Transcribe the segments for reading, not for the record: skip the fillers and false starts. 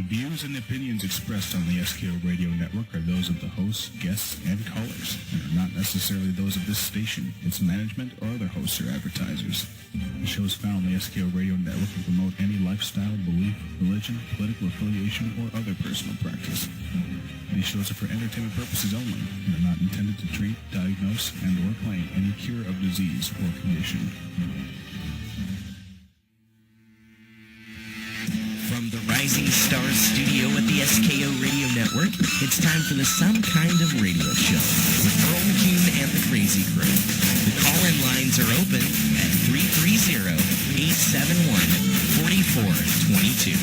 views and opinions expressed on the SKO Radio Network are those of the hosts, guests, and callers, and are not necessarily those of this station, its management, or other hosts or advertisers. The shows found on the SKO Radio Network can promote any lifestyle, belief, religion, political affiliation, or other personal practice. These shows are for entertainment purposes only and are not intended to treat, diagnose, and or claim any cure of disease or condition. From the Rising Stars studio at the SKO Radio Network, it's time for the Some Kind of Radio Show with Earl McCune and the Crazy Crew. The call-in lines are open at 330-871-4422.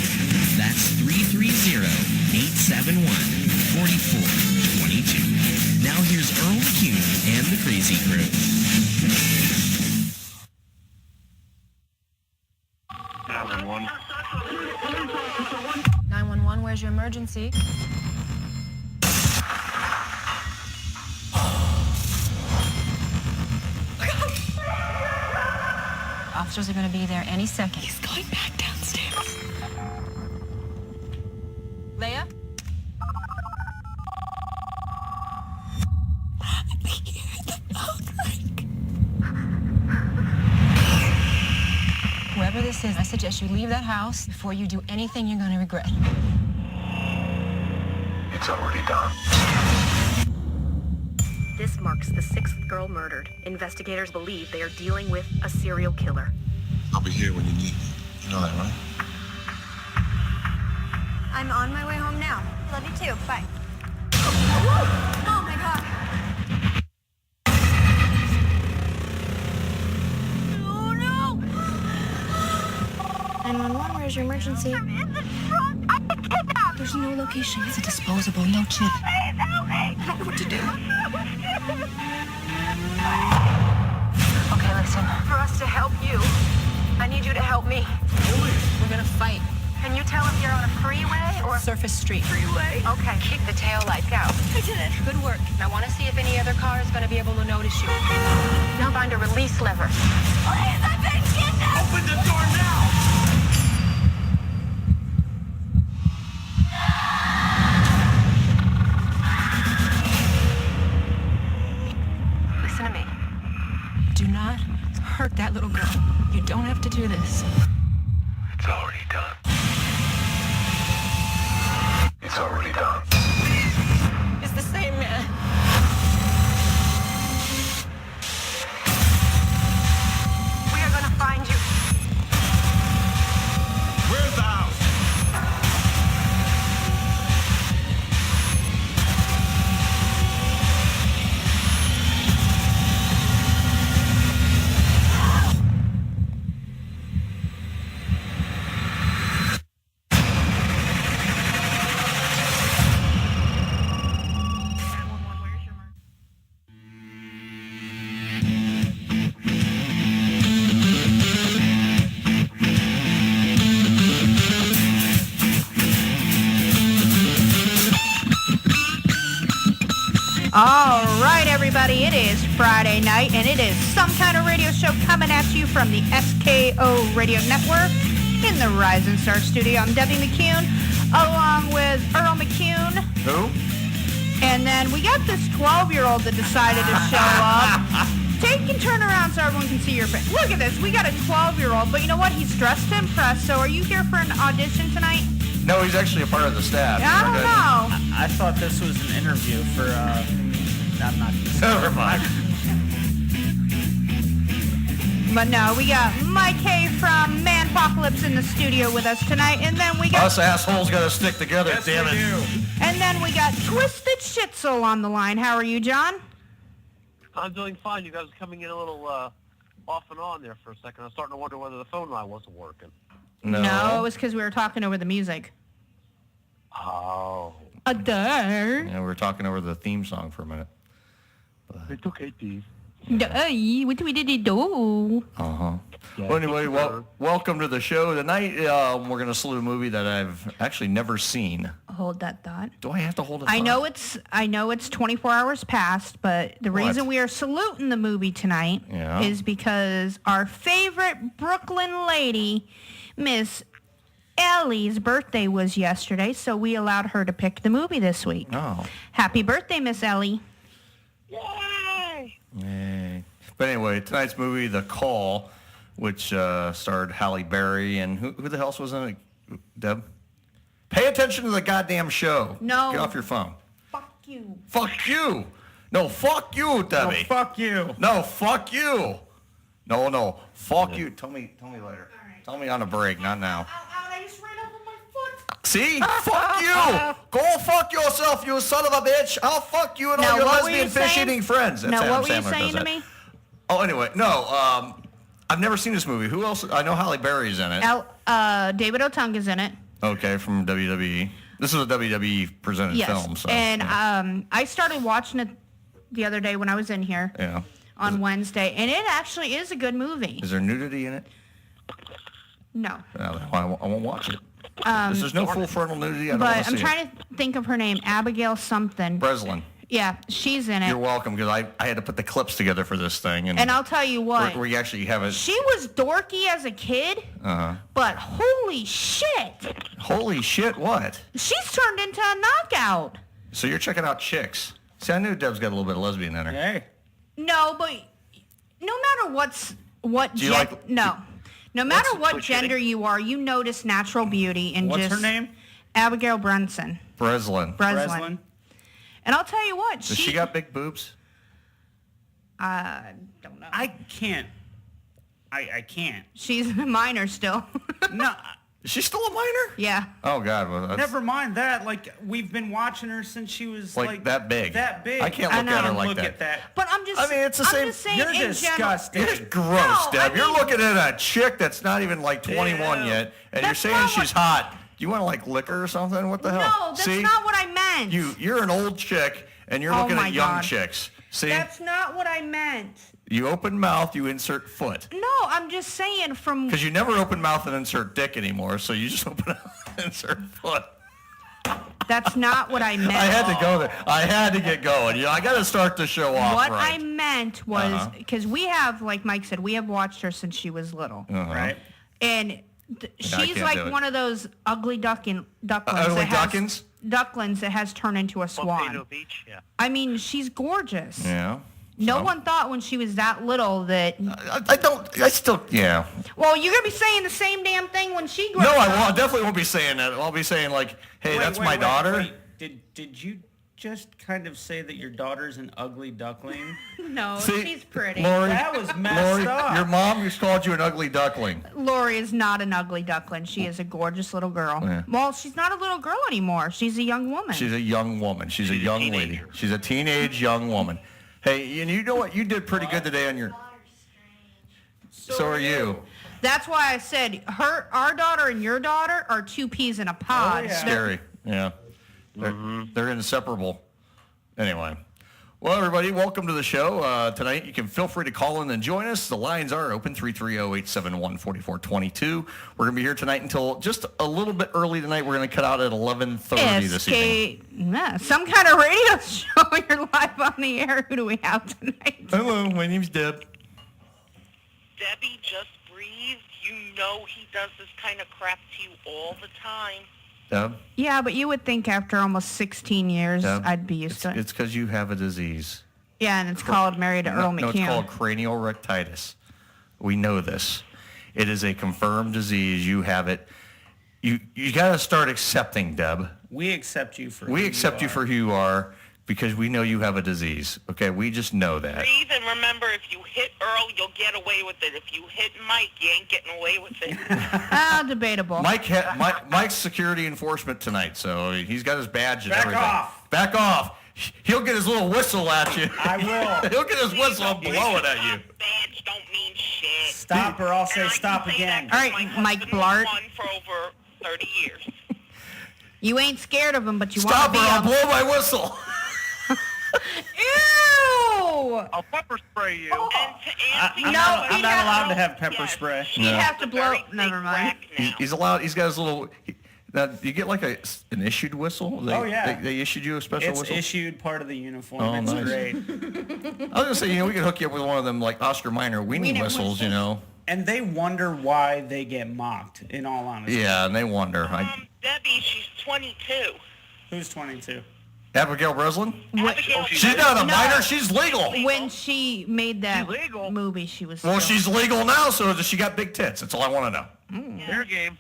That's 330-871-4422. Now here's Earl McCune and the Crazy Crew. 911, where's your emergency? Officers are going to be there any second. He's going back downstairs. Leia? I hear the phone ring. Whoever this is, I suggest you leave that house before you do anything you're going to regret. It's already done. This marks the 6th girl murdered. Investigators believe they are dealing with a serial killer. I'll be here when you need me. You know that, right? I'm on my way home now. Love you too. Bye. Oh my God. Oh no! 911, where's your emergency? I'm in the trunk. I'm kidnapped. There's no location. It's a disposable, no chip. Please help me. I don't know what to do. Okay, listen. For us to help you, I need you to help me. We're gonna fight. Can you tell if you're on a freeway or a Surface Street. freeway? Okay, keep the tail lights out. I did it. Good work. I want to see if any other car is gonna be able to notice you. Now find a release lever. Please, I've been kidnapped. Open the door now! Listen to me. Do not hurt that little girl. You don't have to do this. It's already done. It's already done. It's the same man. We are gonna find you. Where's the house? All right, everybody, it is Friday night, and it is Some Kind of Radio Show coming at you from the SKO Radio Network in the Rising Star Studio. I'm Debbie McCune, along with Earl McCune. Who? And then we got this 12-year-old that decided to show up. Take and turn around so everyone can see your face. Look at this. We got a 12-year-old, but you know what? He's dressed to impress. So are you here for an audition tonight? No, he's actually a part of the staff. I don't know. I thought this was an interview for, I'm not... Never mind. But no, we got Mike Hay from Manpocalypse in the studio with us tonight, and then we got... Us assholes gotta stick together, Yes, damn it. we do. And then we got Twisted Shitzel on the line. How are you, John? I'm doing fine. You guys are coming in a little off and on there for a second. I was starting to wonder whether the phone line wasn't working. No, it was because we were talking over the music. Oh. Duh. Yeah, we were talking over the theme song for a minute. It's okay, Steve. Duh. What do we do? Uh-huh. Well, anyway, welcome to the show. Tonight, we're going to salute a movie that I've actually never seen. Hold that thought. Do I have to hold it? I know it's 24 hours past, but the reason we are saluting the movie tonight is because our favorite Brooklyn lady, Miss Ellie's birthday was yesterday, so we allowed her to pick the movie this week. Oh. Happy birthday, Miss Ellie. Yay! Yay. But anyway, tonight's movie, The Call, which starred Halle Berry, and who the hell was in it, Deb? Pay attention to the goddamn show. No. Get off your phone. Fuck you. Fuck you. No, fuck you, Debbie. No, fuck you. No, fuck you. No, fuck you. Tell me later. Right. Tell me on a break, not now. Ow, I just ran over my foot. See? Fuck you. Go fuck yourself, you son of a bitch. I'll fuck you and all Now, your what were lesbian you saying? fish-eating friends. That's Now, Adam what were you Sandler saying does to that. me? Oh, anyway, no. I've never seen this movie. Who else? I know Halle Berry's in it. David Otunga's in it. Okay, from WWE. This is a WWE presented Yes. film. So, and yeah. I started watching it the other day when I was in here Yeah. on Wednesday, and it actually is a good movie. Is there nudity in it? No. I won't watch it. There's no full frontal nudity. I don't want But to I'm see trying to think of her name, Abigail something. Breslin. Yeah, she's in it. You're welcome, because I had to put the clips together for this thing. And I'll tell you what. Where you actually have it. She was dorky as a kid, Uh-huh. but holy shit. Holy shit, what? She's turned into a knockout. So you're checking out chicks. See, I knew Deb's got a little bit of lesbian in her. Hey. No, but no matter what Do you like- no. No matter what what's gender you are, you notice natural beauty and What's just her name? Abigail Brunson. Breslin. Breslin. And I'll tell you what, Does she got big boobs? don't know. I can't. I can't. She's a minor still. No, Is she still a minor? Yeah. Oh, God. Well, that's never mind that. Like, we've been watching her since she was like that big. That big. I can't I look at her know. like Look that. at that. But I'm just I mean, it's the I'm same- just saying You're in disgusting. You're gross, No, Deb. I You're mean- looking at a chick that's not even like 21 Ew. yet, and you're That's saying not she's hot. Do you want to like lick her or something? What the hell? No, that's See? not what I meant. You're an old chick, and you're Oh looking my at young God. chicks. See? That's not what I meant. You open mouth, you insert foot. No, I'm just saying from Because you never open mouth and insert dick anymore, so you just open mouth and insert foot. that's not what I meant. I had to go there. I had to get going. I got to start the show off What right. I meant was because we have, like Mike said, we have watched her since she was little, Right? and she's can't do like it. one of those ugly ducklings. Ugly that has- ducklings? Ducklings that has turned into a Volcano swan. Beach, yeah. I mean, she's gorgeous. Yeah. No So? one thought when she was that little that. I still, yeah. Well, you're gonna be saying the same damn thing when she grows No, I up. won't. I definitely won't be saying that. I'll be saying like, hey, that's my daughter. Wait. Did you just kind of say that your daughter's an ugly duckling? No, See, she's pretty. Lori, That was messed Lori, up. your mom just called you an ugly duckling. Lori is not an ugly duckling. She is a gorgeous little girl. Yeah. Well, she's not a little girl anymore. She's a young woman. She's a young woman. She's a young lady. teenager. She's a teenage young woman. Hey, and you know what? You did pretty good today on your. So are you. That's why I said our daughter and your daughter are two peas in a pod. Oh, yeah. Scary. Yeah. They're inseparable. Anyway. Well, everybody, welcome to the show. Tonight, you can feel free to call in and join us. The lines are open, 330-871-4422. We're going to be here tonight until just a little bit early tonight. We're going to cut out at 11:30 this evening. Yeah, some kind of radio show. You're live on the air. Who do we have tonight? Hello, my name's Deb. Debbie, just breathe. You know he does this kind of crap to you all the time. Deb? Yeah, but you would think after almost 16 years, Deb, I'd be used to it. It's because you have a disease. Yeah, and it's called Married to Earl No, McCune. it's called cranial rectitis. We know this. It is a confirmed disease. You have it. You got to start accepting, Deb. We accept you for. We who accept you are. for who you are because we know you have a disease. Okay, we just know that. Breathe and remember, if you hit Earl, you'll get away with it. If you hit Mike, you ain't getting away with it. Debatable. Mike's security enforcement tonight, so he's got his badge and Back everything. off. Back off. He'll get his little whistle at you. I will. He'll get his whistle and blow it at you. Badge don't mean shit. Stop or I'll say And I stop can say again. that 'cause All right, my Mike husband Blart. won for over 30 years. You ain't scared of him, but you Stop want or to I'll be blow my whistle. Ew! I'll pepper spray you. And to answer I'm your not question, allowed to have pepper yes, spray. she You has have to a blow- very big never mind. crack now. He's allowed. He's got his little. Now, you get like an issued whistle? Oh, yeah. They issued you a special It's whistle? issued part of the uniform. Oh, it's nice. great. I was going to say, we could hook you up with one of them like Oscar Mayer weenie Wiener whistles, you know. And they wonder why they get mocked, in all honesty. Yeah, and they wonder. Debbie, she's 22. Who's 22? Abigail Breslin? Abigail She's not a minor. She's legal. When she made that movie, she was. Well, still... she's legal now, so she got big tits. That's all I want to know. Fair game.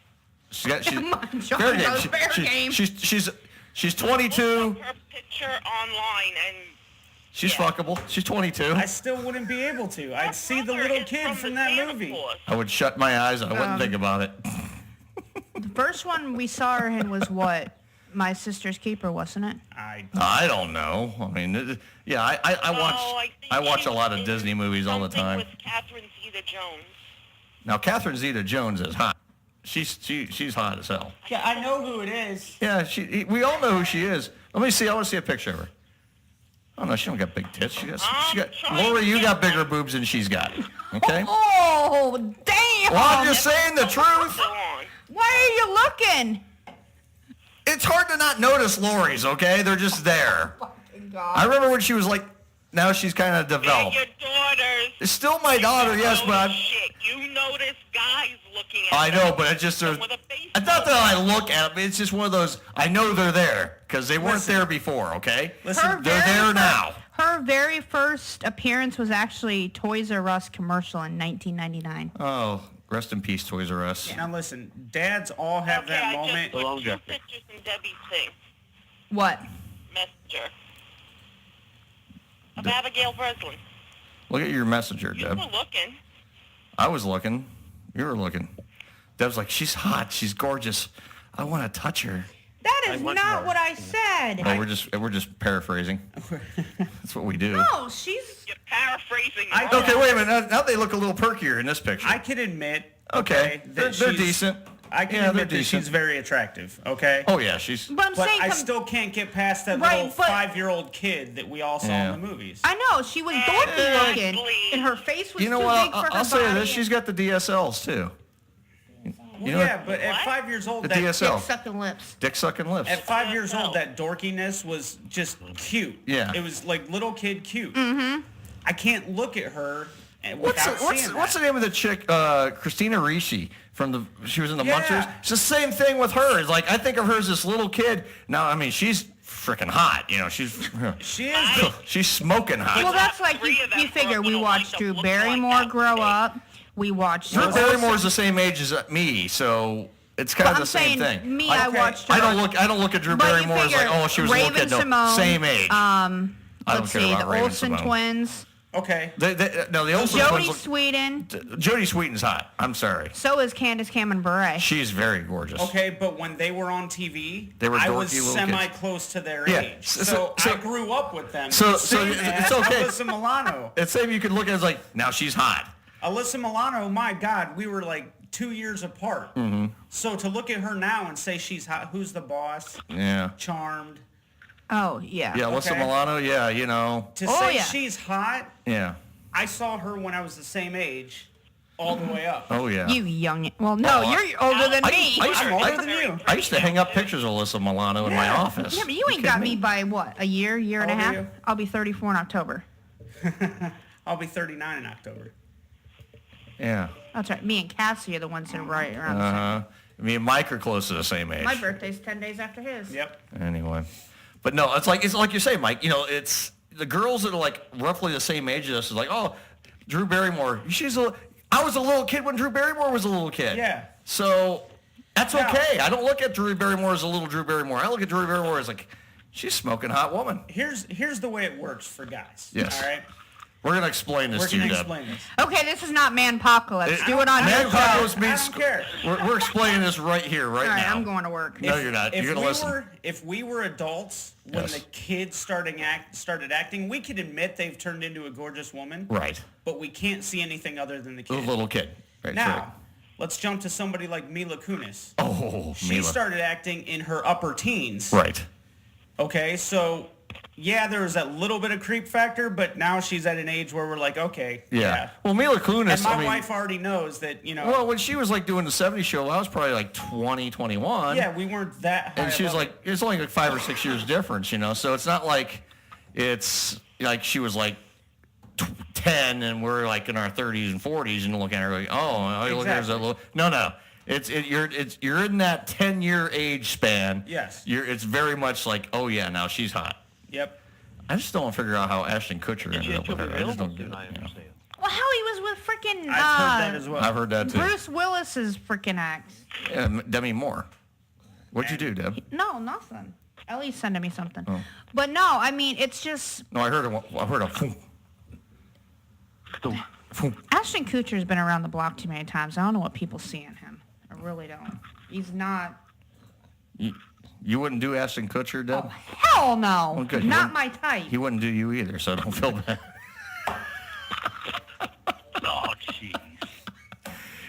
Come on, John, fair game. She's 22. Her picture online and She's fuckable. She's 22. I still wouldn't be able to. I'd see the little kid from that movie. I would shut my eyes and I wouldn't think about it. The first one we saw her in was what? My Sister's Keeper, wasn't it? I don't know. I mean, yeah, I watch a lot of Disney movies all the time. with Catherine Zeta-Jones. Now, Catherine Zeta-Jones is hot. She's hot as hell. Yeah, I know who it is. Yeah, we all know who she is. Let me see. I want to see a picture of her. Oh no, she don't got big tits. She got Lori, you got bigger boobs than she's got. Okay. Oh, damn! Well, I'm just saying the truth. Why are you looking? It's hard to not notice Lori's. Okay, they're just there. I remember when she was like. Now she's kind of developed. Your daughters. It's still my daughter, yes, but I'm. Shit, you notice guys looking at I know, but it's just. It's not that I look at them. It's just one of those. I know they're there because they weren't there before. Okay. Listen, they're there now. Her very first appearance was actually Toys R Us commercial in 1999. Oh, rest in peace, Toys R Us. Now listen, dads all have that moment. Just put 2 pictures in Debbie's thing. What? Messenger. Of Abigail Breslin. Look at your messenger, Deb. You were looking. I was looking. You were looking. Deb's like, she's hot. She's gorgeous. I want to touch her. That is not what I said. Oh, we're just paraphrasing. That's what we do. No, she's. You're paraphrasing. Okay, wait a minute. Now they look a little perkier in this picture. I can admit. Okay, that they're decent. I can admit that she's very attractive. Okay. Oh yeah, she's. But I still can't get past that little 5-year-old kid that we all saw in the movies. I know she was dorky looking, and her face was You know too what? big for her I'll say body. this: she's got the DSLs too. Well, yeah, but at 5 years old, The that DSL. Dick sucking lips. Dick sucking lips. At 5 years old, that dorkiness was just cute. Yeah. It was like little kid cute. Mm-hmm. I can't look at her What's without seeing that. the name of the chick? Christina Ricci she was in the Yeah. Munsters. It's the same thing with her. It's like I think of her as this little kid. Now I mean she's freaking hot. You know she's she's smoking hot. Well, that's like you figure we watched Drew Barrymore grow up. We watched. Drew Barrymore's the same age as me, so it's kind of the same thing. Me, I watched her. I don't look at Drew Barrymore as like, oh, she was a little kid. No, same age. I don't Let's care see, about the Raven Olsen Simone. twins. Okay. No, the Olsen twins. Jodie Sweetin. Jodie Sweetin's hot. I'm sorry. So is Candace Cameron Bure. She's very gorgeous. Okay, but when they were on TV, I was little semi-close to their Yeah, age. so- So, so- I grew up with them. So Same it's as okay. Alyssa Milano. It's same you could look at it as like, now she's hot. Alyssa Milano, my God, we were like 2 years apart. Mm-hmm. So to look at her now and say she's hot, who's the boss? Yeah. Charmed. Oh, yeah. Yeah, Alyssa Milano, yeah, you know. To say she's hot, Yeah. I saw her when I was the same age, all the way up. Oh, yeah. You young. Well, no, Oh, you're older than me. I'm older than you. I used to hang up pictures of Alyssa Milano in my office. Yeah, but you ain't got me by what? A year and a How old half? are you? I'll be 34 in October. I'll be 39 in October. Yeah. That's right. Me and Cassie are the ones that are right around the same. Uh-huh. Me and Mike are close to the same age. My birthday's 10 days after his. Yep. Anyway. But no, it's like you say, Mike, you know, it's the girls that are like roughly the same age as us is like, oh, Drew Barrymore. I was a little kid when Drew Barrymore was a little kid. Yeah. So that's Now- okay. I don't look at Drew Barrymore as a little Drew Barrymore. I look at Drew Barrymore as like, she's smoking hot woman. Here's the way it works for guys. Yes. All right. We're going to explain this We're to you, gonna Deb. explain this. Okay, this is not Manpocalypse. Do it on your Manpocalypse show. means I don't care. We're explaining this right here, right All right, now. I'm going to work. No, you're not. You're going to listen. If we were adults when Yes. the kids started acting, we could admit they've turned into a gorgeous woman. Right. But we can't see anything other than the A kid. little kid. Right. Now, right. let's jump to somebody like Mila Kunis. Oh, She Mila. started acting in her upper teens. Right. Okay, so yeah, there was that little bit of creep factor, but now she's at an age where we're like, okay, Yeah. Well, Mila Kunis, And my I mean, wife already knows that, you know. well, when she was like doing the 70s show, I was probably like 20, 21. Yeah, we weren't that high And she was above like, it's only like 5 or 6 years difference, you know? So it's not like it's like she was like 10 and we're like in our 30s and 40s and looking at her like, oh, look, there's a little. No. You're in that 10-year age span. Yes. It's very much like, oh yeah, now she's hot. Yep. I just don't figure out how Ashton Kutcher ended up with her. I just don't get it. Well, how he was with freaking I've heard that as well. I've heard that too. Bruce Willis's freaking ex. Yeah, Demi Moore. What'd you do, Deb? No, nothing. Ellie's sending me something. Oh. But no, I mean, it's just... No, I heard a Ashton Kutcher's been around the block too many times. I don't know what people see in him. I really don't. He's not... You wouldn't do Ashton Kutcher, Deb? Oh, hell no. Well, good. Not my type. He wouldn't do you either, so don't feel bad. Oh, jeez.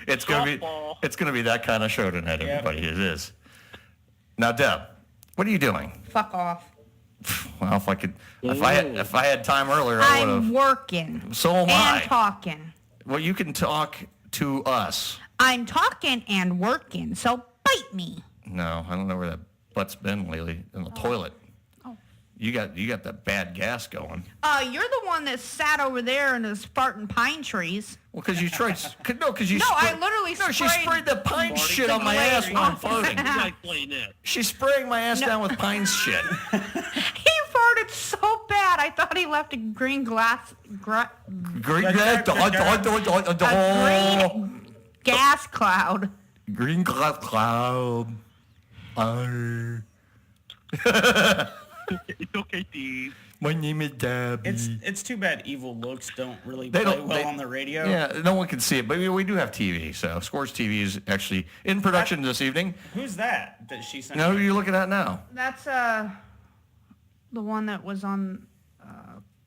It's gonna be that kind of show tonight, everybody. It is. Now, Deb, what are you doing? Fuck off. Well, if I had time earlier, I would have. I'm working. So am I. And talking. Well, you can talk to us. I'm talking and working, so bite me. No, I don't know where that butt's been lately. In the toilet. Oh. You got that bad gas going. You're the one that sat over there in those Spartan pine trees. Well, because you tried. I literally sprayed. No, she sprayed the pine shit on my ass while I'm farting. She's spraying my ass down with pine shit. He farted so bad, I thought he left a green glass. Green gas cloud. Green glass cloud. It's okay, Steve. My name is Debbie. It's too bad evil looks don't really play well on the radio. Yeah, no one can see it, but we do have TV. So Scores TV is actually in production this evening. Who's that she sent? Who are you looking at now? That's the one that was on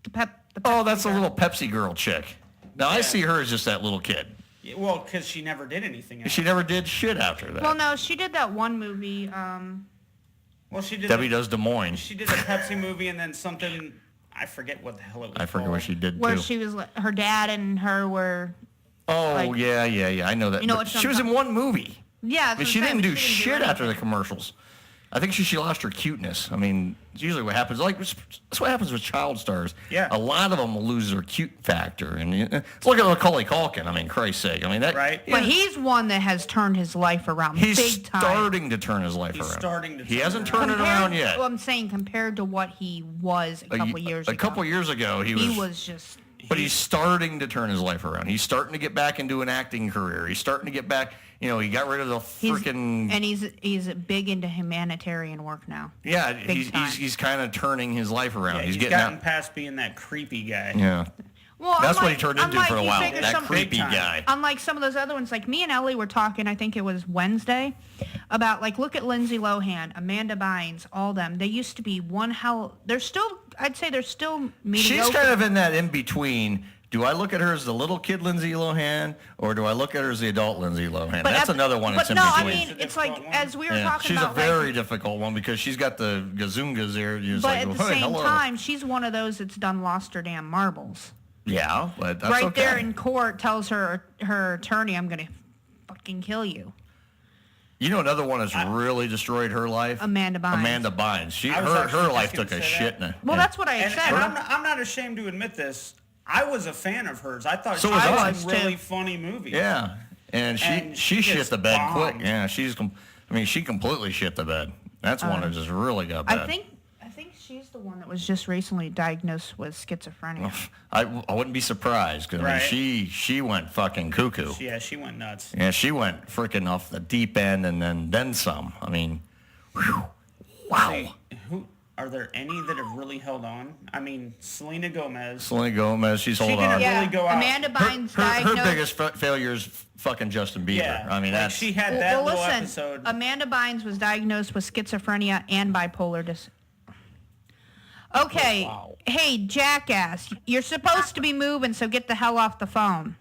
the Pepsi. Oh, that's the little Pepsi girl chick. Now I see her as just that little kid. Yeah, well, because she never did anything else. She never did shit after that. Well, no, she did that one movie. Well, she did. Debbie Does Des Moines. She did a Pepsi movie and then something. I forget what the hell it was. I forget what she did where too. she was, her dad and her were. Oh yeah. I know that. You know what she was in one movie. Yeah, but she didn't do shit after the commercials. I think she lost her cuteness. I mean, it's usually what happens. Like that's what happens with child stars. Yeah. A lot of them will lose their cute factor. And look at Macaulay Culkin. I mean, Christ's sake. I mean that. Right. But he's one that has turned his life around. He's big time. starting to turn his life around. He hasn't turned it around yet. Well, I'm saying compared to what he was a couple years ago. A couple years ago, he was just. But he's starting to turn his life around. He's starting to get back into an acting career. He's starting to get back. You know, he got rid of the freaking. And he's big into humanitarian work now. Yeah, he's kind of turning his life around. Yeah, he's getting gotten out past being that creepy guy. Yeah. Well, that's what he turned into for a while. That creepy guy. Unlike some of those other ones, like me and Ellie were talking, I think it was Wednesday, about like look at Lindsay Lohan, Amanda Bynes, all them. They used to be one hell. They're still, I'd say they're still mediocre. She's kind of in that in between. Do I look at her as the little kid Lindsay Lohan, or do I look at her as the adult Lindsay Lohan? That's another one that's in between. But no, I mean, it's like, as we were talking about... She's a very difficult one because she's got the gazoongas there. But at the same time, she's one of those that's done lost her damn marbles. Yeah, but that's right there in court tells her attorney, I'm going to fucking kill you. You know another one that's really destroyed her life? Amanda Bynes. Her life took a shit. Well, that's what I said. And I'm not ashamed to admit this. I was a fan of hers. I thought she was a really funny movie. Yeah, and she shit the bed quick. Yeah, she completely shit the bed. That's one that just really got bad. I think she's the one that was just recently diagnosed with schizophrenia. I wouldn't be surprised because I mean, she went fucking cuckoo. Yeah, she went nuts. Yeah, she went freaking off the deep end and then some. I mean, whew, wow. Hey, are there any that have really held on? I mean, Selena Gomez, she's holding on. Really go out. Amanda Bynes diagnosed. Her biggest failure is fucking Justin Bieber. Yeah, I mean, that's. She had that little episode. Amanda Bynes was diagnosed with schizophrenia and bipolar disorder. Okay, Hey, jackass, you're supposed to be moving, so get the hell off the phone.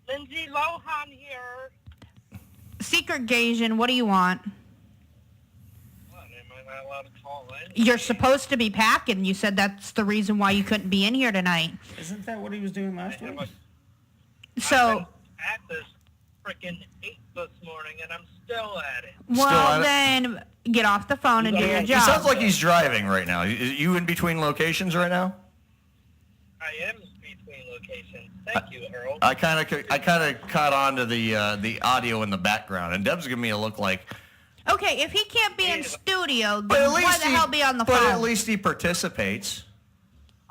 Lindsay Lohan here. Secret Gasian, what do you want? What, am I not allowed to call in? You're supposed to be packing. You said that's the reason why you couldn't be in here tonight. Isn't that what he was doing last week? So... at this frickin' 8 this morning, and I'm still at it. Well, then get off the phone and do your job. He sounds like he's driving right now. Are you in between locations right now? I am between location. Thank you, Earl. I kind of caught on to the audio in the background, and Deb's giving me a look like. Okay, if he can't be in studio, But then at least why the hell be on the phone? But at least he participates.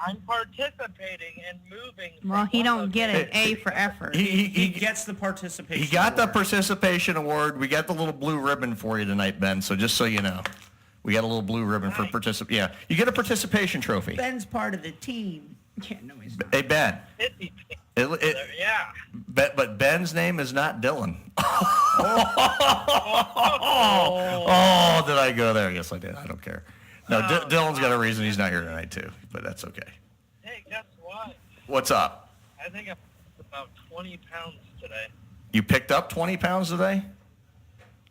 I'm participating and moving. Well, he don't get an A for effort. He gets the participation. He got the award. participation award. We got the little blue ribbon for you tonight, Ben. So just so you know, we got a little blue ribbon for participation. Yeah, you get a participation trophy. Ben's part of the team. Yeah, no, he's not. Hey, Ben. Yeah. But Ben's name is not Dylan. Oh, did I go there? Yes, I did. I don't care. No, Dylan's got a reason he's not here tonight, too. But that's okay. Hey, guess what? What's up? I think I'm about 20 pounds today. You picked up 20 pounds today?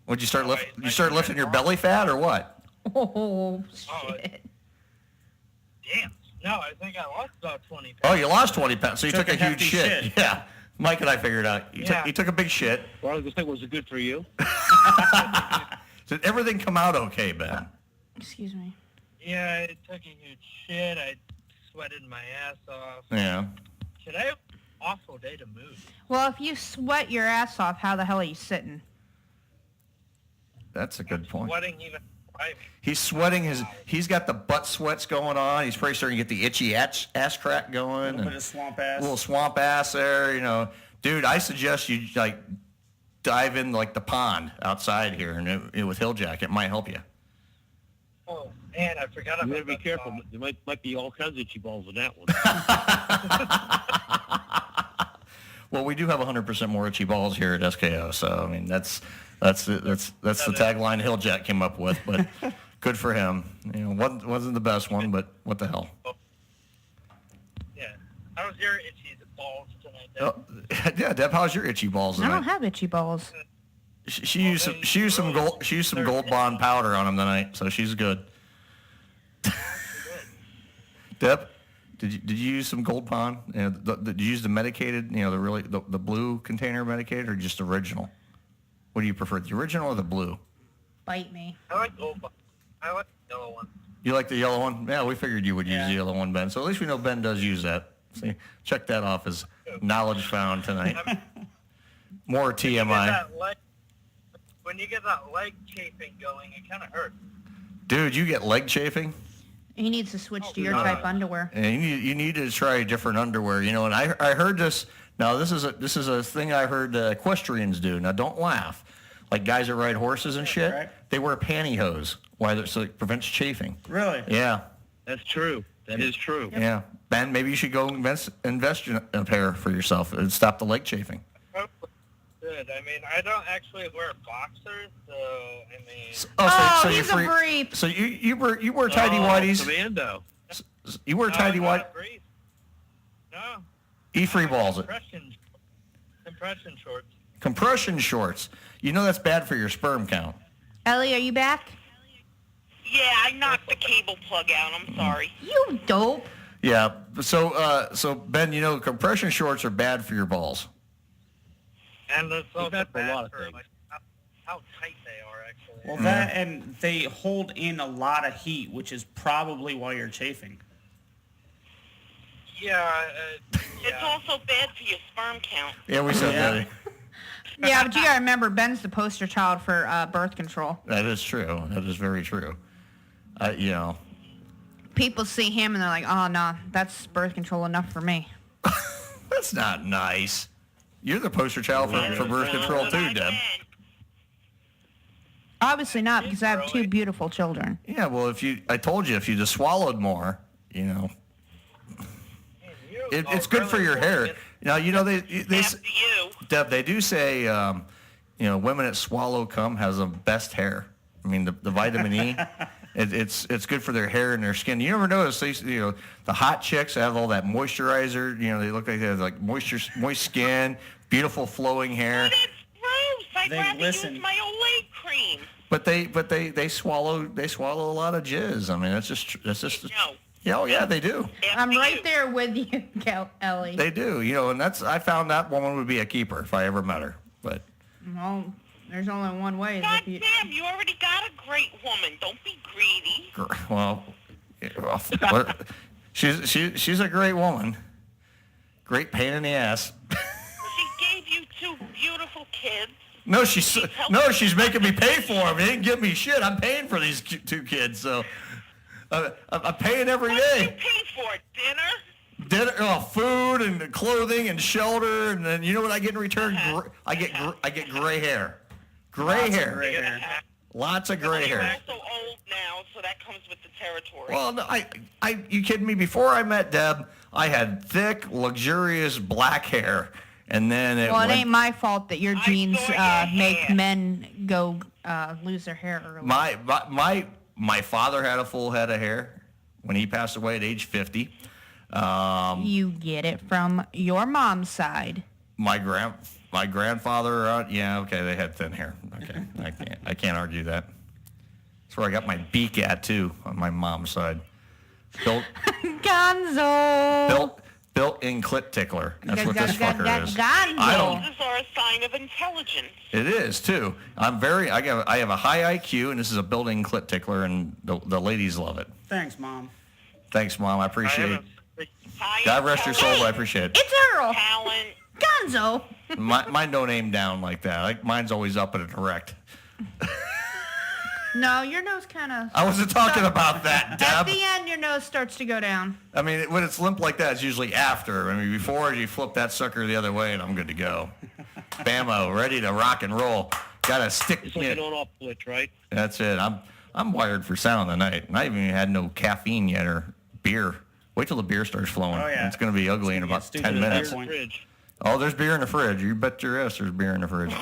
Would you start You start lifting your belly fat or what? Oh, shit. Damn. No, I think I lost about 20 pounds. Oh, you lost 20 pounds, so you took a huge hefty shit. Yeah. Mike and I figured out. You took a big shit. Well, I was going to say, was it good for you? Did everything come out okay, Ben? Excuse me. Yeah, I took a huge shit. I sweated my ass off. Yeah. Today, awful day to move. Well, if you sweat your ass off, how the hell are you sitting? That's a good point. Sweating even. He's sweating he's got the butt sweats going on. He's probably starting to get the itchy ass crack going. A little bit of swamp ass. A little swamp ass there, you know. Dude, I suggest you dive in like the pond outside here and with Hill Jack. It might help you. Oh, man, I forgot about that. You better be careful. There might be all kinds of itchy balls in that one. Well, we do have 100% more itchy balls here at SKO, so I mean that's the tagline Hill Jack came up with, but good for him. You know, wasn't the best one, but what the hell? Yeah. How's your itchy balls tonight, Deb? Oh, yeah, Deb, how's your itchy balls I tonight? don't have itchy balls. She used some Gold Bond powder on them tonight, so she's good. Deb, did you use some Gold Bond? Did you use the medicated? You know, the blue container medicated, or just original? What do you prefer, the original or the blue? Bite me. I like Gold Bond. I like the yellow one. You like the yellow one? Yeah, we figured you would use the yellow one, Ben. So at least we know Ben does use that. See, check that off as knowledge found tonight. More TMI. When you get that leg chafing going, it kind of hurts. Dude, you get leg chafing? He needs to switch to your type underwear. And you need to try different underwear, you know. And I heard this. Now this is a thing I heard equestrians do. Now don't laugh, like guys that ride horses and shit. Right. They wear pantyhose. Why? So it prevents chafing. Really? Yeah. That's true. That is true. Yeah. Ben, maybe you should go invest in a pair for yourself and stop the leg chafing. Good. I mean, I don't actually wear boxers, so I mean. So he's you're free. a brief. So you wear tidy whities. Commando. You wear tidy white. No. E-free balls it. Compression shorts. Compression shorts. You know that's bad for your sperm count. Ellie, are you back? Yeah, I knocked the cable plug out. I'm sorry. You dope. Yeah. So Ben, you know compression shorts are bad for your balls. And it's also bad for a lot of for things. like how tight they are, actually. Well, that and they hold in a lot of heat, which is probably why you're chafing. Yeah. It's also bad for your sperm count. Yeah, we said that. Yeah, but you gotta remember, Ben's the poster child for birth control. That is true. That is very true. You know. People see him and they're like, oh, no, that's birth control enough for me. That's not nice. You're the poster child for birth control too, Deb. Obviously not, because I have two beautiful children. Yeah, well, I told you, if you just swallowed more, you know, it's good for your hair. Now, you know, they Deb, they do say, you know, women that swallow cum has the best hair. I mean, the vitamin E, it's good for their hair and their skin. You ever notice, you know, the hot chicks have all that moisturizer. You know, they look like they have like moist skin, beautiful flowing hair. But it's gross. I'd rather use my Olay cream. But they swallow a lot of jizz. I mean, that's just. No. Yeah, oh yeah, they do. I'm right there with you, Ellie. They do, you know, and I found that woman would be a keeper if I ever met her. But well, there's only one way. God damn, you already got a great woman. Don't be greedy. Well, she's a great woman. great pain in the ass. She gave you 2 beautiful kids. No, she's making me pay for them. They didn't give me shit. I'm paying for these 2 kids, so I'm paying every day. What do you pay for? Dinner? Food and clothing and shelter, and then you know what I get in return? I get gray hair. Gray hair. Lots of gray hair. You're also old now, so that comes with the territory. Well, no, you kidding me? Before I met Deb, I had thick, luxurious black hair, and then it ain't my fault that your genes make men go lose their hair early. My father had a full head of hair when he passed away at age 50. You get it from your mom's side. My grandfather, they had thin hair. Okay, I can't argue that. That's where I got my beak at too, on my mom's side. Gonzo. Built-in clit tickler. That's what this fucker is. Gonzo. These are a sign of intelligence. It is too. I have a high IQ, and this is a built-in clit tickler, and the ladies love it. Thanks, Mom. Thanks, Mom. I appreciate it. Hi, God rest your soul, but I appreciate it. It's Earl. Talent. Gonzo. Mine don't aim down like that. Like mine's always up and erect. No, your nose kind of... I wasn't talking about that, Deb. At the end, your nose starts to go down. I mean, when it's limp like that, it's usually after. I mean, before you flip that sucker the other way, and I'm good to go. Bammo, ready to rock and roll. Got to stick. It's like an on-off switch, right? That's it. I'm wired for sound tonight, and I haven't even had no caffeine yet or beer. Wait till the beer starts flowing. Oh, yeah. It's going to be ugly in about 10 minutes. Oh, there's beer in the fridge. You bet your ass there's beer in the fridge.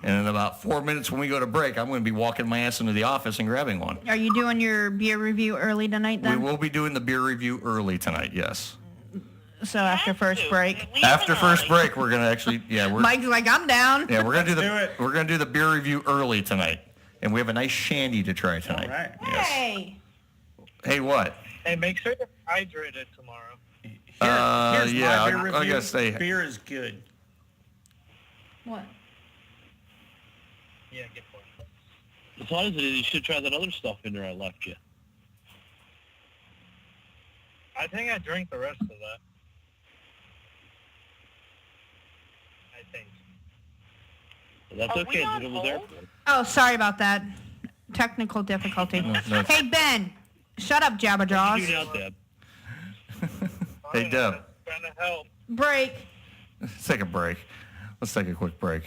And in about 4 minutes when we go to break, I'm going to be walking my ass into the office and grabbing one. Are you doing your beer review early tonight then? We will be doing the beer review early tonight, yes. So after first break? After first break, we're going to actually, Mike's like, I'm down. Yeah, we're going to do the beer review early tonight. And we have a nice shandy to try tonight. All right. Yes. Hey, what? Hey, make sure you're hydrated tomorrow. Here's my beer review. I gotta say, beer is good. What? Yeah, get for it. As long as it is, you should try that other stuff in there I left you. I think I drank the rest of that. I think. Well, that's okay. It was there. Oh, sorry about that. Technical difficulty. No. Hey, Ben. Shut up, Jabba Jaws. Shoot out, Deb. Hey, Deb. Trying to help. Break. Let's take a break. Let's take a quick break.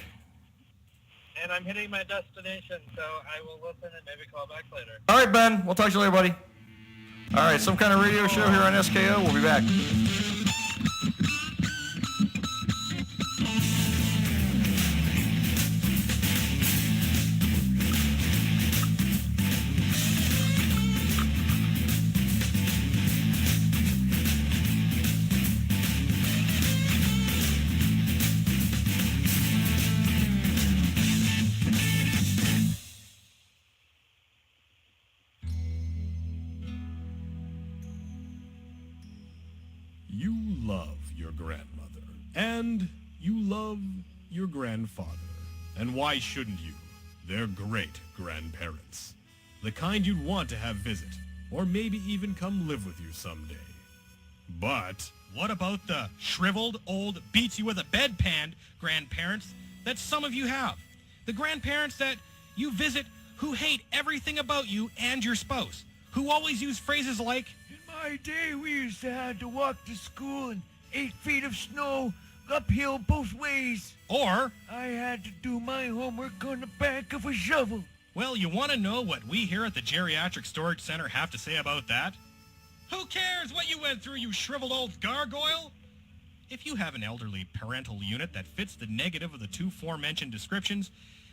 And I'm hitting my destination, so I will listen and maybe call back later. All right, Ben. We'll talk to you later, buddy. All right, some kind of radio show here on SKO. We'll be back. You love your grandmother, and you love your grandfather. And why shouldn't you? They're great grandparents. The kind you'd want to have visit, or maybe even come live with you someday. But what about the shriveled, old, beats you with a bedpan grandparents that some of you have? The grandparents that you visit who hate everything about you and your spouse, who always use phrases like, "In my day, we used to have to walk to school in 8 feet of snow, uphill both ways. Or, I had to do my homework on the back of a shovel." Well, you want to know what we here at the Geriatric Storage Center have to say about that? Who cares what you went through, you shriveled old gargoyle? If you have an elderly parental unit that fits the negative of the two aforementioned descriptions,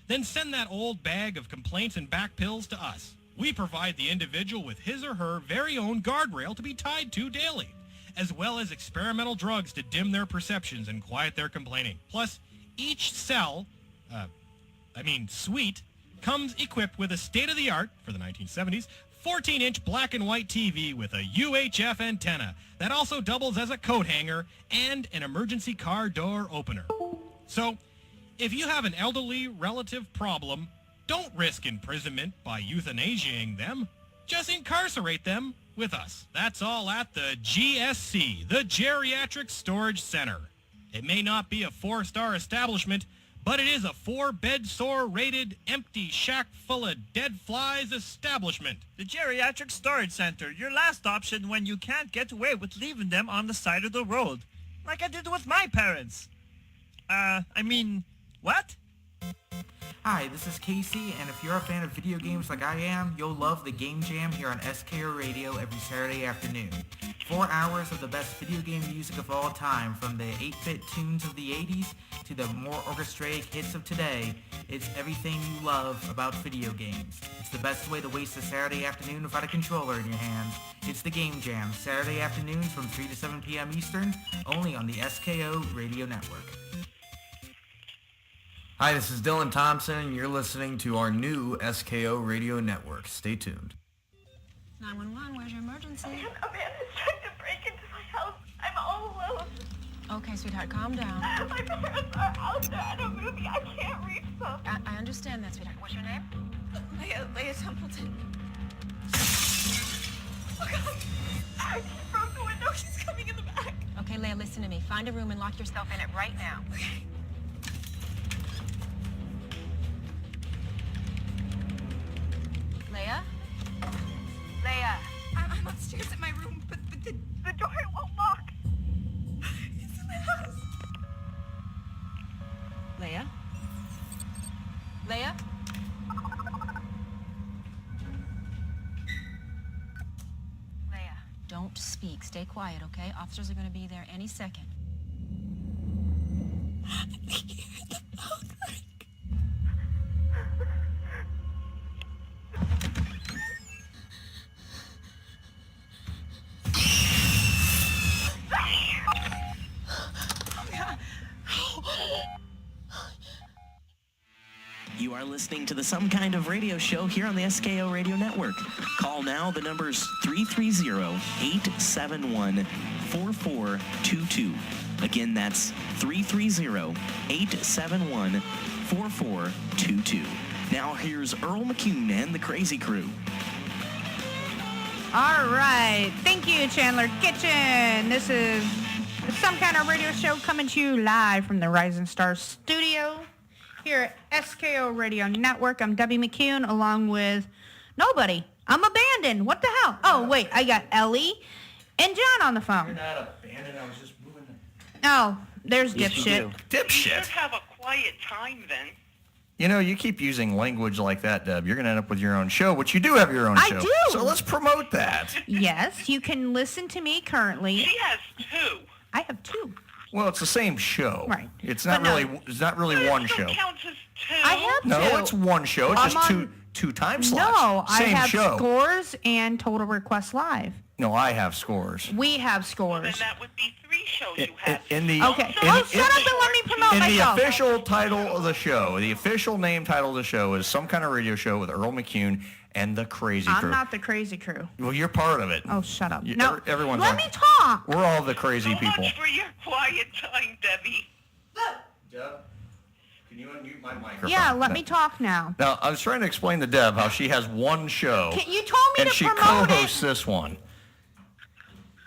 then send that old bag of complaints and back pills to us. We provide the individual with his or her very own guardrail to be tied to daily, as well as experimental drugs to dim their perceptions and quiet their complaining. Plus, each suite, comes equipped with a state-of-the-art, for the 1970s, 14-inch black and white TV with a UHF antenna that also doubles as a coat hanger and an emergency car door opener. So, if you have an elderly relative problem, don't risk imprisonment by euthanasiaing them. just incarcerate them with us. That's all at the GSC, the Geriatric Storage Center. It may not be a 4-star establishment, but it is a 4-bed sore rated empty shack full of dead flies establishment. The Geriatric Storage Center, your last option when you can't get away with leaving them on the side of the road. Like I did with my parents. What? Hi, this is Casey, and if you're a fan of video games like I am, you'll love the Game Jam here on SKO Radio every Saturday afternoon. 4 hours of the best video game music of all time, from the 8-bit tunes of the 80s to the more orchestrated hits of today. It's everything you love about video games. It's the best way to waste a Saturday afternoon without a controller in your hands. It's the Game Jam, Saturday afternoons from 3 to 7 p.m. Eastern, only on the SKO Radio Network. Hi, this is Dylan Thompson, and you're listening to our new SKO Radio Network. Stay tuned. 911, where's your emergency? A man is trying to break into my house. I'm all alone. Okay, sweetheart, calm down. My parents are out there at a movie. I can't reach them. I understand that, sweetheart. What's your name? Leah Templeton. Oh, God. She broke the window. She's coming in the back. Okay, Leah, listen to me. Find a room and lock yourself in it right now. Okay. Leah? Leah? I'm upstairs in my room, but the door won't lock. It's in the house. Leah? Leah? Leah, don't speak. Stay quiet, okay? Officers are going to be there any second. I hear the phone ring. You are listening to the Some Kind of Radio Show here on the SKO Radio Network. Call now. The number's 330-871-4422. Again, that's 330-871-4422. Now here's Earl McCune and the Crazy Crew. All right. Thank you, Chandler Kitchen. This is Some Kind of Radio Show coming to you live from the Rising Star Studio here at SKO Radio Network. I'm Debbie McCune along with nobody. I'm abandoned. What the hell? Oh, wait. I got Ellie and John on the phone. You're not abandoned. I was just moving it. Oh, there's Yes, dipshit. you do. Dipshit. You should have a quiet time then. You know, you keep using language like that, Deb. You're going to end up with your own show, which you do have your own I show. do. So let's promote that. Yes, you can listen to me currently. She has 2. I have 2. Well, it's the same show. Right. It's not But no. really. It's not really one show. Counts as 2. I have 2. No, it's one show. It's I'm just on- two time slots. No, I Same have show. Scores and Total Request Live. No, I have scores. We have Scores. Then that would be 3 shows you have. In the Okay. in- Oh, shut up and let me promote in the myself. official title of the show, the official name title of the show is Some Kind of Radio Show with Earl McCune and the Crazy I'm Crew. not the Crazy Crew. Well, you're part of it. Oh, shut up. You- No, everyone's let on- me talk. We're all the crazy people. Much for your quiet time, Debbie. Deb, can you unmute my microphone? Yeah, let me talk now. Now, I was trying to explain to Deb how she has one show. You told me and to she promote co-hosts this one.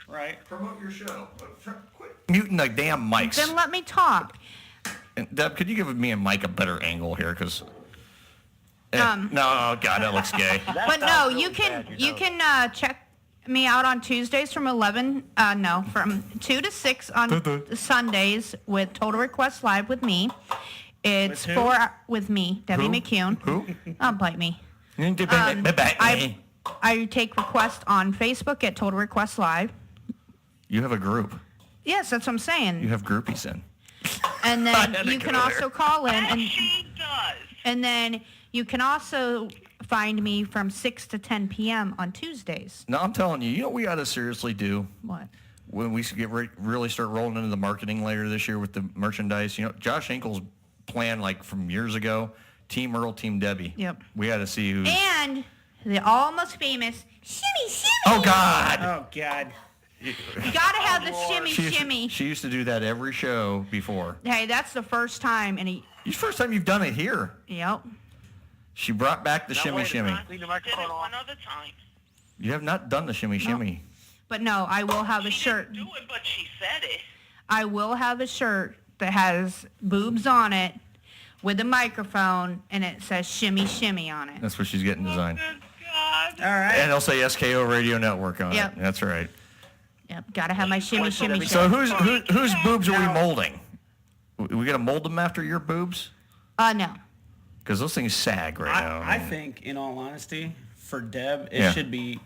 Right. Promote your show. Quit muting the damn mics. Then let me talk. And Deb, could you give me and Mike a better angle here? Because no, God, that looks gay. But no, you can check me out on Tuesdays from from 2 to 6 on Sundays with Total Request Live with me. It's With who? with me, Debbie Who? McCune. Who? Don't bite me. I take requests on Facebook at Total Request Live. You have a group. Yes, that's what I'm saying. You have groupies in. And I then had to you go can there. also call in and She does. and then you can also find me from 6 to 10 p.m. on Tuesdays. No, I'm telling you, you know what we ought to seriously do? What? When we get really start rolling into the marketing later this year with the merchandise, you know, Josh Hinkle's plan like from years ago, Team Earl, Team Debbie. Yep. We ought to see who's... And the almost famous shimmy shimmy. Oh, God. Oh, God. You gotta have the shimmy She used to- shimmy. She used to do that every show before. Hey, that's the first time, and It's the first time you've done it here. yep. She brought back the shimmy shimmy. Did it one other time. You have not done the shimmy shimmy. But no, I will have a shirt. Do it, but she said it. I will have a shirt that has boobs on it with a microphone, and it says shimmy shimmy on it. That's what she's getting designed. All right. And it'll say SKO Radio Network on Yep. it. That's right. Yep, gotta have my shimmy shimmy So shirt. whose boobs are we molding? We gonna mold them after your boobs? No. Because those things sag right now. I think, in all honesty, for Deb, it Yeah. should be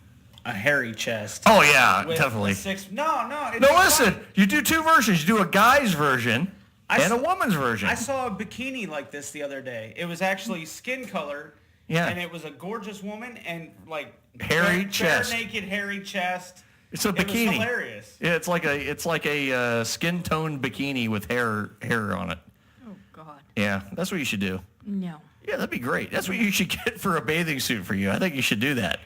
a hairy chest. Oh, yeah, with definitely. a six. No. No, listen. You do two versions. You do a guy's version and a woman's version. I saw a bikini like this the other day. It was actually skin color. Yeah. And it was a gorgeous woman and like Hairy bare chest. naked, hairy chest. It's a It was bikini. hilarious. Yeah, it's like a skin toned bikini with hair on it. Oh God. Yeah, that's what you should do. No. Yeah, that'd be great. That's what you should get for a bathing suit for you. I think you should do that.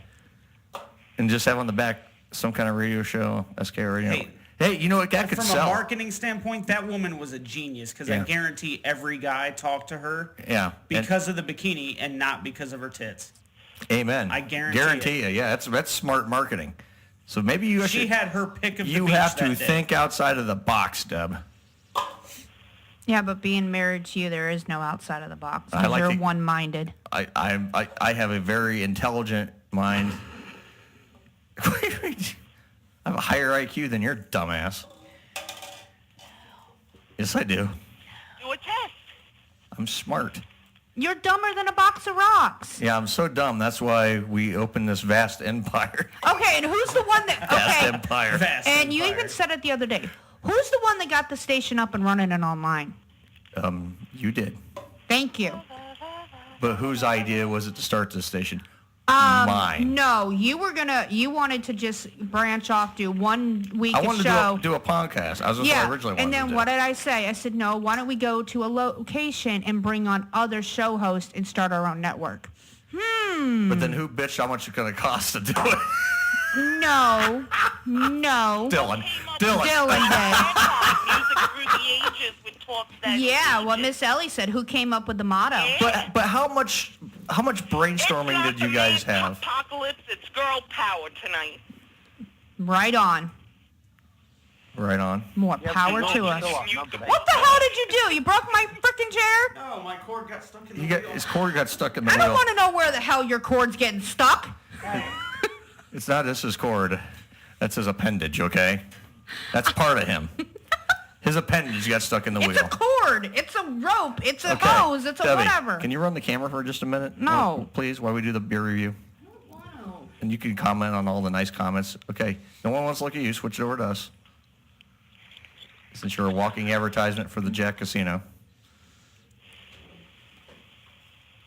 And just have on the back some kind of radio show, SK Radio. Hey, you know what? That could From sell. a marketing standpoint, that woman was a genius because I Yeah. guarantee every guy talked to her Yeah. because of the bikini and not because of her tits. Amen. I guarantee you. Yeah, that's smart marketing. So maybe you She should, had her pick of the you beach have to that day. think outside of the box, Deb. Yeah, but being married to you, there is no outside of the box. I like You're to- one-minded. I have a very intelligent mind. I have a higher IQ than your dumbass. Yes, I do. Do a test. I'm smart. You're dumber than a box of rocks. Yeah, I'm so dumb. That's why we opened this vast empire. Okay, and who's the one that... Vast Okay, empire. and you even said it the other day. Who's the one that got the station up and running and online? You did. Thank you. But whose idea was it to start this station? Mine. No, you wanted to just branch off, do 1 week I a wanted show. to do a podcast. I was just what I originally wanted and then to do. what did I say? I said, no, why don't we go to a location and bring on other show hosts and start our own network? But then who bitched how much it's going to cost to do it? No. Dylan. Dylan Music through the ages with talks that. did. Yeah, what Miss Ellie said. Who came up with the motto? But how much brainstorming did you guys have? Apocalypse, it's girl power tonight. Right on. Right on. More power to us. What the hell did you do? You broke my freaking chair? No, my cord got stuck in the wheel. His cord got stuck in the I don't wheel. want to know where the hell your cord's getting stuck. It's not his cord. That's his appendage, okay? That's part of him. His appendage got stuck in the It's wheel. a cord. It's a rope. It's a hose. It's a Debbie, whatever. Can you run the camera for just a minute? No. Please, while we do the beer review. And you can comment on all the nice comments. Okay. No one wants to look at you. Switch it over to us. Since you're a walking advertisement for the Jack Casino.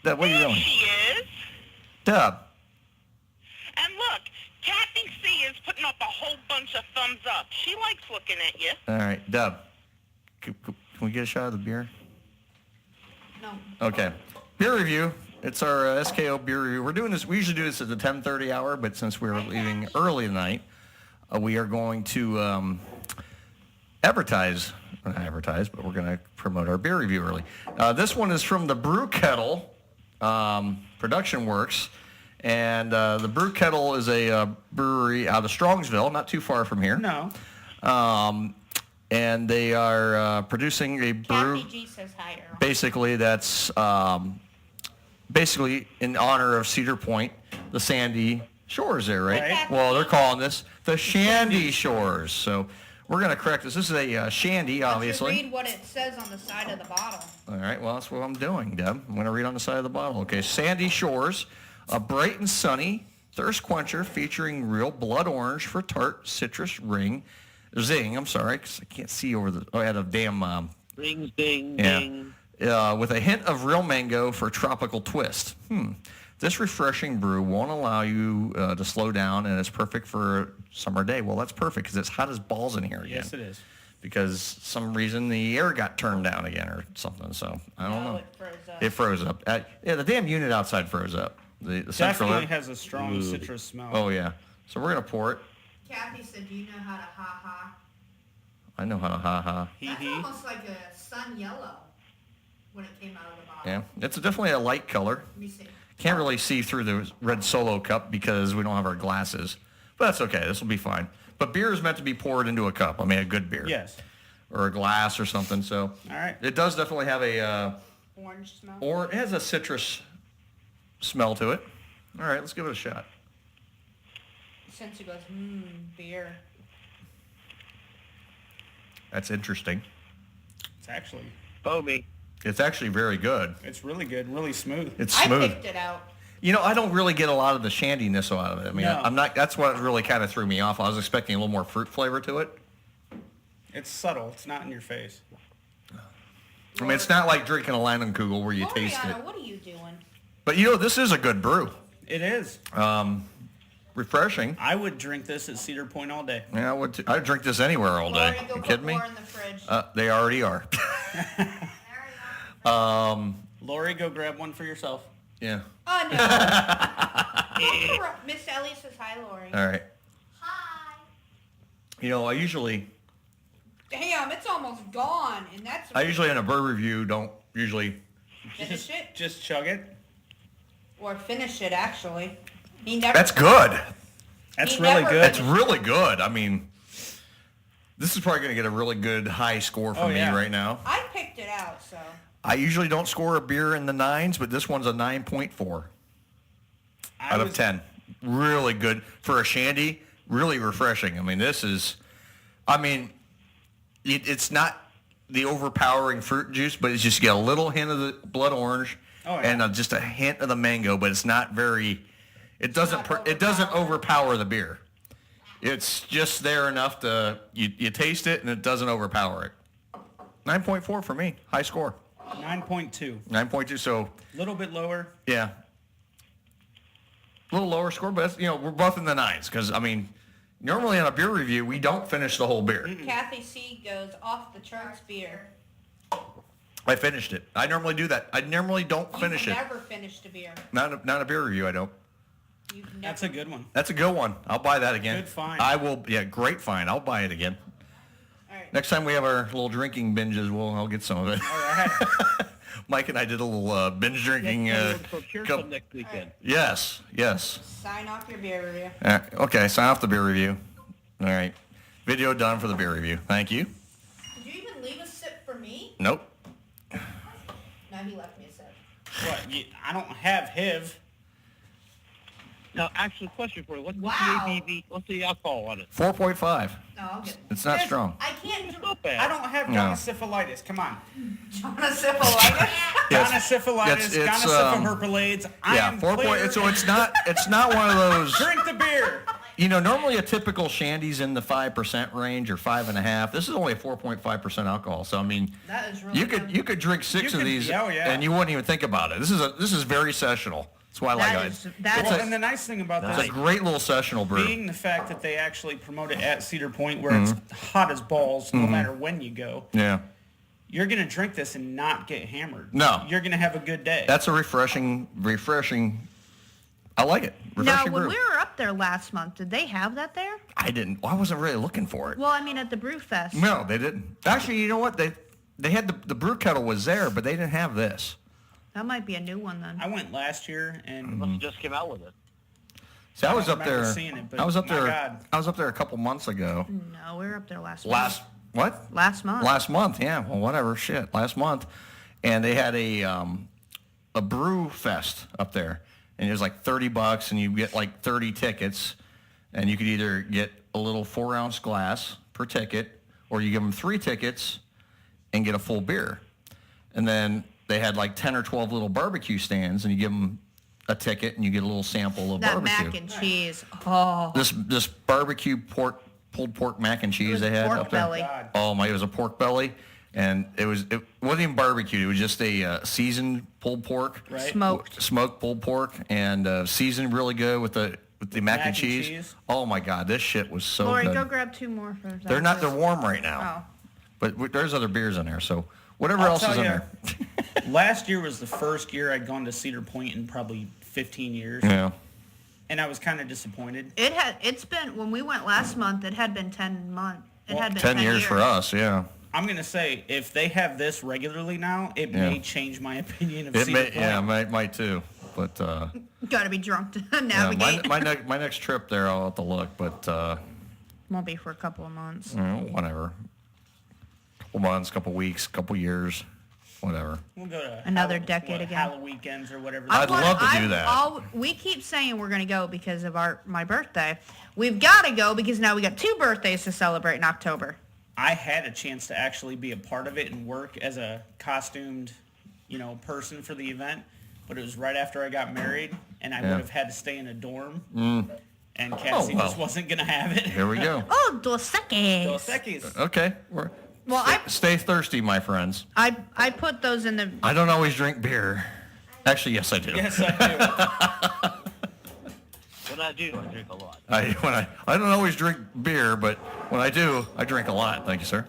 Deb, what are you doing? She is. Deb. And look, Kathy C is putting up a whole bunch of thumbs up. She likes looking at you. All right. Deb. Can we get a shot of the beer? No. Okay. Beer review. It's our SKO beer review. We're doing this. We usually do this at the 10:30 hour, but since we're leaving early tonight, we are going to advertise. Not advertise, but we're going to promote our beer review early. This one is from the Brew Kettle Production Works. And the Brew Kettle is a brewery out of Strongsville, not too far from here. No. And they are producing a brew. Kathy G says hi, Earl. Basically, that's basically in honor of Cedar Point, the Sandy Shores there, right? Well, they're calling this the Shandy Shores. So we're going to correct this. This is a shandy, obviously. Read what it says on the side of the bottle. All right, well, that's what I'm doing, Deb. I'm going to read on the side of the bottle. Okay, Sandy Shores, a bright and sunny thirst quencher featuring real blood orange for tart citrus zing, I'm sorry, because I can't see over the, I had a damn, Ring, ding, yeah. ding. With a hint of real mango for tropical twist. This refreshing brew won't allow you to slow down, and it's perfect for a summer day. Well, that's perfect, because it's hot as balls in here again. Yes, it is. Because some reason the air got turned down again or something, so I don't know. It froze up. Yeah, the damn unit outside froze up. The central Definitely air. has a strong citrus smell. Oh, yeah. So we're going to pour it. Kathy said, do you know how to ha-ha? I know how to ha-ha. That's almost like a sun yellow when it came out of the bottle. Yeah, it's definitely a light color. Let me see. Can't really see through the red Solo cup because we don't have our glasses. But that's okay. This will be fine. But beer is meant to be poured into a cup. I mean, a good beer. Yes. Or a glass or something. So all right. It does definitely have a orange smell. Or it has a citrus smell to it. All right, let's give it a shot. Since he goes, beer. That's interesting. It's actually foamy. It's actually very good. It's really good, really smooth. It's smooth. I picked it out. You know, I don't really get a lot of the shandiness out of it. I mean, No. I'm not. That's what really kind of threw me off. I was expecting a little more fruit flavor to it. It's subtle. It's not in your face. I mean, it's not like drinking a Leinenkugel where you taste it. What are you doing? But you know, this is a good brew. It is. Refreshing. I would drink this at Cedar Point all day. Yeah, I would. I'd drink this anywhere all day. Lori, go You put kidding me? more in the fridge. They already are. Lori, go grab one for yourself. Yeah. Oh, no. Miss Ellie says hi, Lori. All right. Hi. You know, I usually Damn, it's almost gone, and that's... in a brew review don't usually. Finish it? Just chug it. Or finish it, actually. He never... That's good. That's He really never- good. That's really good. I mean, this is probably going to get a really good high score from me right now. I picked it out, so... I usually don't score a beer in the 9s, but this one's a 9.4 out of 10. Really good for a shandy. Really refreshing. I mean, this is. I mean, it's not the overpowering fruit juice, but it's just got a little hint of the blood orange and just a hint of the mango, but it's not very. It doesn't. It doesn't overpower the beer. It's just there enough to you taste it and it doesn't overpower it. 9.4 for me. High score. 9.2. 9.2. So. A little bit lower. Yeah. A little lower score, but we're both in the 9s because I mean, normally on a beer review we don't finish the whole beer. Kathy C. goes off the charts beer. I finished it. I normally do that. I normally don't finish You've it. never finished a beer. Not a beer review. I don't. That's a good one. That's a good one. I'll buy that again. Good find. I will. Yeah, great find. I'll buy it again. All right. Next time we have our little drinking binges, I'll get some of it. All right. Mike and I did a little binge drinking. Next weekend. Yes. Sign off your beer review. Okay, sign off the beer review. All right. Video done for the beer review. Thank you. Did you even leave a sip for me? Nope. No, he left me a sip. What? I don't have HIV. Now, actually, question for you: what's the ABV? What's the alcohol on it? 4.5. No, I'll get It's not strong. I can't... Not bad. I don't have No. gonosyphilitis. Come on. Gonosyphilitis? Gonosyphilitis, It's gonosyphilherpelades. I Yeah, am 4. clear. So it's not one of those. Drink the beer. Normally a typical shandy's in the 5% range or 5.5. This is only a 4.5% alcohol. So I mean, That is really good. you could drink 6 of these and you wouldn't even think about it. This is very sessional. That's why I like it. And the nice thing about It's this, a great little sessional brew. being the fact that they actually promote it at Cedar Point, where it's hot as balls, no matter when you go. Yeah. You're gonna drink this and not get hammered. No. You're gonna have a good day. That's a refreshing. I like it. Now, Refreshing when brew. we were up there last month, did they have that there? I wasn't really looking for it. Well, I mean, at the Brew Fest. No, they didn't. Actually, you know what? They had the brew kettle was there, but they didn't have this. That might be a new one then. I went last year and Must have just came out with it. See, I I was don't up there. remember seeing it, but I was up my there. God. I was up there a couple months ago. No, we were up there last What? Last month. Last month, yeah. Well, whatever. Shit. Last month, and they had a brew fest up there, and it was like $30, and you get like 30 tickets, and you could either get a little 4-ounce glass per ticket, or you give them 3 tickets and get a full beer, and then they had like 10 or 12 little barbecue stands, and you give them a ticket, and you get a little sample of That barbecue. mac and cheese. Oh. This barbecue pulled pork mac and cheese was they had pork up there. belly. Oh my! It was a pork belly, and it wasn't even barbecued. It was just a seasoned pulled pork, Right. smoked pulled pork, and seasoned really good with the mac and cheese. Oh my God, this shit was so Lori, good. go grab 2 more for that. They're warm right now, but there's other beers in there. So whatever I'll else tell is in ya, there. Last year was the first year I'd gone to Cedar Point in probably 15 years. Yeah. And I was kind of disappointed. It's been, when we went last month, it had been 10 months. It had been 10 years for us, yeah. I'm going to say, if they have this regularly now, it may change my opinion of It Cedar may, Point. yeah, might too. but Got to be drunk to yeah, navigate. my next trip there, I'll have to look, but Won't be for a couple of months. whatever. Couple months, couple weeks, couple years, whatever. We'll go to Another decade again. Halloween weekends or whatever. I'd love to do that. We keep saying we're going to go because of my birthday. We've got to go because now we got 2 birthdays to celebrate in October. I had a chance to actually be a part of it and work as a costumed, person for the event, but it was right after I got married, and I would have had to stay in a dorm. And Cassie just wasn't going to have it. Here we go. Oh, Dos Equis. Dos Equis. Okay. Stay thirsty, my friends. I put those in the... I don't always drink beer. Actually, yes, I do. Yes, I do. When I do, I drink a lot. I don't always drink beer, but when I do, I drink a lot. Thank you, sir.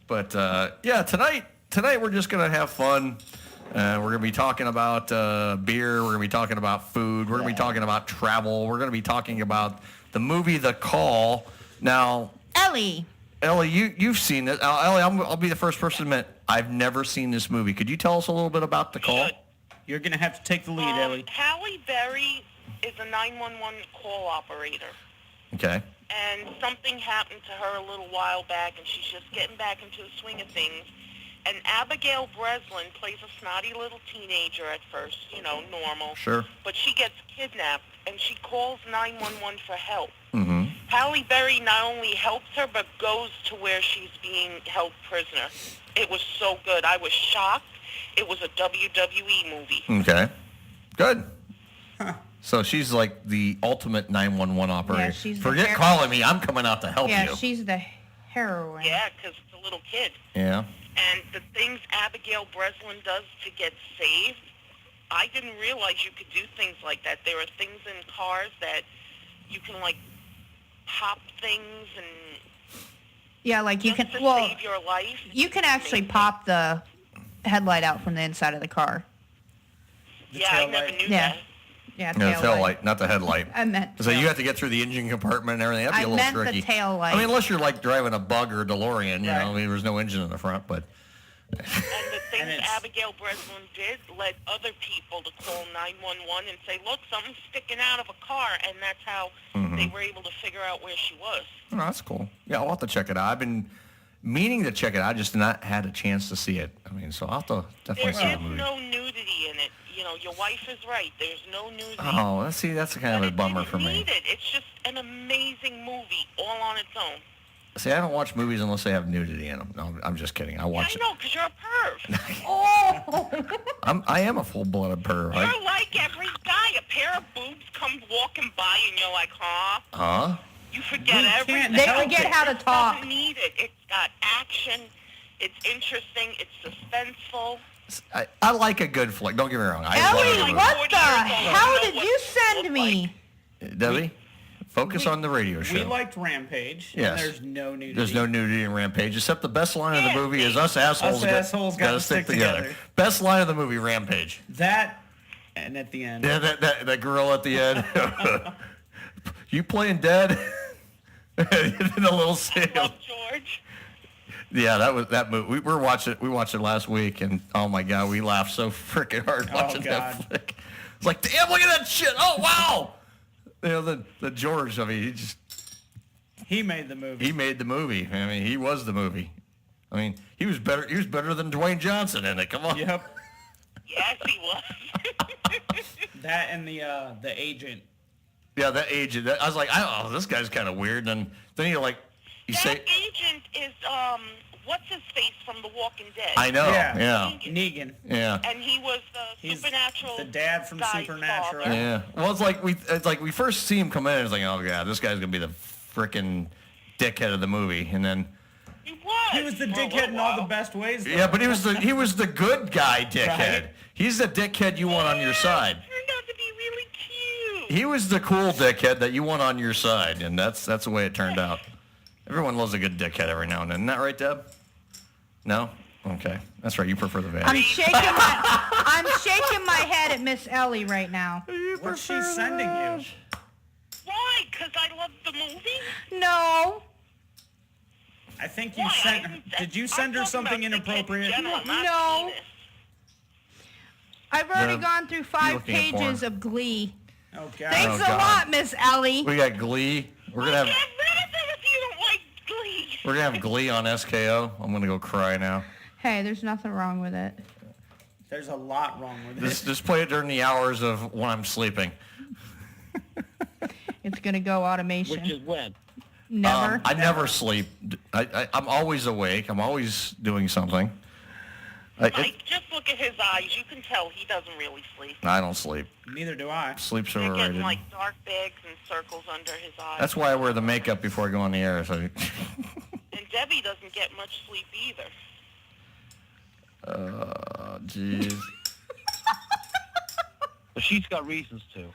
But tonight we're just gonna have fun. We're gonna be talking about beer. We're gonna be talking about food. We're gonna be talking about travel. We're gonna be talking about the movie The Call. Now, Ellie, you've seen it. Ellie, I'll be the first person to admit I've never seen this movie. Could you tell us a little bit about The Call? You're gonna have to take the lead, Ellie. Halle Berry is a 911 call operator. Okay. And something happened to her a little while back, and she's just getting back into the swing of things. And Abigail Breslin plays a snotty little teenager at first, normal. Sure. But she gets kidnapped, and she calls 911 for help. Mm-hmm. Halle Berry not only helps her, but goes to where she's being held prisoner. It was so good. I was shocked. It was a WWE movie. Okay. Good. So she's like the ultimate 911 operator. Yeah, she's Forget calling me. I'm coming out to help you. Yeah, she's the heroine. Yeah, because it's a little kid. Yeah. And the things Abigail Breslin does to get saved, I didn't realize you could do things like that. There are things in cars that you can, pop things and... Yeah, you can... to Well, save your life. you can actually pop the headlight out from the inside of the car. I never knew that. Yeah, tail light, not the headlight. I meant So you have to get the engine compartment and everything. That'd be a little tricky. I meant the tail light. I mean, unless you're driving a Bug or a DeLorean, there's no engine in the front, but... And the things Abigail Breslin did led other people to call 911 and say, look, something's sticking out of a car, and that's how they were able to figure out where she was. Oh, that's cool. Yeah, I'll have to check it out. I've been meaning to check it out. I just not had a chance to see it. I mean, so I'll have to definitely see the movie. There's no nudity in it. Your wife is right. There's no nudity. Oh, that's kind of a bummer for me. It's just an amazing movie all on its own. See, I don't watch movies unless they have nudity in them. No, I'm just kidding. I watch I know, because you're a perv. Oh! I am a full-blooded perv. You're like every guy. A pair of boobs comes walking by, and you're like, huh? Huh? You forget everything. They forget how to talk. It doesn't need it. It's got action. It's interesting. It's suspenseful. I like a good flick. Don't get me wrong. Ellie, what the hell did you send me? Debbie, focus on the radio show. We liked Rampage. Yes. And there's no nudity. There's no nudity in Rampage, except the best line of the movie is us assholes gotta stick together. Best line of the movie, Rampage. That, and at the end. Yeah, that girl at the end. You playing dead? In a little sail. I love George. Yeah, that movie. We watched it last week, and oh my god, we laughed so freaking hard watching that flick. It's like, damn, look at that shit! Oh wow! The George. I mean, he made the movie. He made the movie. I mean, he was the movie. I mean, he was better. He was better than Dwayne Johnson in it. Come on. Yep. Yes, he was. That and the agent. Yeah, that agent. I was like, oh, this guy's kind of weird. And then you that agent is what's his face from The Walking Dead. I know. Yeah. Negan. Yeah. And he was the Supernatural. The dad from Supernatural. Father. Yeah. Well, it's like we first see him come in. It's like, oh god, this guy's gonna be the frickin' dickhead of the movie, and then. He was the dickhead in all the best ways. Though. Yeah, but he was the good guy dickhead. Right? He's the dickhead you want on your side. Turned out to be really cute. He was the cool dickhead that you want on your side, and that's the way it turned out. Everyone loves a good dickhead every now and then. Isn't that right, Deb? No? Okay. That's right. You prefer the van. I'm shaking my head at Miss Ellie right now. What's she sending you? Why? Because I love the movie? No. I think you sent her. Did you send her something inappropriate? No. I've already gone through 5 pages of Glee. Oh, God. Thanks a lot, Miss Ellie. We got Glee. We're gonna have. Get rid of them if you don't like Glee. We're gonna have Glee on SKO. I'm gonna go cry now. Hey, there's nothing wrong with it. There's a lot wrong with it. Just play it during the hours of when I'm sleeping. It's gonna go automation. Which is when? Never. I never sleep. I'm always awake. I'm always doing something. Mike, just look at his eyes. You can tell he doesn't really sleep. I don't sleep. Neither do I. Sleep's They're overrated. getting like dark bags and circles under his eyes. That's why I wear the makeup before I go on the air. So. And Debbie doesn't get much sleep either. Jeez. But she's got reasons to.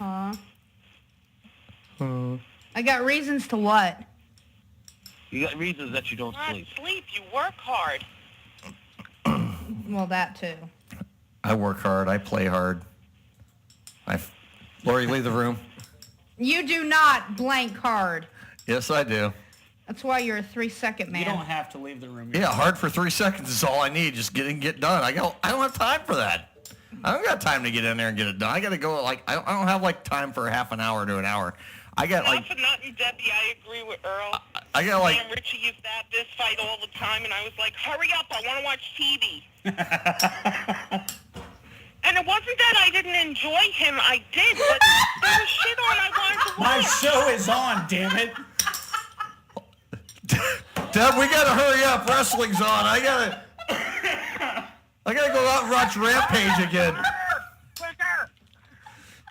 Huh? I got reasons to what? You got reasons that you don't sleep. Sleep. You work hard. Well, that too. I work hard. I play hard. Lori, leave the room. You do not blank hard. Yes, I do. That's why you're a 3-second man. You don't have to leave the room. Yeah, hard for 3 seconds is all I need. Just get done. I don't have time for that. I don't got time to get in there and get it done. I got to go I don't have like time for half an hour to an hour. I got Not for nothing, Debbie. I agree with Earl. I got Me and Richie used to have this fight all the time, and I was like, hurry up, I want to watch TV. And it wasn't that I didn't enjoy him. I did, but there was shit on I wanted to watch. My show is on, damn it. Deb, we got to hurry up. Wrestling's on. I got to go out and watch Rampage again.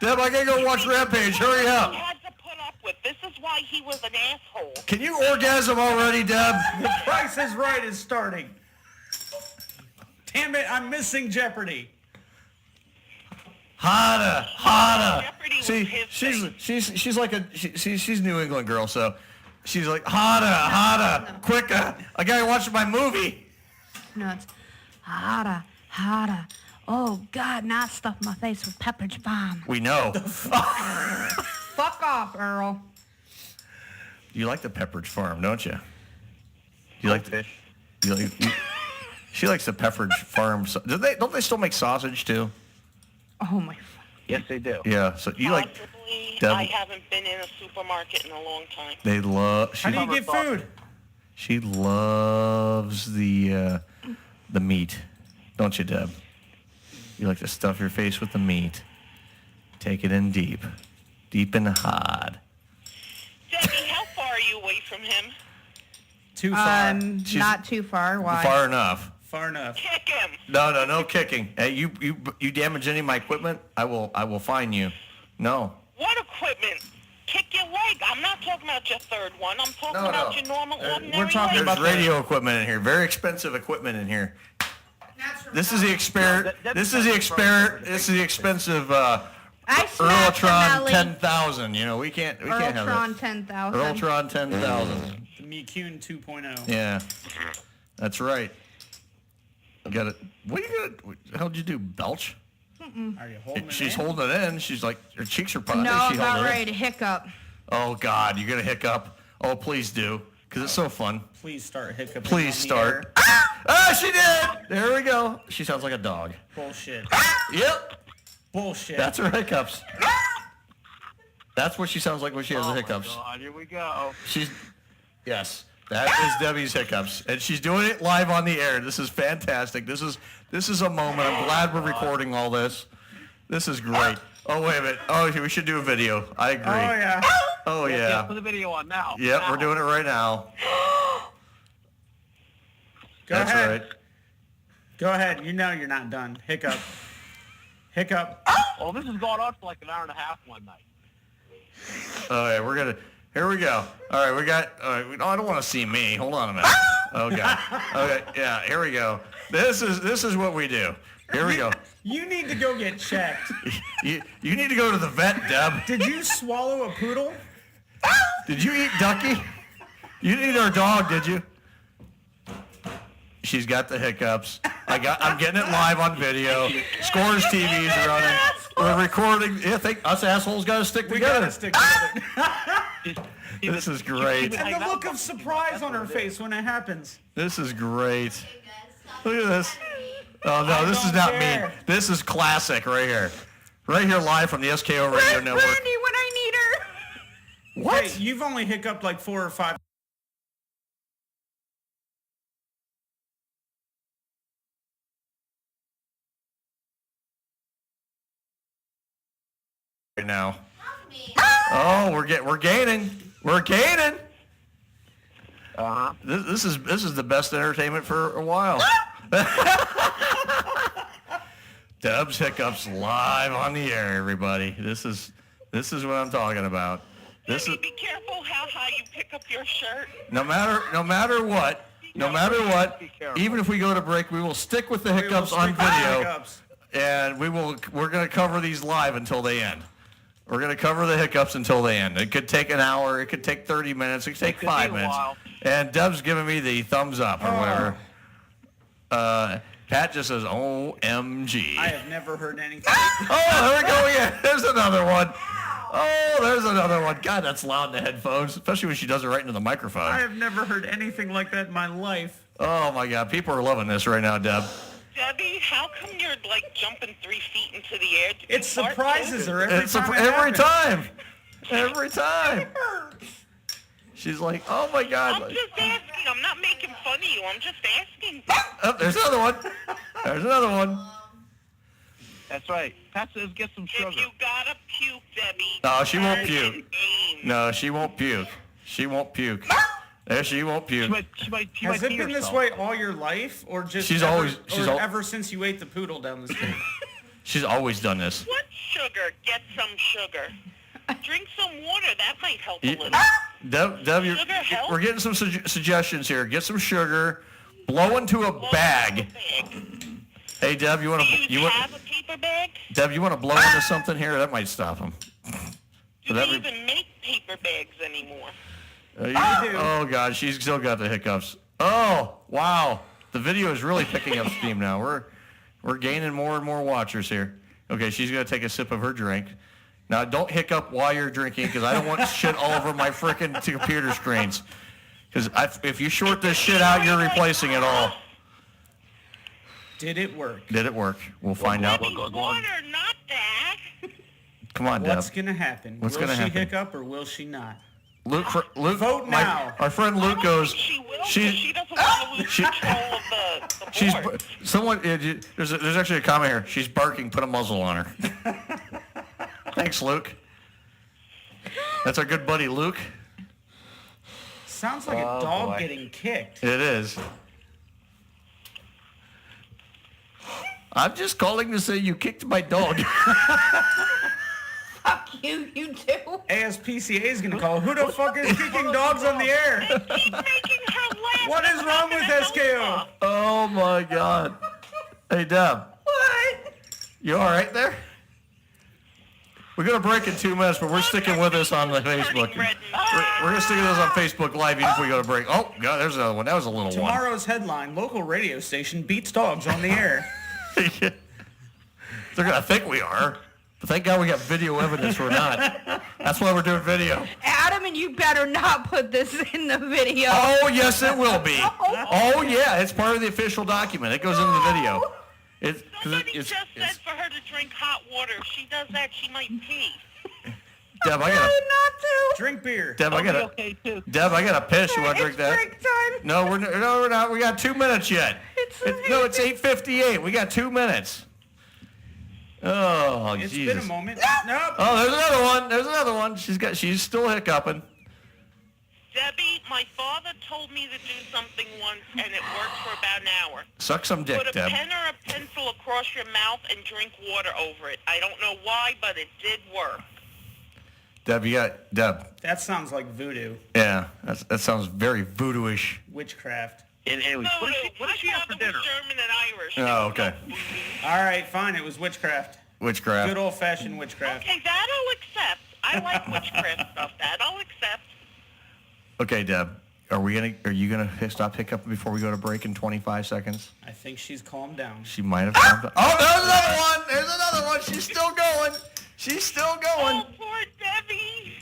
Deb, I got to go watch Rampage. Hurry up. He had to put up with. This is why he was an asshole. Can you orgasm already, Deb? The Price is Right is starting. Damn it, I'm missing Jeopardy. Hotta. See, she's like she's New England girl, so she's like hotta, quicker. I gotta watch my movie. No, it's hotta. Oh, God, not stuff my face with Pepperidge Farm. We know. Fuck off, Earl. You like the Pepperidge Farm, don't you? You like the fish? She likes the Pepperidge Farm. Don't they still make sausage too? Oh my. Yes, they do. Yeah. So you like? I haven't been in a supermarket in a long time. They love. How do you get food? She loves the meat, don't you, Deb? You like to stuff your face with the meat. Take it in deep and hard. Debbie, how far are you away from him? Too far. Not too far. Why? Far enough. Far enough. Kick him. No kicking. Hey, you damage any of my equipment, I will fine you. No. What equipment? Kick your leg. I'm not talking about your third one. I'm talking about your normal, ordinary We're talking leg. about radio equipment in here. Very expensive equipment in here. This is the experiment. This is the expensive Earltron 10,000. You know, we can't have that. Earltron 10,000. Earltron 10,000. The McCune 2.0. Yeah, that's right. Got it. What are you gonna? How'd you do? Belch? Are you holding it She's in? holding it in. She's like, her cheeks are puffed. No, I'm about ready to hiccup. Oh God, you're gonna hiccup. Oh, please do, because it's so fun. Please start hiccuping. Please start. She did. There we go. She sounds like a dog. Bullshit. Yep. Bullshit. That's her hiccups. That's what she sounds like when she has the hiccups. God, here we go. Yes, that is Debbie's hiccups, and she's doing it live on the air. This is fantastic. This is a moment. I'm glad we're recording all this. This is great. Oh wait a minute. Oh, we should do a video. I agree. Oh yeah. Oh yeah. Put the video on now. Yep, Now. we're doing it right now. That's ahead. right. Go ahead. You know you're not done. Hiccup. Hiccup. Well, this has gone on for like an hour and a half one night. Okay, here we go. All right, we got. All right, I don't want to see me. Hold on a minute. Okay. Okay. Yeah. Here we go. This is what we do. Here we go. You need to go get checked. You need to go to the vet, Deb. Did you swallow a poodle? Did you eat Ducky? You didn't eat our dog, did you? She's got the hiccups. I'm getting it live on video. Scores TV's running. We're recording. Yeah, us assholes got to stick together. We got to stick together. This is great. And the look of surprise on her face when it happens. This is great. Look at this. Oh, no, this is not me. This is classic right here. Right here live from the SKO Radio Network. Brandy when I need her. What? Hey, you've only hiccuped like 4 or 5. Right now. Oh, we're gaining. We're gaining. Uh-huh. This is the best entertainment for a while. Dubs hiccups live on the air, everybody. This is what I'm talking about. Be careful how high you pick up your shirt. No matter what, even if we go to break, we will stick with the hiccups on video, and we're going to cover these live until they end. We're going to cover the hiccups until they end. It could take an hour. It could take 30 minutes. It could take 5 minutes. And Dub's giving me the thumbs up or whatever. Pat just says, OMG. I have never heard anything. Oh, there we go again. There's another one. Oh, there's another one. God, that's loud in the headphones, especially when she does it right into the microphone. I have never heard anything like that in my life. Oh, my God. People are loving this right now, Deb. Debbie, how come you're like jumping 3 feet into the air? It surprises her every time. Every time. She's like, oh, my God. I'm just asking. I'm not making fun of you. I'm just asking. Oh, there's another one. There's another one. That's right. Pat says get some sugar. If you gotta puke, Debbie. No, she won't puke. No, she won't puke. She won't puke. There, she won't puke. Has it been this way all your life, or just ever since you ate the poodle down the street? She's always done this. What sugar? Get some sugar. Drink some water. That might help a little. Deb, we're getting some suggestions here. Get some sugar. Blow into a bag. Hey, Deb, you want to? Have a paper bag? Deb, you want to blow into something here? That might stop him. Do they even make paper bags anymore? Oh, God, she's still got the hiccups. Oh, wow. The video is really picking up steam now. We're gaining more and more watchers here. Okay, she's going to take a sip of her drink. Now, don't hiccup while you're drinking because I don't want shit all over my frickin' computer screens. Because if you short this shit out, you're replacing it all. Did it work? Did it work? We'll find out. Water, not that. Come on, Deb. What's going to happen? What's going to happen? Will she hiccup or will she not? Luke, vote now. Our friend Luke goes. She doesn't want to lose control of the board. Someone. There's actually a comment here. She's barking. Put a muzzle on her. Thanks, Luke. That's our good buddy Luke. Sounds like a dog getting kicked. It is. I'm just calling to say you kicked my dog. Fuck you, you too. ASPCA is going to call. Who the fuck is kicking dogs on the air? What is wrong with SKO? Oh, my God. Hey, Deb. What? You all right there? We're going to break in 2 minutes, but we're sticking with us on the Facebook. We're going to stick with us on Facebook Live even if we go to break. Oh, God, there's another one. That was a little one. Tomorrow's headline, local radio station beats dogs on the air. They're going to think we are. But thank God we got video evidence we're not. That's why we're doing video. Adam, and you better not put this in the video. Oh, yes, it will be. Oh, yeah, it's part of the official document. It goes in the video. Somebody just said for her to drink hot water. If she does that, she might pee. Deb, I got not to. Drink beer. Deb, I got to piss. You want to drink that? Break time. No, we're not. We got 2 minutes yet. It's 8:58. We got 2 minutes. Oh, it's Jesus. Been a moment. Nope. Oh, there's another one. There's another one. She's still hiccuping. Debbie, my father told me to do something once, and it worked for about an hour. Suck some dick, Put a Deb. pen or a pencil across your mouth and drink water over it. I don't know why, but it did work. Deb, Deb. That sounds like voodoo. Yeah, that sounds very voodoo-ish. Witchcraft. What did she have for dinner? German and Irish. Oh, okay. All right, fine. It was witchcraft. Witchcraft. Good old-fashioned witchcraft. Okay, that I'll accept. I like witchcraft stuff. That I'll accept. Okay, Deb. Are you gonna stop hiccuping before we go to break in 25 seconds? I think she's calmed down. She might have calmed down. Oh, there's another one. There's another one. She's still going. She's still going. Oh, poor Debbie.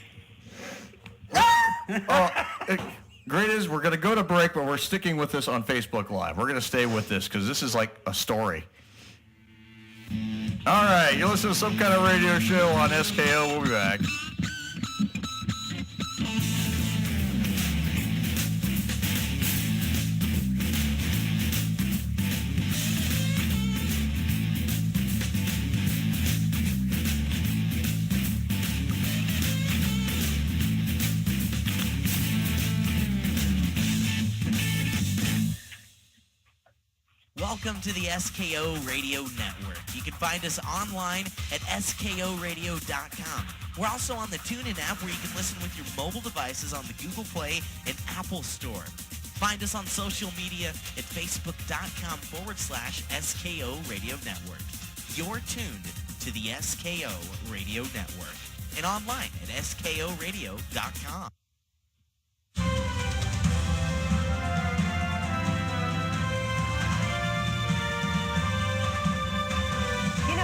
Great is we're going to go to break, but we're sticking with this on Facebook Live. We're going to stay with this because this is like a story. All right, you're listening to Some Kind of Radio Show on SKO. We'll be back. Welcome to the SKO Radio Network. You can find us online at skoradio.com. We're also on the TuneIn app where you can listen with your mobile devices on the Google Play and Apple Store. Find us on social media at facebook.com/SKO Radio Network. You're tuned to the SKO Radio Network and online at skoradio.com.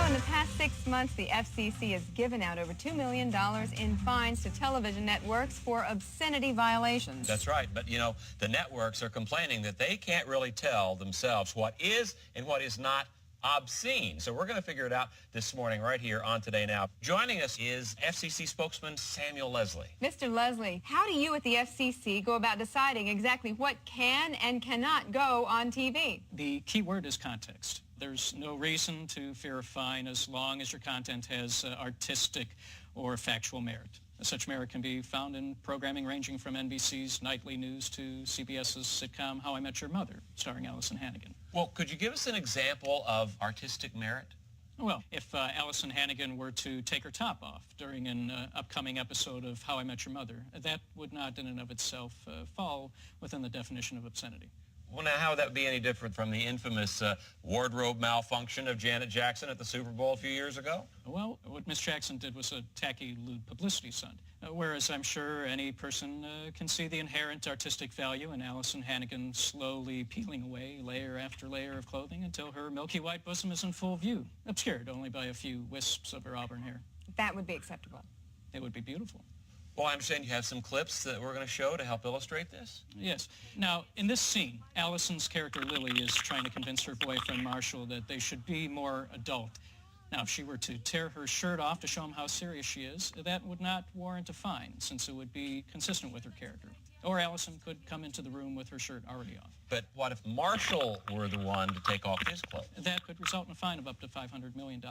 In the past 6 months, the FCC has given out over $2 million in fines to television networks for obscenity violations. That's right. But, the networks are complaining that they can't really tell themselves what is and what is not obscene. So we're going to figure it out this morning right here on Today Now. Joining us is FCC spokesman Samuel Leslie. Mr. Leslie, how do you at the FCC go about deciding exactly what can and cannot go on TV? The key word is context. There's no reason to fear a fine as long as your content has artistic or factual merit. Such merit can be found in programming ranging from NBC's nightly news to CBS's sitcom How I Met Your Mother, starring Allison Hannigan. Well, could you give us an example of artistic merit? Well, if Allison Hannigan were to take her top off during an upcoming episode of How I Met Your Mother, that would not in and of itself fall within the definition of obscenity. Well, now, how would that be any different from the infamous wardrobe malfunction of Janet Jackson at the Super Bowl a few years ago? Well, what Miss Jackson did was a tacky, lewd publicity stunt, whereas I'm sure any person can see the inherent artistic value in Allison Hannigan slowly peeling away layer after layer of clothing until her milky white bosom is in full view, obscured only by a few wisps of her auburn hair. That would be acceptable. It would be beautiful. Well, I understand you have some clips that we're going to show to help illustrate this. Yes. Now, in this scene, Allison's character Lily is trying to convince her boyfriend Marshall that they should be more adult. Now, if she were to tear her shirt off to show him how serious she is, that would not warrant a fine, since it would be consistent with her character. Or Allison could come into the room with her shirt already off. But what if Marshall were the one to take off his clothes? That could result in a fine of up to $500 million.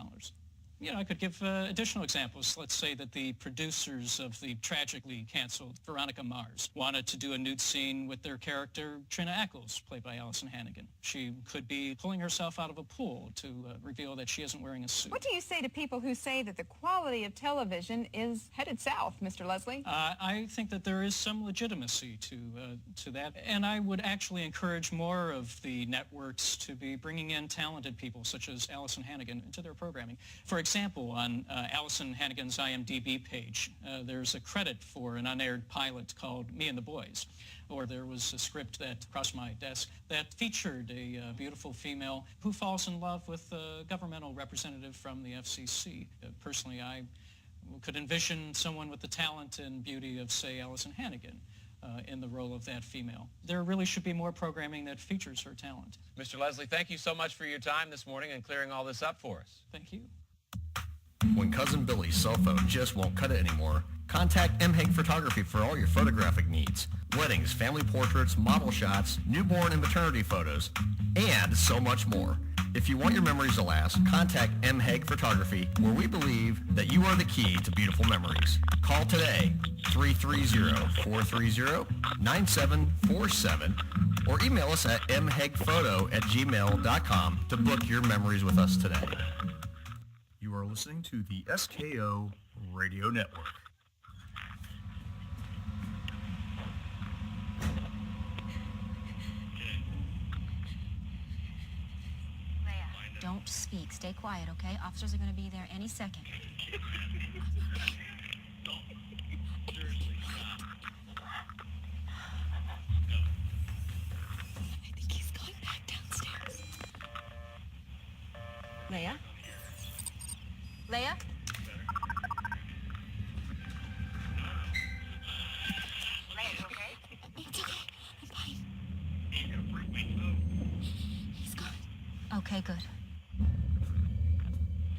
I could give additional examples. Let's say that the producers of the tragically canceled Veronica Mars wanted to do a nude scene with their character, Trina Ackles, played by Allison Hannigan. She could be pulling herself out of a pool to reveal that she isn't wearing a suit. What do you say to people who say that the quality of television is headed south, Mr. Leslie? I think that there is some legitimacy to that, and I would actually encourage more of the networks to be bringing in talented people such as Allison Hannigan into their programming. For example, on Allison Hannigan's IMDb page, there's a credit for an unaired pilot called Me and the Boys. Or there was a script that crossed my desk that featured a beautiful female who falls in love with a governmental representative from the FCC. Personally, I could envision someone with the talent and beauty of, say, Allison Hannigan in the role of that female. There really should be more programming that features her talent. Mr. Leslie, thank you so much for your time this morning and clearing all this up for us. Thank you. When Cousin Billy's cell phone just won't cut it anymore, contact M. Haig Photography for all your photographic needs. Weddings, family portraits, model shots, newborn and maternity photos, and so much more. If you want your memories to last, contact M. Haig Photography, where we believe that you are the key to beautiful memories. Call today, 330-430-9747, or email us at mhagphoto@gmail.com to book your memories with us today. You are listening to the SKO Radio Network. Don't speak. Stay quiet, okay? Officers are going to be there any second. I think he's going back downstairs. Leia? Leia? Leia, you okay? It's okay. Okay, good.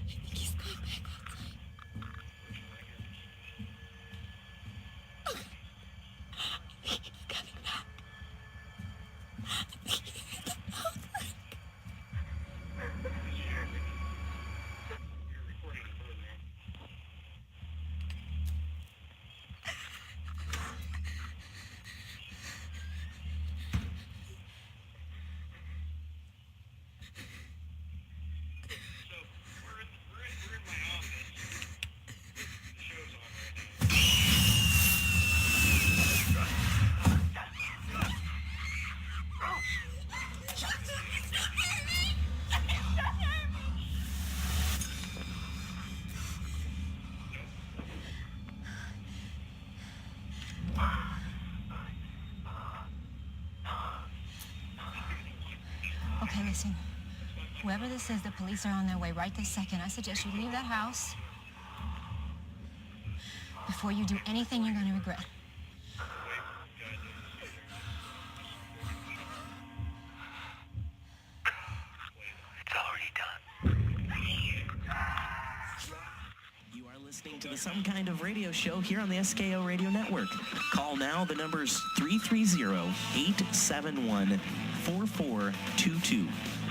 He's going back outside. He's coming back. Okay, listen. Whoever this is, the police are on their way right this second. I suggest you leave that house before you do anything you're going to regret. It's already done. You are listening to the Some Kind of Radio Show here on the SKO Radio Network. Call now. The number's 330-871-4422.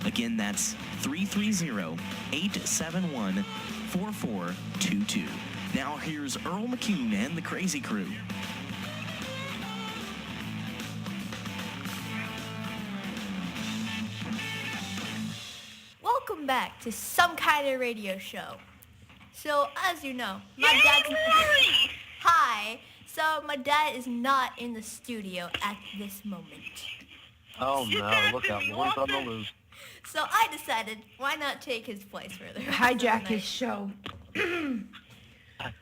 Again, that's 330-871-4422. Now here's Earl McCune and the Crazy Crew. Welcome back to Some Kind of Radio Show. So, as you know, my dad's... Hi! So, my dad is not in the studio at this moment. Oh no, look out, Lori's on the loose. So I decided, why not take his place for the rest Hijack of the his show.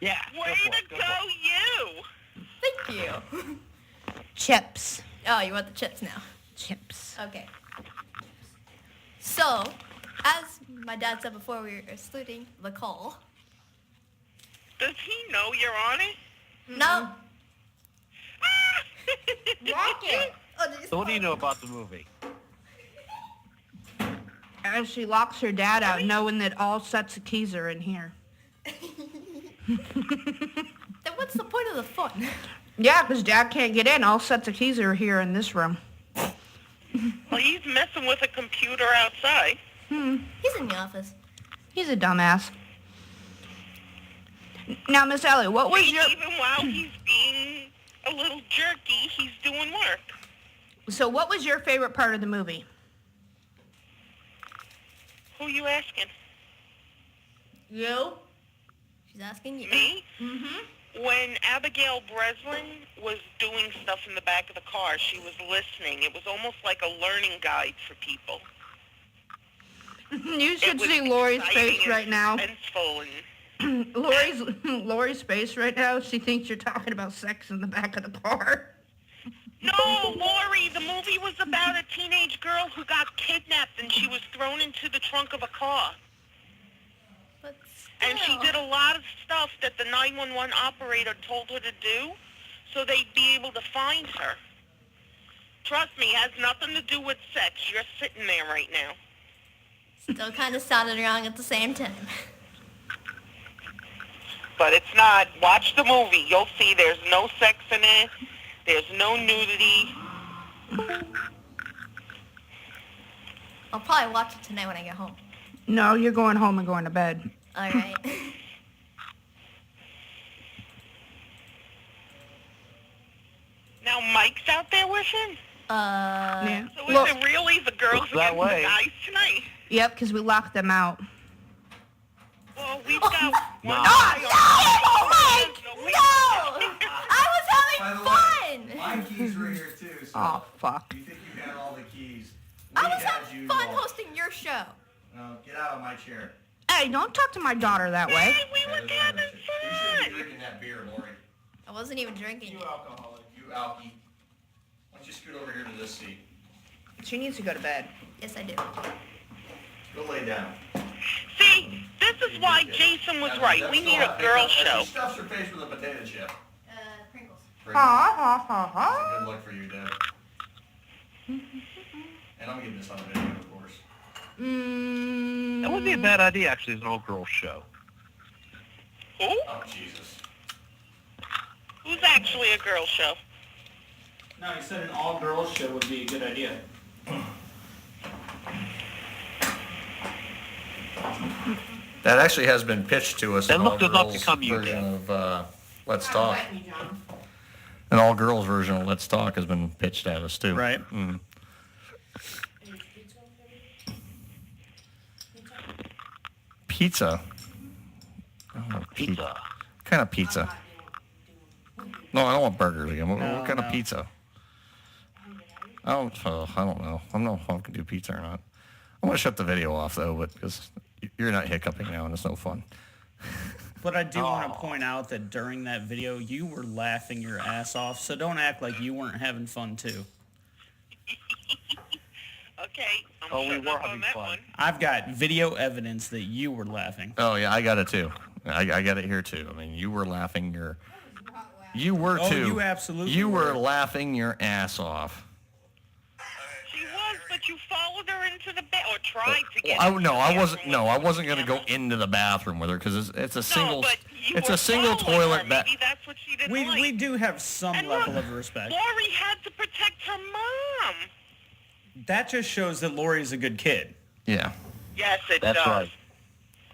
Yeah. Way to go, you! Thank you. Chips. Oh, you want the chips now? Chips. Okay. So, as my dad said before we were saluting the call. Does he know you're on it? No. Rock it. So what do you know about the movie? And she locks her dad out knowing that all sets of keys are in here. Then what's the point of the fun? Yeah, because Dad can't get in. All sets of keys are here in this room. Well, he's messing with a computer outside. He's in the office. He's a dumbass. Now, Miss Ellie, what was your... Even while he's being a little jerky, he's doing work. So what was your favorite part of the movie? Who you asking? You? She's asking you. Me? Mm-hmm. When Abigail Breslin was doing stuff in the back of the car, she was listening. It was almost like a learning guide for people. You should see Lori's face right now. And Lori's face right now. She thinks you're talking about sex in the back of the car. No, Lori, the movie was about a teenage girl who got kidnapped and she was thrown into the trunk of a car. And she did a lot of stuff that the 911 operator told her to do so they'd be able to find her. Trust me, it has nothing to do with sex. You're sitting there right now. Still kind of sounded wrong at the same time. But it's not. Watch the movie. You'll see there's no sex in it. There's no nudity. I'll probably watch it tonight when I get home. No, you're going home and going to bed. All right. Now Mike's out there with him? Yeah. So is it really the girls against the guys tonight? Yep, because we locked them out. Well, we've got one No, guy no, Mike! No! I was By having the fun! way, my keys were here too. So Oh, fuck. You think you had all the keys? I We was had having you fun all. hosting your show. No, get out of my chair. Hey, don't talk to my daughter that way. We were having You shouldn't be drinking that beer, Lori. I wasn't even drinking it. Alcoholic. You alky. Why don't you scoot over here to this seat? She needs to go to bed. Yes, I do. Go lay down. See, this is why Jason was right. We need a girl show. She stuffs her face with a potato chip. Pringles. Ha, ha, ha, ha. Good luck for you, Deb. And I'm getting this on video, of course. That would be a bad idea, actually, as an all-girls show. Who? Oh, Jesus. Who's actually a girl show? No, he said an all-girls show would be a good idea. That actually has been pitched to us. Then An look, does not all-girls become you. version of Let's Talk. An all-girls version of Let's Talk has been pitched at us, too. Right. Mm. Pizza. Oh, pizza. What kind of pizza? No, I don't want burgers again. What kind of pizza? I don't know. I don't know if I can do pizza or not. I'm going to shut the video off, though, but because you're not hiccuping now, and it's no fun. But I do want to point out that during that video, you were laughing your ass off, so don't act like you weren't having fun, too. Okay. We were having fun. I've got video evidence that you were laughing. Oh, yeah, I got it, too. I got it here, too. I mean, you were laughing your... You were, too. Oh, you absolutely You were were. laughing your ass off. She was, but you followed her into the bed, or tried to get I into the bathroom. I wasn't going to go into the bathroom with her because it's a single... but you it's were a single following toilet... her. Maybe that's what she didn't like. We do have some And level look, of respect. Lori had to protect her mom. That just shows that Lori's a good kid. Yeah. Yes, it That's does. right.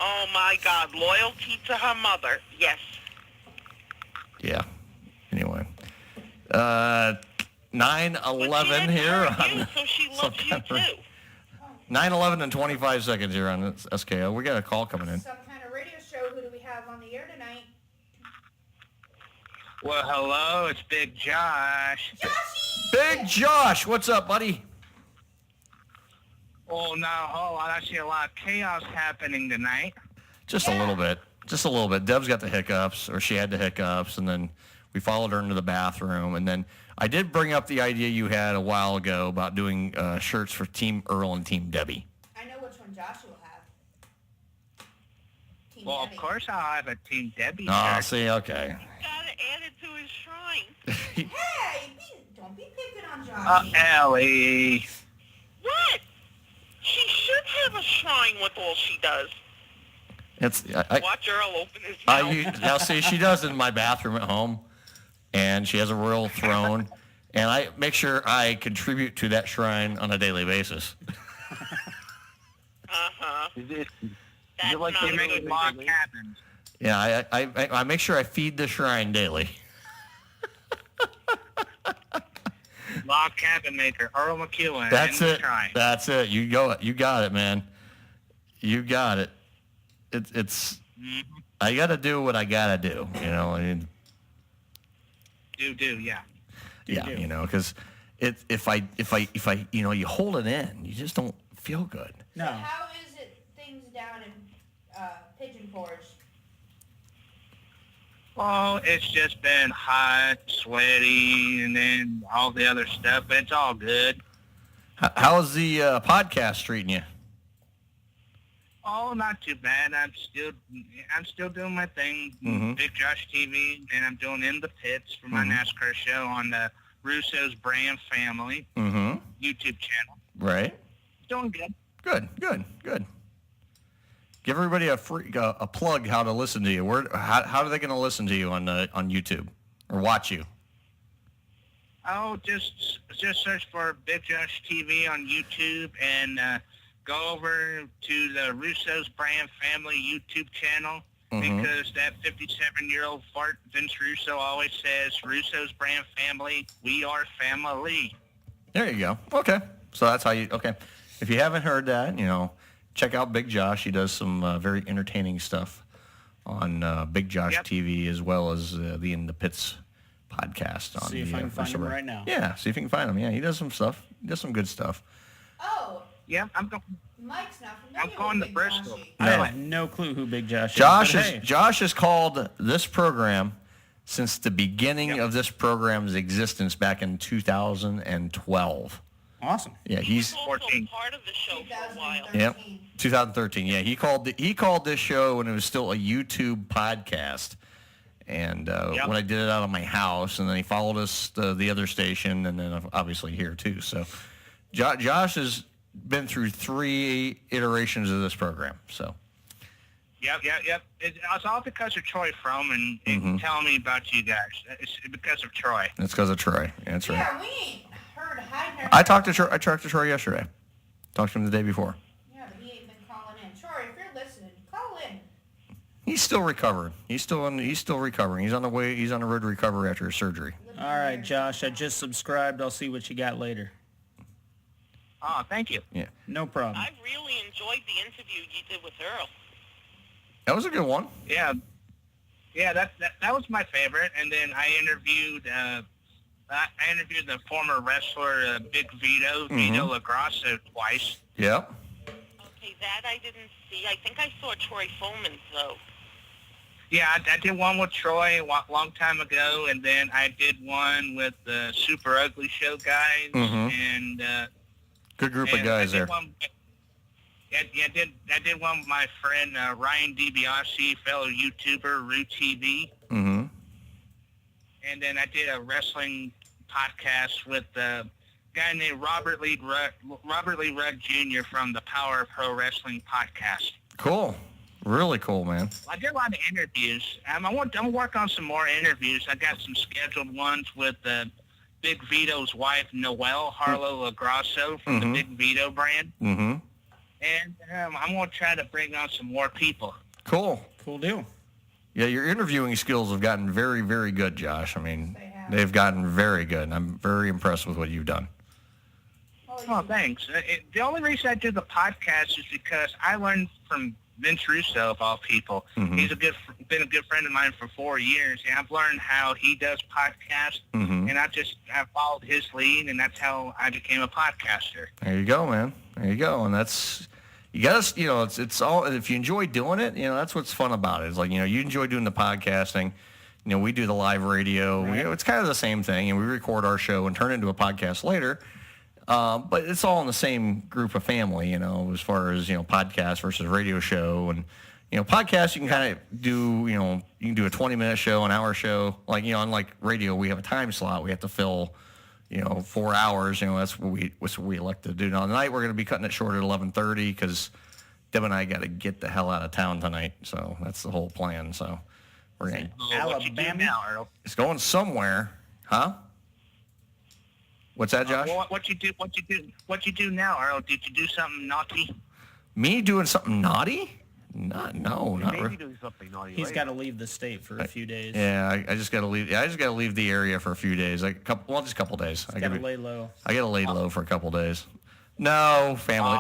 Oh, my God. Loyalty to her mother. Yes. Yeah. Anyway. 9/11 here on... So she loves you, too. 9/11 and 25 seconds here on SKO. We got a call coming in. Some kind of radio show. Who do we have on the air tonight? Well, hello, it's Big Josh. Big Josh, what's up, buddy? Oh, not a whole lot. I see a lot of chaos happening tonight. Just a little bit. Just a little bit. Deb's got the hiccups, or she had the hiccups, and then we followed her into the bathroom, and then I did bring up the idea you had a while ago about doing shirts for Team Earl and Team Debbie. I know which one Josh will have. Team Well, Debbie. of course I'll have a Team Debbie Oh, shirt. see, okay. Gotta add it to his shrine. Don't be picking on Josh. Ellie. What? She should have a shrine with all she does. Watch Earl open his mouth. Now, see, she does in my bathroom at home, and she has a royal throne, and I make sure I contribute to that shrine on a daily basis. Uh-huh. Is it That's like not they make good. Log cabins. Yeah, I make sure I feed the shrine daily. Log cabin maker, Earl McCune. That's in the it. shrine. That's it. You got it, man. You got it. It's. I got to do what I got to do. You know. I mean, yeah. yeah. You know, because if I you hold it in, you just don't feel good. So how is it things down in Pigeon Forge? Oh, it's just been hot, sweaty, and then all the other stuff. But it's all good. How's the podcast treating you? Oh, not too bad. I'm still doing my thing, Big Josh TV, and I'm doing In the Pits for my NASCAR show on the Russo's Brand Family YouTube channel. Right. Doing good. Good. Give everybody a plug how to listen to you. How are they going to listen to you on YouTube or watch you? Oh, just search for Big Josh TV on YouTube and go over to the Russo's Brand Family YouTube channel because that 57-year-old fart Vince Russo always says, Russo's Brand Family, we are family. There you go. Okay. So that's how you, okay. If you haven't heard that, check out Big Josh. He does some very entertaining stuff on Big Josh TV as well as the In the Pits podcast. See if I can find him right now. Yeah, see if you can find him. Yeah, he does some stuff. He does some good stuff. Oh. Yeah, I'm going. Mike's not familiar I'm going with to Big Bristol. Joshy. I have no clue who Big Josh is. Josh has called this program since the beginning of this program's existence back in 2012. Awesome. Yeah, he's also part of the show for a while. Yep, 2013. Yeah, he called this show when it was still a YouTube podcast, and when I did it out of my house, and then he followed us the other station, and then obviously here too. So, Josh is been through 3 iterations of this program. So. Yep. It's all because of Troy Froman and telling me about you guys. It's because of Troy. It's because of Troy. That's right. Yeah, we ain't heard Heydon. I talked to Troy yesterday. Talked to him the day before. Yeah, but he ain't been calling in. Troy, if you're listening, call in. He's still recovering. He's still recovering. He's on the road to recover after his surgery. All right, Josh, I just subscribed. I'll see what you got later. Oh, thank you. Yeah. No problem. I really enjoyed the interview you did with Earl. That was a good one. Yeah, that was my favorite. And then I interviewed the former wrestler Big Vito, Vito LaGrasso, twice. Yep. Okay, that I didn't see. I think I saw Troy Foreman, though. Yeah, I did one with Troy a long time ago, and then I did one with the Super Ugly Show guys, and good group of guys there. I did one with my friend Ryan DiBiase, fellow YouTuber, Root TV. Mm-hmm. And then I did a wrestling podcast with a guy named Robert Lee Rudd Jr. from the Power of Pro Wrestling podcast. Cool. Really cool, man. I did a lot of interviews. I'm gonna work on some more interviews. I got some scheduled ones with Big Vito's wife, Noelle Harlow LaGrasso from the Big Vito brand. Mm-hmm. And I'm going to try to bring on some more people. Cool. Cool deal. Yeah, your interviewing skills have gotten very, very good, Josh. I mean, they've gotten very good. I'm very impressed with what you've done. Oh, thanks. The only reason I do the podcast is because I learned from Vince Russo, of all people. He's been a good friend of mine for 4 years, and I've learned how he does podcasts, and I followed his lead, and that's how I became a podcaster. There you go, man. There you go. And that's, you got to, it's all, if you enjoy doing it, that's what's fun about it. It's like, you enjoy doing the podcasting. We do the live radio. Right. It's kind of the same thing, and we record our show and turn it into a podcast later. But it's all in the same group of family, as far as, podcast versus radio show. And, podcasts, you can kind of do, you can do a 20-minute show, an hour show. Like, unlike radio, we have a time slot. We have to fill, 4 hours. That's what we elect to do. Now, tonight we're going to be cutting it short at 11:30 because Deb and I got to get the hell out of town tonight. So that's the whole plan. So we're going to Alabama now, Earl. It's going somewhere, huh? What's that, Josh? What you do now, Earl? Did you do something naughty? Me doing something naughty? Not really. Doing something naughty. He's got to leave the state for a few days. Yeah, I just got to leave. I just got to leave the area for a few days. Just a couple days. I got to lay low. I got to lay low for a couple days. No, family.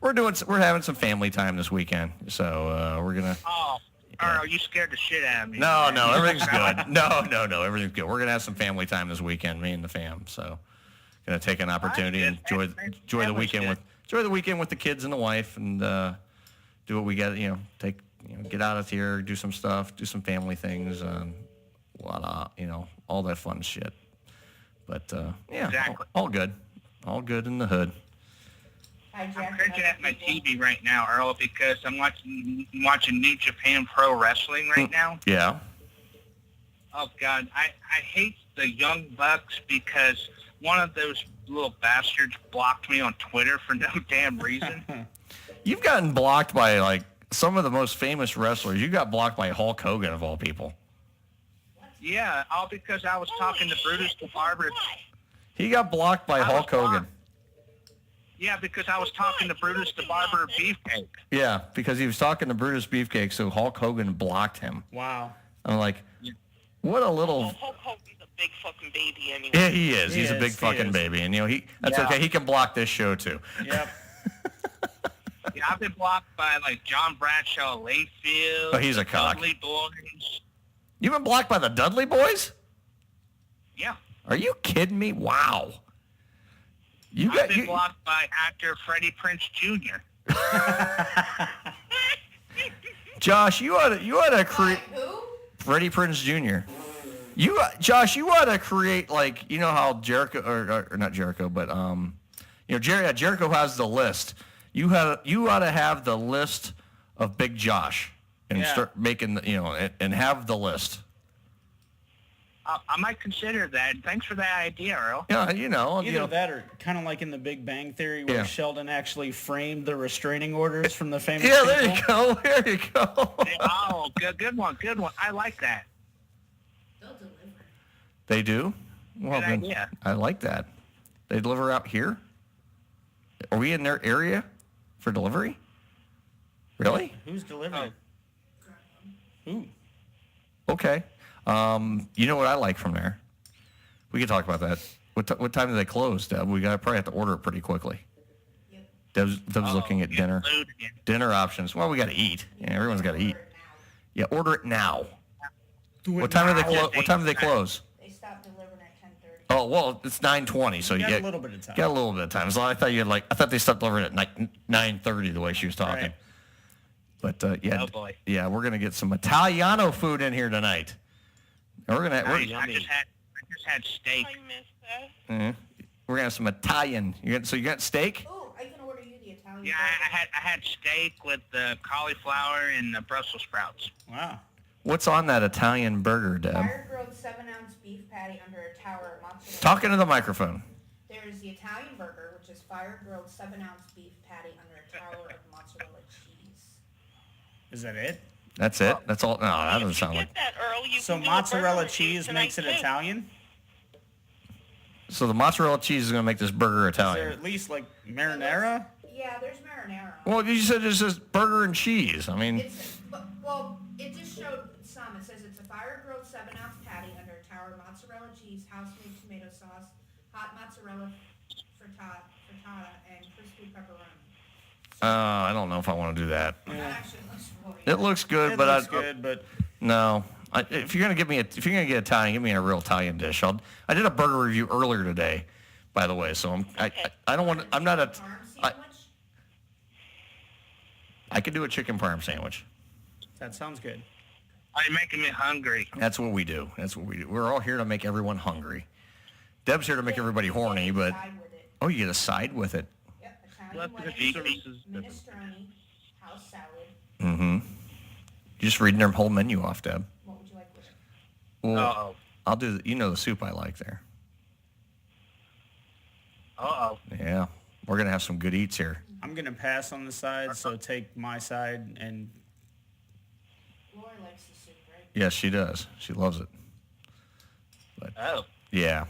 We're having some family time this weekend. So we're gonna. Oh, Earl, you scared the shit out of me. No, everything's good. No, everything's good. We're gonna have some family time this weekend, me and the fam. So, gonna take an opportunity and enjoy the weekend with the kids and the wife, and do what we got. Get out of here, do some stuff, do some family things, all that fun shit. But exactly. all good in the hood. I'm cringing at my TV right now, Earl, because I'm watching New Japan Pro Wrestling right now. Yeah. Oh, God. I hate the Young Bucks because one of those little bastards blocked me on Twitter for no damn reason. You've gotten blocked by, some of the most famous wrestlers. You got blocked by Hulk Hogan, of all people. Yeah, all because I was talking to Brutus the Barber. He got blocked by Hulk Hogan. Yeah, because I was talking to Brutus the Barber of Beefcake. Yeah, because he was talking to Brutus Beefcake, so Hulk Hogan blocked him. Wow. I'm like, what a little... Hulk Hogan's a big fucking baby anyway. Yeah, he is. He's a big fucking baby. And, that's okay. He can block this show, too. Yep. Yeah, I've been blocked by, John Bradshaw Layfield. Oh, he's a cock. Dudley Boys. You've been blocked by the Dudley Boys? Yeah. Are you kidding me? Wow. I've been blocked by actor Freddie Prinze Jr. Josh, you ought to create Freddie Prinze Jr. Josh, you ought to create how Jericho or not Jericho, but Jericho has the list. You ought to have the list of Big Josh and start making and have the list. I might consider that. Thanks for that idea, Earl. Yeah, Either that or kind of like in the Big Bang Theory where Sheldon actually framed the restraining orders from the famous Yeah, people. there you go. There you go. Oh, good one. I like that. They do? Well, Good then idea. I like that. They deliver out here? Are we in their area for delivery? Really? Who's delivering? Who? Okay. You know what I like from there? We can talk about that. What time do they close, Deb? We probably have to order it pretty quickly. Deb's looking at dinner. Dinner options. Well, we got to eat. Yeah, everyone's got to eat. Yeah, order it now. What time do they close? What time do they close? They stop delivering at 10:30. Oh well, it's 9:20, so you got get a little bit of time. Got a little bit of time. So I thought I thought they stopped delivering at 9:30 the way she was talking. Right. But yeah, Oh, boy. yeah, we're gonna get some Italiano food in here tonight. And we're gonna. I just had steak. We're gonna have some Italian. So you got steak? Oh, I can order you the Italian. Yeah, I had steak with the cauliflower and the Brussels sprouts. Wow. What's on that Italian burger, Deb? Fire-grilled 7-ounce beef patty under a tower of mozzarella. Talking to the microphone. There's the Italian burger, which is fire-grilled 7-ounce beef patty under a tower of mozzarella cheese. Is that it? That's it? That's all? No, that doesn't sound like. That, Earl, you So can do a mozzarella burger cheese tonight, makes it too. Italian? So the mozzarella cheese is gonna make this burger Is there Italian. at least like marinara? Yeah, there's marinara. Well, you said it's just burger and cheese. I mean, Well, it just showed some. It says it's a fire-grilled 7-ounce patty under a tower of mozzarella cheese, house-made tomato sauce, hot mozzarella frittata, and crispy pepperoni. I don't know if I want to do that. That actually looks really It looks good, It but looks good, but no. If you're gonna get Italian, give me a real Italian dish. I did a burger review earlier today, by the way. So I don't want. I'm not a. I could do a chicken parm sandwich. that sounds good. Are you making me hungry? That's what we do. We're all here to make everyone hungry. Deb's here to make everybody horny, but you get a side with it. Yep, Italian wedding, minestrone, house salad. Mm-hmm. You're just reading their whole menu off, Deb. What would you like with it? Well, I'll do. The soup I like there. Yeah, we're gonna have some good eats here. I'm going to pass on the side, so take my side and... Laura likes the soup, right? Yes, she does. She loves it. But, Oh. Yeah.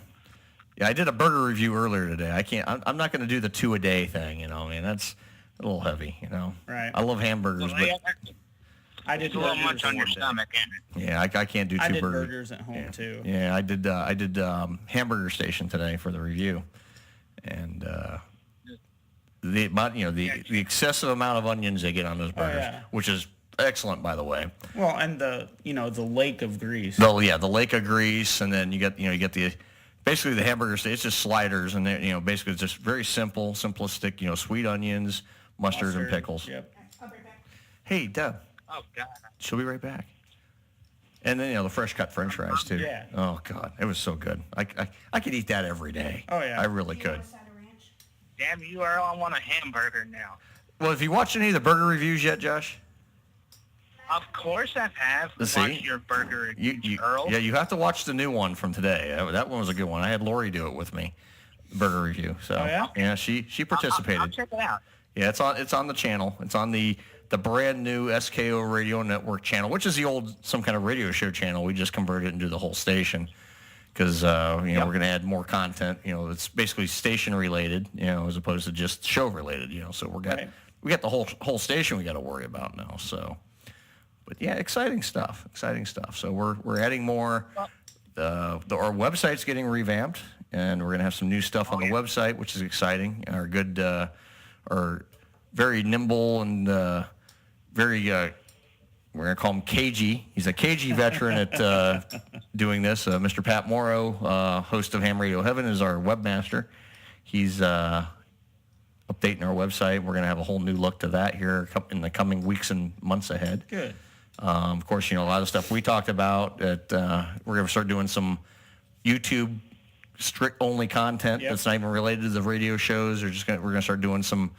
Yeah, I did a burger review earlier today. I'm not going to do the 2-a-day thing, that's a little heavy, Right. I love hamburgers, but I did It's a little burgers much on your one day. stomach, isn't it? yeah, I can't do 2 I did burgers. burgers at home, too. Yeah, I did Hamburger Station today for the review. And the excessive amount of onions they get on those burgers, yeah. which is excellent, by the way. Well, and the lake of grease. The lake of grease, and then you get the basically the hamburger station. It's just sliders, and basically it's just very simple, simplistic. Sweet onions, mustard, and pickles. Yep. I'll be right back. Hey, Deb, Oh, God. she'll be right back. And then the fresh cut French fries too. Yeah. Oh God, it was so good. I could eat that every day. Oh, yeah. I really could. Damn you, Earl. I want a hamburger now. Well, have you watched any of the burger reviews yet, Josh? Of course I have. Let's Watch see. your burger, You Earl. Yeah, you have to watch the new one from today. That one was a good one. I had Lori do it with me, burger review. So Oh, yeah? she participated. I'll check it out. Yeah, it's on the channel. It's on the brand new SKO Radio Network channel, which is the old Some Kind of Radio Show channel. We just converted it into the whole station because we're going to add more content. It's basically station related, as opposed to just show related. So we got the whole station we got to worry about now. So, but yeah, exciting stuff. So we're adding more. Our website's getting revamped, and we're going to have some new stuff on the website, which is exciting. Our good, our very nimble and very, we're going to call him cagey. He's a cagey veteran at doing this. Mr. Pat Morrow, host of Ham Radio Heaven, is our webmaster. He's updating our website. We're going to have a whole new look to that here in the coming weeks and months ahead. Good. Of course, a lot of stuff we talked about. We're going to start doing some YouTube strict only content that's not even related to the radio shows. We're going to start doing some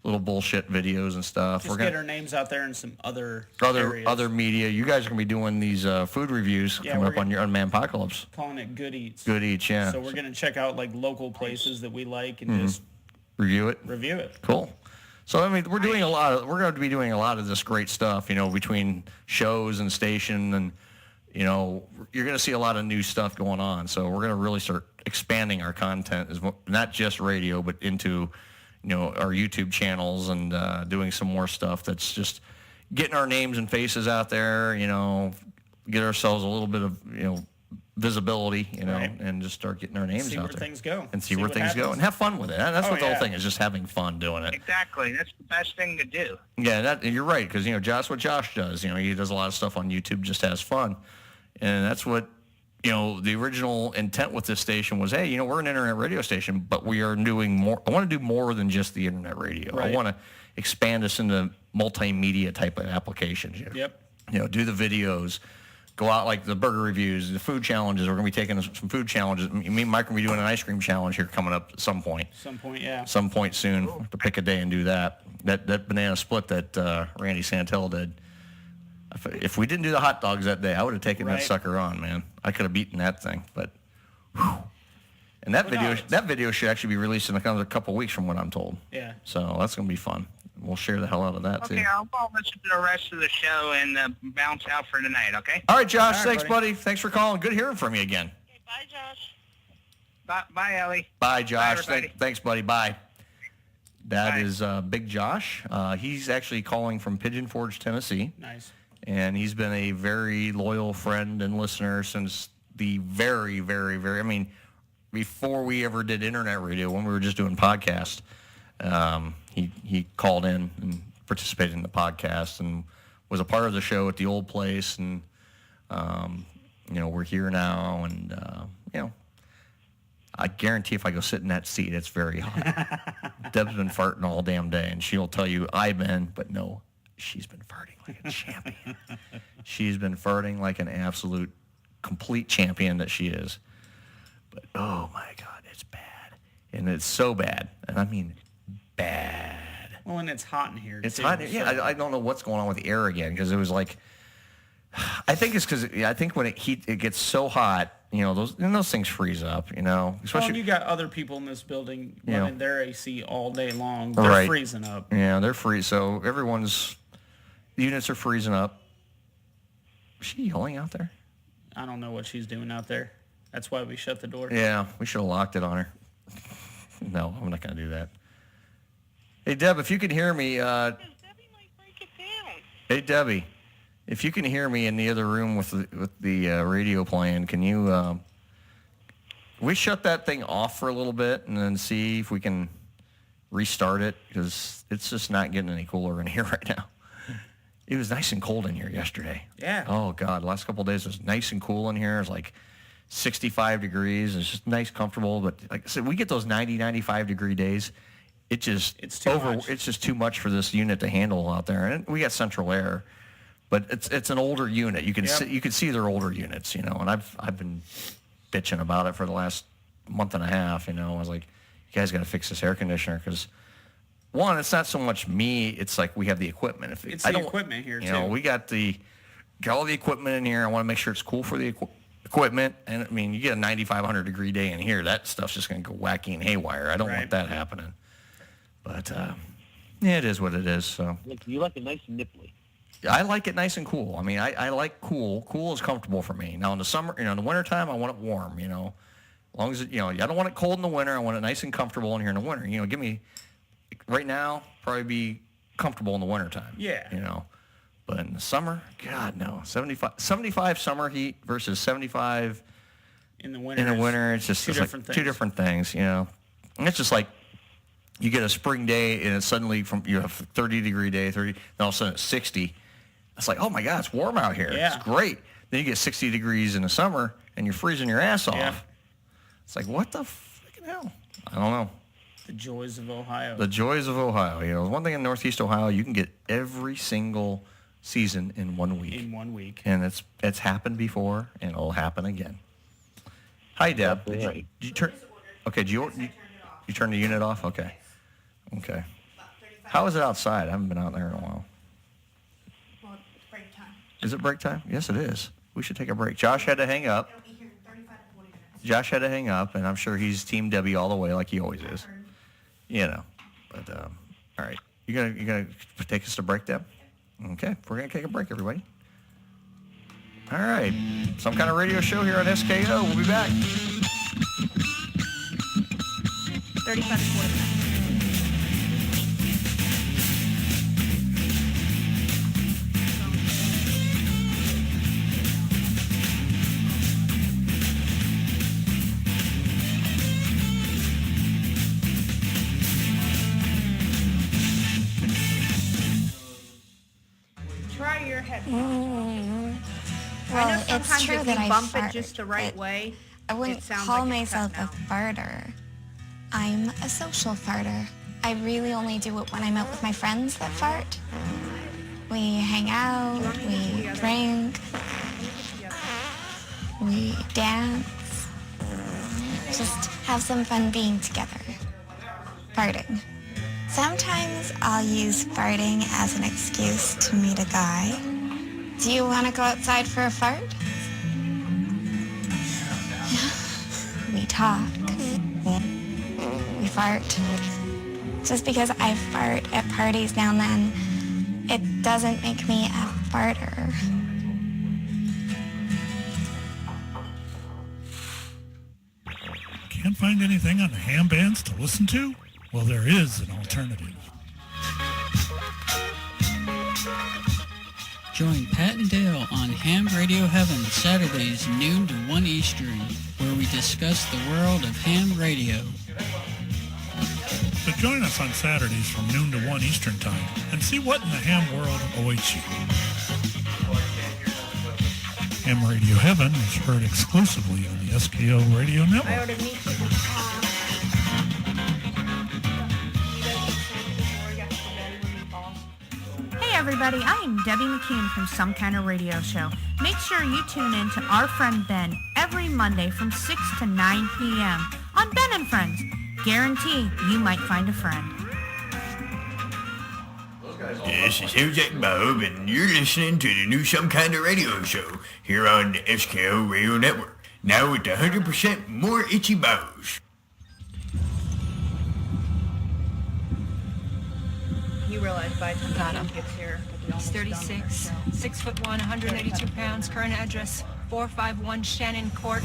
little bullshit videos and stuff. Just get our names out there in some other other media. You guys are gonna be doing these food reviews coming up on your Manpocalypse. Calling it Good Eats. Good Eats, yeah. So we're gonna check out like local places that we like and just review it. Cool. So I mean, we're going to be doing a lot of this great stuff, between shows and station, and you're going to see a lot of new stuff going on. So we're going to really start expanding our content, not just radio, but into our YouTube channels, and doing some more stuff that's just getting our names and faces out there. Get ourselves a little bit of visibility, and just start getting our names out there. Things go. And see where things go, and have fun with it. That's what the whole thing is, just having fun doing it. Exactly. That's the best thing to do. Yeah, you're right, because Josh, what Josh does, he does a lot of stuff on YouTube, just has fun, and that's what the original intent with this station was. Hey, we're an internet radio station, but we are doing more. I want to do more than just the internet radio. Right. I want to expand us into multimedia type of applications. Yep. Do the videos. Go out like the burger reviews, the food challenges. We're going to be taking some food challenges. Me and Mike are going to be doing an ice cream challenge here coming up at some point. Yeah. Some point soon. We'll have to pick a day and do that. That banana split that Randy Santel did. If we didn't do the hot dogs that day, I would have taken that sucker on, man. I could have beaten that thing. But, whew. And that video should actually be released in a couple weeks from what I'm told. Yeah. So that's going to be fun. We'll share the hell out of that, too. Okay, I'll listen to the rest of the show and bounce out for tonight, okay? All right, Josh. Thanks, buddy. Thanks for calling. Good hearing from you again. Okay, bye, Josh. Bye, Ellie. Bye, Josh. Bye, thanks, buddy. Bye. That is Big Josh. He's actually calling from Pigeon Forge, Tennessee. Nice. And he's been a very loyal friend and listener since the very, very, very, before we ever did internet radio, when we were just doing podcasts. He called in and participated in the podcast and was a part of the show at the old place, and we're here now, and I guarantee if I go sit in that seat, it's very hot. Deb's been farting all damn day, and she'll tell you I've been, but no, she's been farting like a champion. She's been farting like an absolute complete champion that she is. But oh my God, it's bad, and it's so bad, and I mean bad. Well, and it's hot in here. It's hot. Yeah, I don't know what's going on with the air again, because it was like, I think it's because when it gets so hot, those things freeze up, Especially when you got other people in this building running their AC all day long. They're freezing up. Yeah, they're freezing. So the units are freezing up. Is she yelling out there? I don't know what she's doing out there. That's why we shut the door. Yeah, we should have locked it on her. No, I'm not going to do that. Hey, Deb, if you can hear me. Hey, Debbie, if you can hear me in the other room with the radio playing, can you we shut that thing off for a little bit and then see if we can restart it, because it's just not getting any cooler in here right now. It was nice and cold in here yesterday. Yeah. Oh, God. The last couple of days it was nice and cool in here. It was like 65 degrees. It's just nice, comfortable. But like I said, we get those 90, 95-degree days. It's just too much for this unit to handle out there. And we got central air, but it's an older unit. You can see they're older units, and I've been bitching about it for the last month and a half. I was like, you guys got to fix this air conditioner, because one, it's not so much me. It's like we have the equipment. It's the equipment here too. We got all the equipment in here. I want to make sure it's cool for the equipment. And you get a 9,500 degree day in here, that stuff's just going to go wacky and haywire. I don't want that happening. But it is what it is. So you like it nice and nipply. I like it nice and cool. I like cool. Cool is comfortable for me. Now in the summer, in the wintertime, I want it warm. As long as I don't want it cold in the winter. I want it nice and comfortable in here in the winter. Give me right now, probably be comfortable in the wintertime. Yeah. But in the summer, God no. 75 summer heat versus 75 in the winter. In the winter, it's just two different things. And it's just like, you get a spring day, and it's suddenly you have a 30-degree day, then all of a sudden it's 60. It's like, oh my God, it's warm out here. Yeah. It's great. Then you get 60 degrees in the summer, and you're freezing your ass off. Yeah. It's like, what the freaking hell? I don't know. The joys of Ohio. The joys of Ohio. One thing in Northeast Ohio, you can get every single season in 1 week. In 1 week. And it's happened before, and it'll happen again. Hi, Deb. Did you turn? Okay. You turn the unit off? Okay. How is it outside? I haven't been out there in a while. Well, it's break time. Is it break time? Yes, it is. We should take a break. Josh had to hang up. It'll be here in 35 to 40 minutes. Josh had to hang up, and I'm sure he's Team Debbie all the way like he always is. You know. But, all right. You gonna take us to break, Deb? Okay. We're going to take a break, everybody. All right. Some kind of radio show here on SKO. We'll be back. 35 to 40 minutes. Try your headphones. Well, I know it's sometimes true if that you I bump fart, it just the right but way, I wouldn't it sounds call like it's myself cutting a farter. I'm a social farter. I really only do it when I'm out with my friends that fart. We hang out, we drink, we dance, just have some fun being together. Farting. Sometimes I'll use farting as an excuse to meet a guy. Do you want to go outside for a fart? We talk. We fart. Just because I fart at parties now and then, it doesn't make me a farter. Can't find anything on the ham bands to listen to? Well, there is an alternative. Join Pat and Dale on Ham Radio Heaven Saturdays noon to 1 Eastern, where we discuss the world of ham radio. So join us on Saturdays from noon to 1 Eastern Time and see what in the ham world awaits you. Ham Radio Heaven is heard exclusively on the SKO Radio Network. I ordered meat. Hey everybody, I am Debbie McCune from Some Kind of Radio Show. Make sure you tune in to our friend Ben every Monday from 6 to 9 p.m. on Ben and Friends. Guarantee you might find a friend. This is Jack Bob, and you're listening to the new Some Kind of Radio Show here on the SKO Radio Network. Now with 100% more itchy bows. You realize by the time he gets here, He's 36, 6'1", 182 pounds. Current address 451 Shannon Court.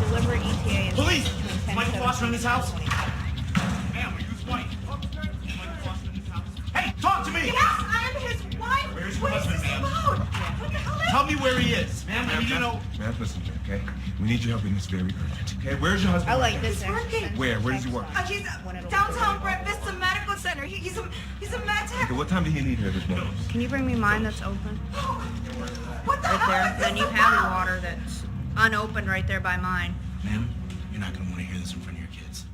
Delivery ETA is... Police! Michael Foster in this house? Ma'am, are you his wife? Hey, talk to me! Yes, I am his wife! Where's your husband, ma'am? What the hell is... Tell me where he is. Ma'am, I need to know... Ma'am, listen to me, okay? We need your help in this very urgent, okay? Where's your husband? I like this. He's working. Where? Where does he work? He's downtown Brent Vista Medical Center. He's a med tech. Okay, what time did he leave here this morning? Can you bring me mine that's open? What the right hell there. is this? Then you have water that's unopened right there by mine. Ma'am, you're not going to want to hear this in front of your kids.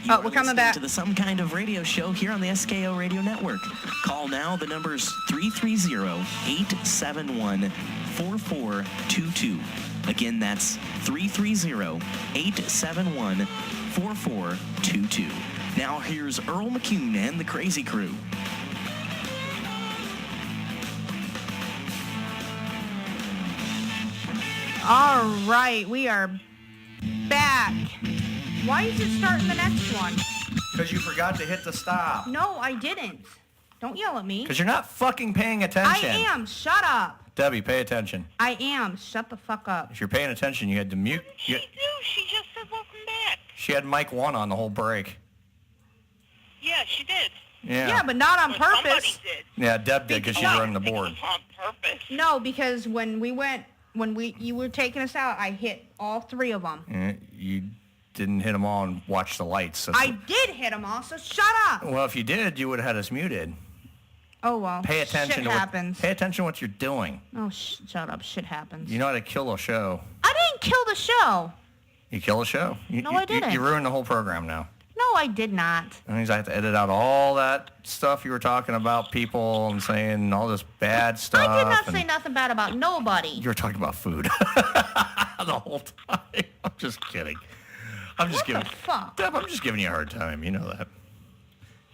Oh, we're coming back To the Some Kind of Radio Show here on the SKO Radio Network. Call now. The number's 330-871-4422. Again, that's 330-871-4422. Now here's Earl McCune and the Crazy Crew. All right, we are back. Why is it starting the next one? Because you forgot to hit the stop. No, I didn't. Don't yell at me. Because you're not fucking paying attention. I am. Shut up. Debbie, pay attention. I am. Shut the fuck up. If you're paying attention, you had to mute. She just said welcome back. She had mic 1 on the whole break. Yeah, she did. Yeah. Yeah, but not on Or purpose. somebody did. Yeah, Deb did because she's running the board. It was on purpose. No, because when you were taking us out, I hit all 3 of them. You didn't hit them all and watch the lights. So I did hit them all, so shut up. well, if you did, you would have had us muted. Oh, well. Pay attention Shit to happens. pay attention to what you're doing. Oh, shut up. Shit happens. You know how to kill a show. I didn't kill the show. You kill a show. No, I didn't. You ruined the whole program now. No, I did not. That means I have to edit out all that stuff you were talking about, people and saying all this bad stuff. I did not say nothing bad about nobody. You were talking about food the whole time. I'm just kidding. I'm just giving. Fuck? Deb, I'm just giving you a hard time. You know that.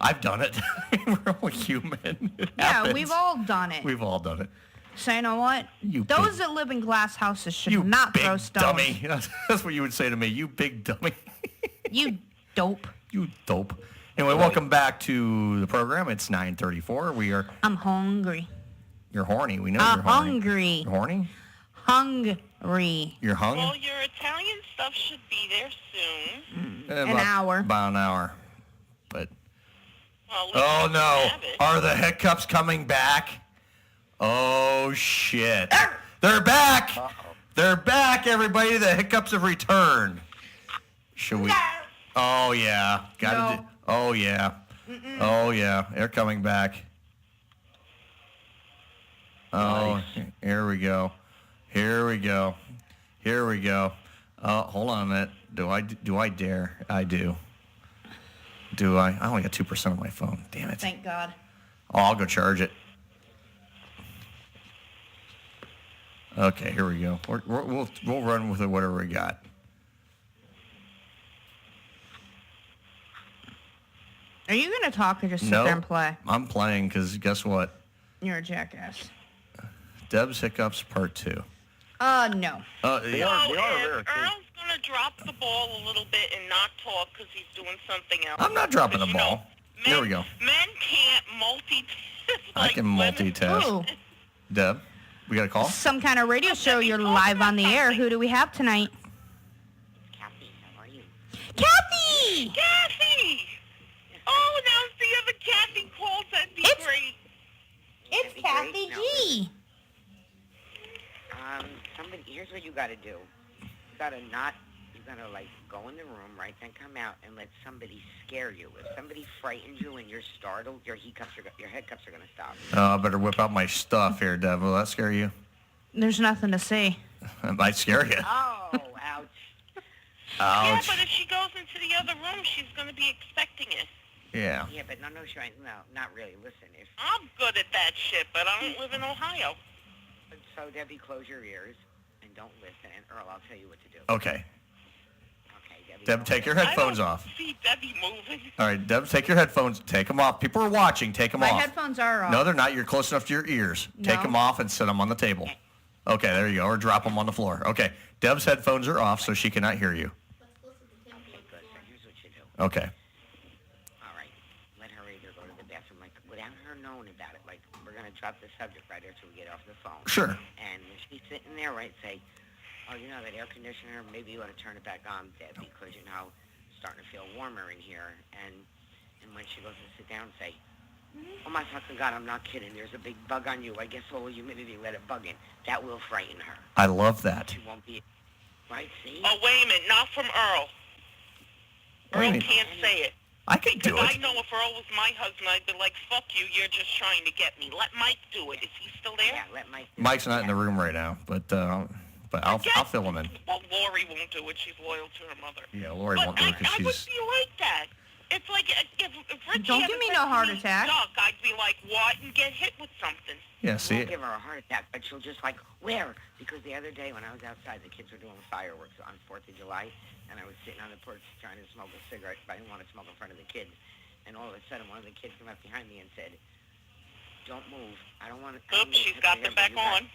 I've done it. We're all human. It Yeah, happens. we've all done it. We've all done it. So you know what? Those that live in glass houses should not big throw stones. dummy. That's what you would say to me. You big dummy. You dope. You dope. Anyway, welcome back to the program. It's 9:34. We are. I'm hungry. You're horny. We know you're horny. Hungry. You're horny? Hungry. You're hungry? Well, your Italian stuff should be there soon. An hour. About an hour. But. Well, Oh, no. Are the hiccups coming back? Oh, shit. They're back. They're back, everybody. The hiccups have returned. Should we? Oh, yeah. Gotta do. Oh, yeah. Oh, yeah. They're coming back. Oh, here we go. Here we go. Here we go. Hold on a minute. Do I dare? I do. Do I? I only got 2% on my phone. Damn it. Thank God. Oh, I'll go charge it. Okay, here we go. We'll run with it, whatever we got. Are you going to talk or just sit there and play? I'm playing because guess what? You're a jackass. Deb's Hiccups Part 2. No. They are Earl's going to drop the ball a little bit and not talk because he's doing something else. I'm not dropping the ball. There we go. Men can't multitask. I can multitask. Ooh. Deb, we got a call? Some kind of radio show. You're live on the air. Who do we have tonight? Kathy, how are you? Kathy! Kathy! Oh, now if the other Kathy calls, that'd be great. It's Kathy G. Here's what you gotta do. You gotta like go in the room, right, then come out and let somebody scare you. If somebody frightens you and you're startled, your hiccups are gonna stop. I better whip out my stuff here, Deb. Will that scare you? There's nothing to see. It might scare you. Oh, ouch. Yeah, Ouch. but if she goes into the other room, she's going to be expecting it. Yeah. Yeah, but no, not really. Listen, if I'm good at that shit, but I don't live in Ohio. so, Debbie, close your ears and don't listen. And Earl, I'll tell you what to do. Okay. Okay, Debbie. Deb, take your headphones off. See Debbie moving. All right, Deb, take your headphones. Take them off. People are watching. Take them My off. headphones are off. No, they're not. You're close enough to your ears. Take No. them off and set them on the table. Okay, there you go. Or drop them on the floor. Okay. Deb's headphones are off, so she cannot hear you. Okay, good. So here's what you do. Okay. All right. Let her either go to the bathroom, like, without her knowing about it. Like, we're going to drop the subject right after we get off the phone. Sure. And when she's sitting there, right, say, oh, you know, that air conditioner, maybe you ought to turn it back on, Deb, because, you know, it's starting to feel warmer in here. And when she goes to sit down, say, oh, my fucking God, I'm not kidding. There's a big bug on you. I guess all the humidity let a bug in. That will frighten her. I love that. She won't be, right, see? Oh, wait a minute. Not from Earl. Earl can't say it. I can do Because it. I know if Earl was my husband, I'd be like, fuck you, you're just trying to get me. Let Mike do it. Is he still there? Yeah, let Mike do Mike's not in the room right now, but I'll fill him in. Well, Lori won't do it. She's loyal to her mother. Yeah, Lori But won't do it because I would she's. be like that. It's like if Richie Don't had give me said no to heart me, attack. Duck, I'd be like, what? And get hit with something. Yeah, She see won't it. give her a heart attack, but she'll just like, where? Because the other day when I was outside, the kids were doing fireworks on 4th of July, and I was sitting on the porch trying to smoke a cigarette, but I didn't want to smoke in front of the kids. And all of a sudden, one of the kids came up behind me and said, don't move. I don't want to... Oops, she's got them back on.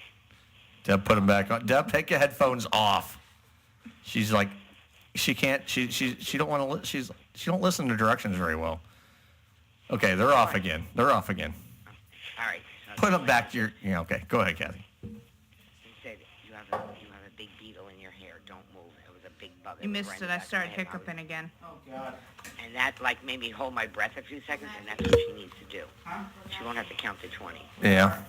Deb, put them back on. Deb, take your headphones off. She's like, she can't. She don't want to. She don't listen to directions very well. Okay, they're off again. They're off again. All right. Put them back to your. Yeah, okay. Go ahead, Kathy. He said, you have a big beetle in your hair. Don't move. It was a big bug. You missed it. I started hiccuping again. Oh, God. And that, like, made me hold my breath a few seconds, and that's what she needs to do. She won't have to count to 20. Yeah.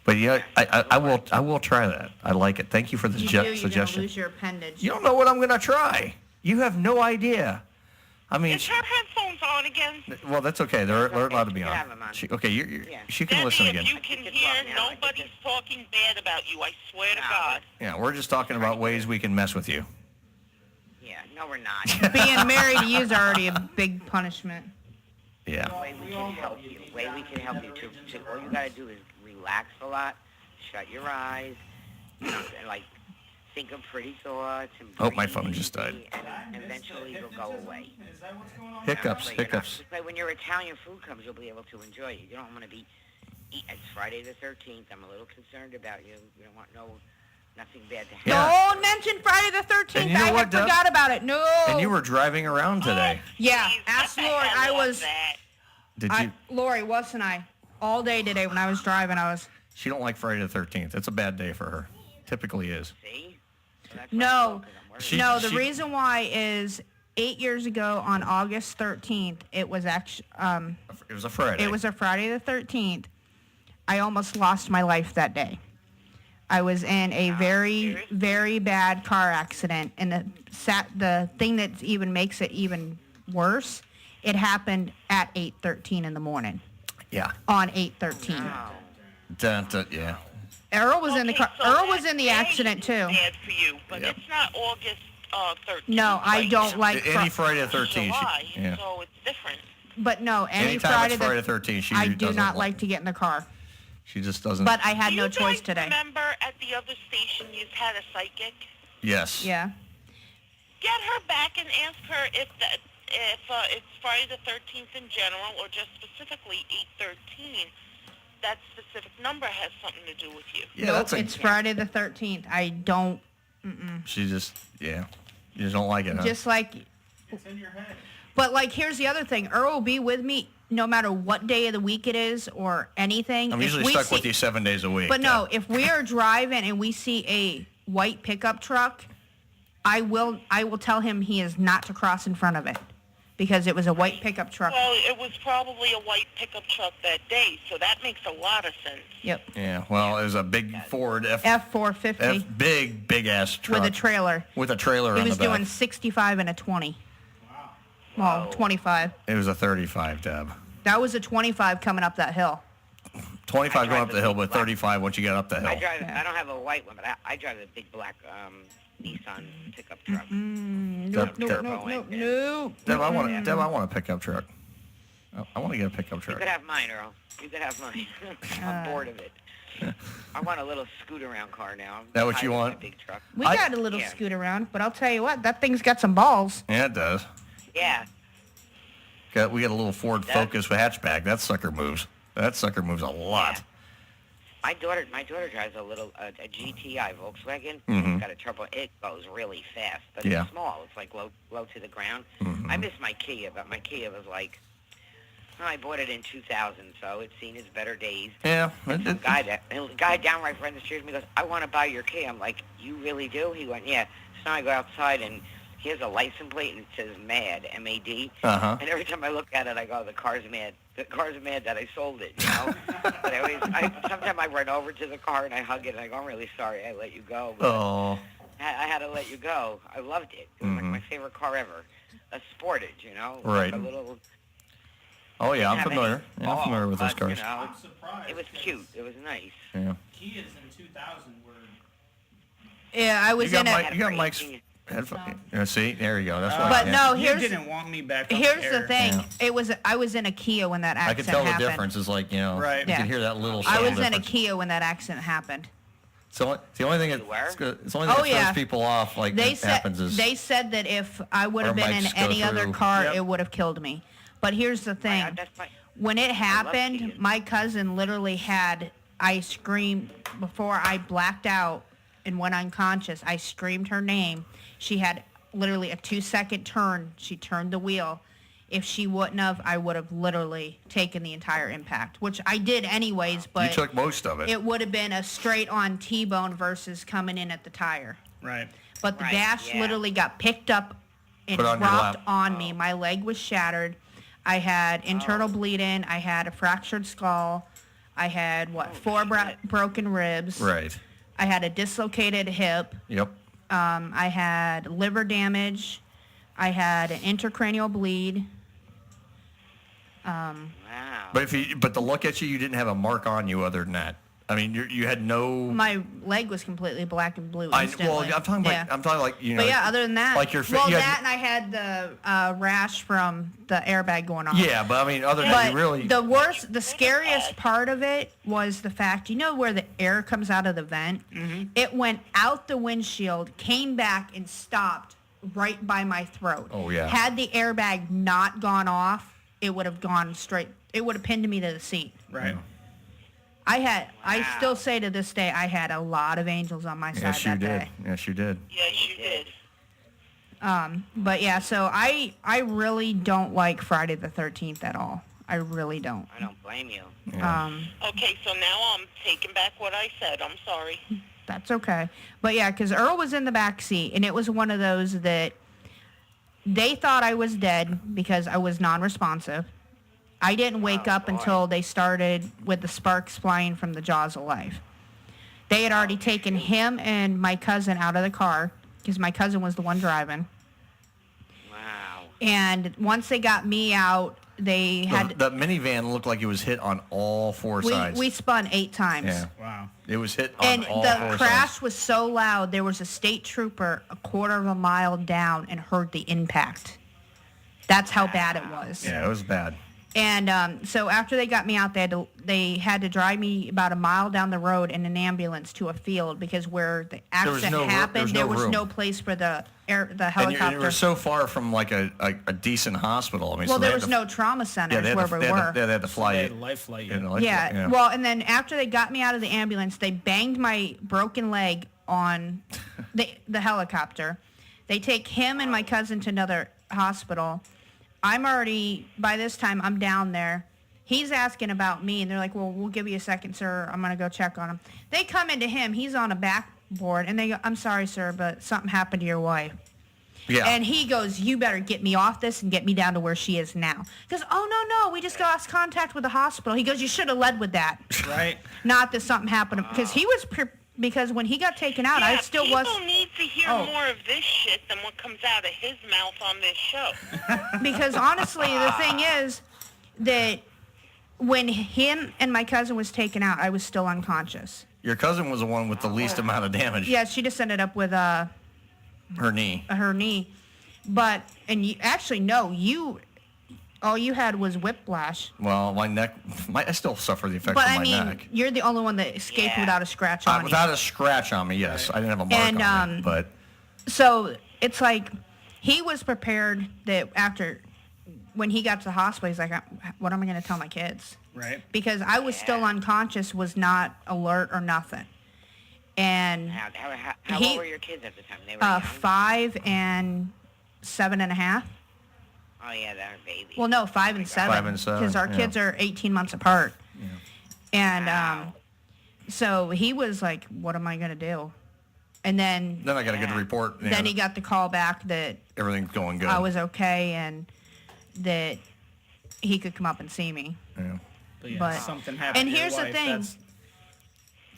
But yeah, I will try that. I like it. Thank you for the You're going to suggestion. lose your appendage. You don't know what I'm going to try. You have no idea. I mean, Is her headphones on again? well, that's okay. They're allowed to be You can on. have them on. Okay, she can Debbie, listen again. if you can hear, nobody's talking bad about you. I swear to God. Yeah, we're just talking about ways we can mess with you. Yeah, No, we're not. Being married to you is already a big punishment. Yeah. The way we can help you. The way we can help you to all you gotta do is relax a lot, shut your eyes, and like think of pretty thoughts and Oh, my phone just died. and eventually it'll go away. Hiccups. Like when your Italian food comes, you'll be able to enjoy it. You don't want to be. It's Friday the 13th. I'm a little concerned about you. We don't want nothing bad to happen. Don't mention Friday the 13th. And you know I what, Deb? forgot about it. No. And you were driving around today. Yeah, ask Lori. I was. Did you? Lori, wasn't I? All day today when I was driving, I was. She don't like Friday the 13th. It's a bad day for her. Typically is. See? No. She- The reason why is 8 years ago on August 13th, it was actually. It was a Friday. It was a Friday the 13th. I almost lost my life that day. I was in a very, very bad car accident, and the thing that even makes it even worse, it happened at 8:13 in the morning. Yeah. On 8:13. Yeah. Earl was in the car. so Earl was that in the day accident is too. Bad for you, but it's not August 13th. No, I don't like Any Friday the 13th. July, Yeah. so it's different. But no, any Anytime Friday it's Friday the 13th, she I do doesn't not like to get in the car. She just doesn't. But I had Do no you choice guys today. Remember at the other station you had a psychic? Yes. Yeah. Get her back and ask her if it's Friday the 13th in general or just specifically 8:13. That specific number has something to do with you. Yeah, Nope, it's Friday the 13th. I don't. She just, you just don't like it, huh? Just like. It's in your head. But like, here's the other thing. Earl will be with me no matter what day of the week it is or anything. I'm If usually we stuck see- with you 7 days a week. But no, if we are driving and we see a white pickup truck, I will tell him he is not to cross in front of it because it was a white pickup truck. Well, it was probably a white pickup truck that day, so that makes a lot of sense. Yep. Yeah, well, it was a big Ford F450 big ass truck. with a trailer. With a trailer He on was the back. doing 65 and a 20. Wow. Well, 25. It was a 35, Deb. That was a 25 coming up that hill. 25 going up the hill, but 35 once you get up the hill. I don't have a white one, but I drive a big black Nissan pickup truck. Nope. Deb, I want a pickup truck. I want to get a pickup You truck. could have mine, Earl. You could have mine. I'm bored of it. I want a little scoot-around car now. That what you tired of want? my big truck. We got a little scoot around, but I'll tell you what, that thing's got some balls. Yeah, it does. Yeah. We got a little Ford Focus with hatchback. That sucker moves. That sucker moves a lot. My daughter drives a little a GTI Volkswagen. Mhm. It's got a turbo. It goes really fast, but Yeah. it's small. It's like low to the ground. Mhm. I miss my Kia, but my Kia was like, I bought it in 2000, so it's seen its better days. Yeah. A guy downright friend of the street me goes, I want to buy your Kia. I'm like, you really do? He went, yeah. So now I go outside and he has a license plate and it says MAD, M-A-D. Uh-huh. And every time I look at it, I go, the car's mad. The car's mad that I sold it, you know? But sometimes I run over to the car and I hug it and I go, I'm really sorry I let you go. But Oh. I had to let you go. I loved it. It was like my favorite car ever. A Sportage, you know? Right. Like a little... Oh, yeah, I'm Didn't have familiar. any Yeah, I'm familiar with those but, cars. You know, I'm surprised. it was cute. It was nice. Yeah. Kias in 2000 were... Yeah, I was in it. You got Mike's headphone. See, there you go. That's why. But no, you here's didn't want me back up here's there. the thing. I was in a Kia when that I accident could tell happened. the difference is like, you Yeah. can hear that little I subtle was in a difference. Kia when that accident happened. So it's the only thing it's the only thing Oh, that yeah. throws people off like They that said happens is they said that if I would have our been in mics go any other through. car, Yep. it would have killed me. But here's the thing. When it happened, my cousin literally I screamed before I blacked out and went unconscious. I screamed her name. She had literally a 2-second turn. She turned the wheel. If she wouldn't have, I would have literally taken the entire impact, which I did anyways, but you took most of it. it would have been a straight-on T-bone versus coming in at the tire. Right. But the dash literally got picked up and Put on your dropped lap. on me. My leg was shattered. I had internal bleeding. I had a fractured skull. I had, 4 broken ribs. Right. I had a dislocated hip. Yep. I had liver damage. I had an intracranial bleed. But but to look at you, you didn't have a mark on you other than that. I mean, you had no. My leg was completely black and blue I'm instantly. talking like you know. But yeah, other than that, like your and I had the rash from the airbag going off. Yeah, but I mean, other than that, you really. The scariest part of it was the fact, where the air comes out of the vent? Mm-hmm. It went out the windshield, came back, and stopped right by my throat. Oh, yeah. Had the airbag not gone off, it would have gone straight. It would have pinned me to the seat. Right. I still say to this day, I had a lot of angels on my side that day. Yes, you did. Yes, you did. But yeah, so I really don't like Friday the 13th at all. I really don't. I don't blame you. Yeah. Okay, so now I'm taking back what I said. I'm sorry. That's okay. But yeah, because Earl was in the back seat, and it was one of those that they thought I was dead because I was non-responsive. I didn't wake up until they started with the sparks flying from the jaws of life. They had already taken him and my cousin out of the car because my cousin was the one driving. Wow. And once they got me out, they had... The minivan looked like it was hit on all four sides. We spun 8 times. Yeah. Wow. It was hit on all four sides. And the crash was so loud, there was a state trooper a quarter of a mile down and heard the impact. That's how bad it was. Yeah, it was bad. And so after they got me out, they had to drive me about a mile down the road in an ambulance to a field because where the accident happened, there was no place for the helicopter. And you were so far from like a decent hospital. I mean, well, so there was no trauma centers where we were. They had to fly you. Life flight. Yeah. Well, and then after they got me out of the ambulance, they banged my broken leg on the helicopter. They take him and my cousin to another hospital. By this time, I'm down there. He's asking about me, and they're like, well, we'll give you a second, sir. I'm going to go check on him. They come into him. He's on a backboard, and they go, I'm sorry, sir, but something happened to your wife. Yeah. And he goes, you better get me off this and get me down to where she is now. He goes, oh, no, we just lost contact with the hospital. He goes, you should have led with that. Right. Not that something happened. Because he was... Because when he got taken out, I still was... People need to hear more of this shit than what comes out of his mouth on this show. Because honestly, the thing is that when him and my cousin was taken out, I was still unconscious. Your cousin was the one with the least amount of damage. Yeah, she just ended up with her knee. Her knee. But, and you, actually, no, all you had was whiplash. Well, my neck, I still suffer the effects of my neck. But, you're the only one that escaped without a scratch on you. Without a scratch on me, yes. I didn't have a mark on me, but... So, it's like, he was prepared that when he got to the hospital, he's like, what am I going to tell my kids? Right. Because I was still unconscious, was not alert or nothing. And... How old were your kids at the time? They were young? 5 and 7.5. Oh, yeah, they're babies. Well, no, 5 and 7. 5 and 7. Because our kids are 18 months apart. Yeah. And so he was like, what am I going to do? And then I got a good report. Yeah. Then he got the call back that everything's going good. I was okay and that he could come up and see me. Yeah. But something happened. And here's the thing.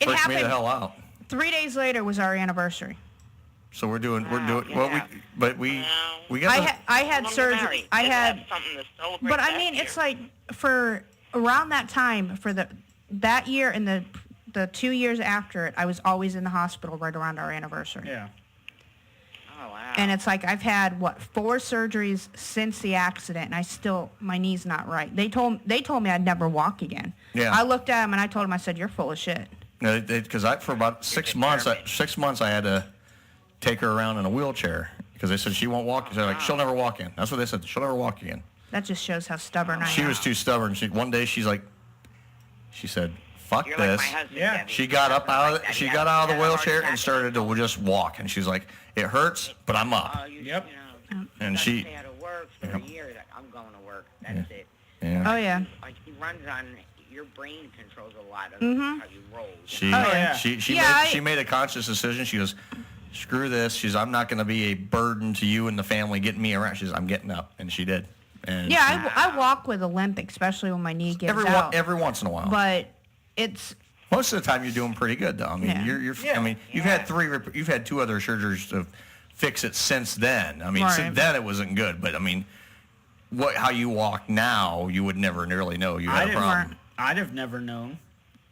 It freaked happened me the hell out. 3 days later was our anniversary. So we're doing well. We got. I had surgery. I had something to celebrate. But I mean, it's like for around that time for that year and the 2 years after it, I was always in the hospital right around our anniversary. Yeah. Oh wow. And it's like I've had 4 surgeries since the accident, and my knee's not right. They told me I'd never walk again. Yeah. I looked at him and I told him, I said, "You're full of shit." No, because for about 6 months, I had to take her around in a wheelchair because they said she won't walk. They're like, she'll never walk in. That's what they said. She'll never walk again. That just shows how stubborn I am. She was too stubborn. One day she said, "Fuck You're this." like my husband, yeah. Debbie. She got up out of the wheelchair and started to just walk. And she's like, "It hurts, but I'm up." Yep. And she. Stay out of work for a year. I'm going to work. That's it. Yeah. Oh yeah. Like he runs on your brain controls a lot of how you roll. She made a conscious decision. She goes, screw this. I'm not going to be a burden to you and the family getting me around. I'm getting up, and she did. And I walk with a limp, especially when my knee gives out. Every once in a while. But it's most of the time you're doing pretty good, though. I mean, you've had 2 other surgeries to fix it since then. I mean, since then it wasn't good, but I mean, how you walk now, you would never nearly know you had a problem. I'd have never known.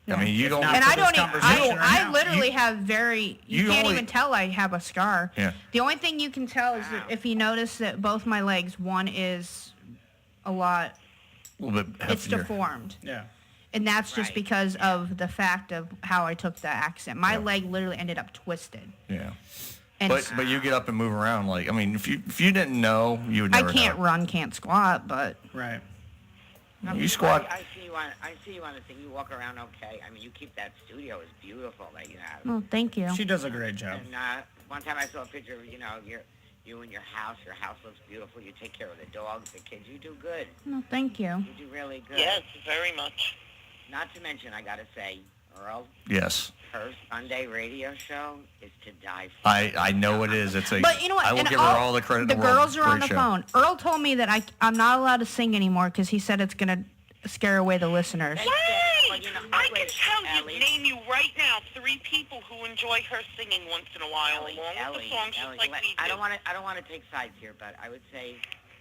I mean, you don't. And I don't. I literally have very. You can't even tell I have a scar. Yeah. The only thing you can tell is that if you notice that both my legs, one is a lot. A little bit heftier. It's deformed. Yeah. And that's just because of the fact of how I took the accident. My leg literally ended up twisted. Yeah. And But you get up and move around like, I mean, if you didn't know, you would never know. I can't run, can't squat, but right. You squat. I see you on the thing. You walk around okay. I mean, you keep that studio is beautiful that you have. Oh, thank you. She does a great job. And one time I saw a picture of you and your house. Your house looks beautiful. You take care of the dogs, the kids. You do good. No, thank you. You do really good. Yes, very much. Not to mention, I gotta say, Earl. Yes. Her Sunday radio show is to die for. I know it is. It's a. But you know what? I will and give her all the credit in the the world. girls are on the Great show. phone. Earl told me that I'm not allowed to sing anymore because he said it's gonna scare away the listeners. Right! I can tell you, name you right now 3 people who enjoy her singing once in a while, along with the songs just like we do. I don't want to take sides here, but I would say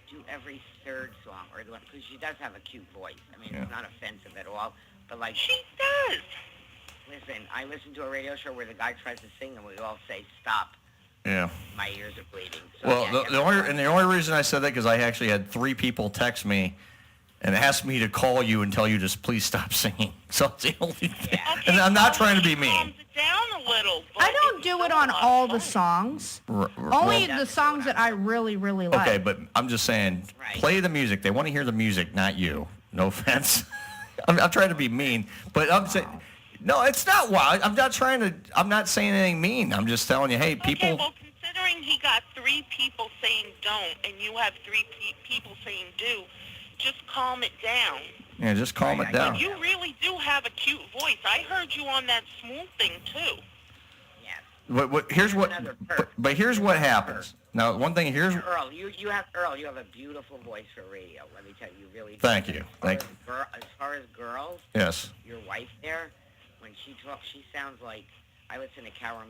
do every third song, or because she does have a cute voice. I mean, it's not offensive at all, but like she does. Listen, I listen to a radio show where the guy tries to sing and we all say stop. Yeah. My ears are bleeding. So, Well, the only reason I said that because I actually had 3 people text me and asked me to call you and tell you to please stop singing. So it's the only thing. And I'm not trying to be mean. Down a little. I don't do it on all the songs. Only Well, the songs that I really, really like. okay, but I'm just saying, play the music. They want to hear the music, not you. No offense. I'm trying to be mean, but I'm saying, no, it's not wild. I'm not saying anything mean. I'm just telling you, hey, people. Okay, well, considering he got 3 people saying don't, and you have 3 people saying do, just calm it down. Yeah, just calm it down. You really do have a cute voice. I heard you on that smooth thing too. But here's what happens. Now, one thing here's. Earl, you have a beautiful voice for radio. Let me tell you, really. Thank you. Thank you. As far as girls. Yes. Your wife there, when she talks, she sounds like I listen to Carol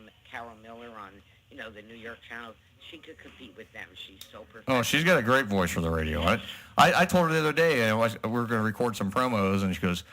Miller on the New York channel. She could compete with them. She's so perfect. Oh, she's got a great voice for the radio. I told her the other day, we were going to record some promos, and she goes,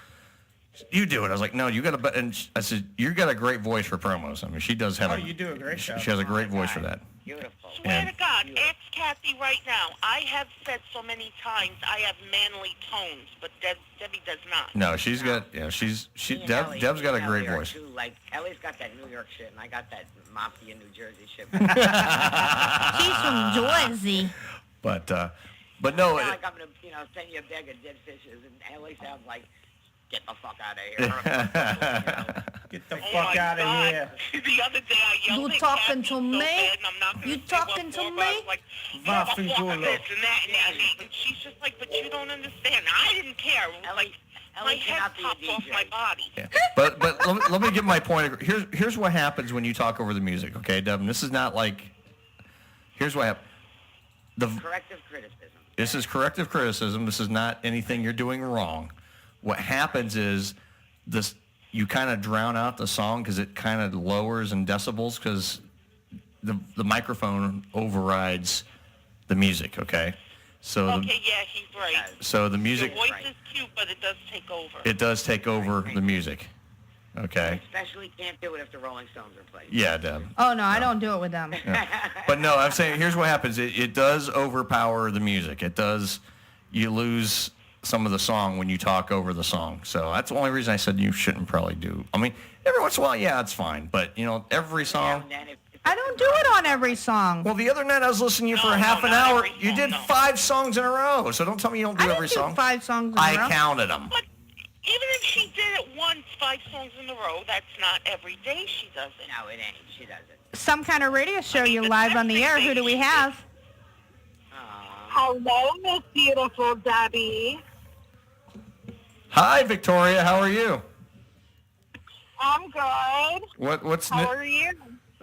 "You do it." I was like, "No, you got to." And I said, "You got a great voice for promos." I mean, she does have. You do a great job. She has a great voice for that. Beautiful. Swear to God, ask Kathy right now. I have said so many times I have manly tones, but Debbie does not. No, she's got. Yeah, Deb's got a great voice. Too, like Ellie's got that New York shit, and I got that mafia New Jersey shit. She's from Jersey. But no. It's not like I'm gonna send you a bag of dead fishes, and Ellie sounds like. Get the fuck out of here. Get the fuck out of here. The other day I yelled You talking to me? You talking to me? And she's just like, but you don't understand. I didn't care. Like, my head popped off my body. Yeah. But let me get my point. Here's what happens when you talk over the music, okay, Deb? And this is not like. Here's what happens. Corrective criticism. This is corrective criticism. This is not anything you're doing wrong. What happens is you kind of drown out the song because it kind of lowers in decibels because the microphone overrides the music, okay? So yeah, he's right. So the music. Your voice is cute, but it does take over. It does take over the music, okay? Especially can't do it if the Rolling Stones are playing. Yeah, Deb. Oh, no, I don't do it with them. Yeah. But no, I'm saying here's what happens. It does overpower the music. It does. You lose some of the song when you talk over the song. So that's the only reason I said you shouldn't probably do. I mean, every once in a while, yeah, it's fine. But, every song. I don't do it on every song. Well, the other night I was listening to you for half an hour. You did 5 songs in a row. So don't tell me you don't do every song. 5 songs in a row. I counted them. But even if she did it once, 5 songs in a row, that's not every day she does it. No, it ain't. She doesn't. Some kind of radio show. You're live on the air. Who do we have? Hello, Miss Beautiful Debbie. Hi, Victoria. How are you? I'm good. What's How are you?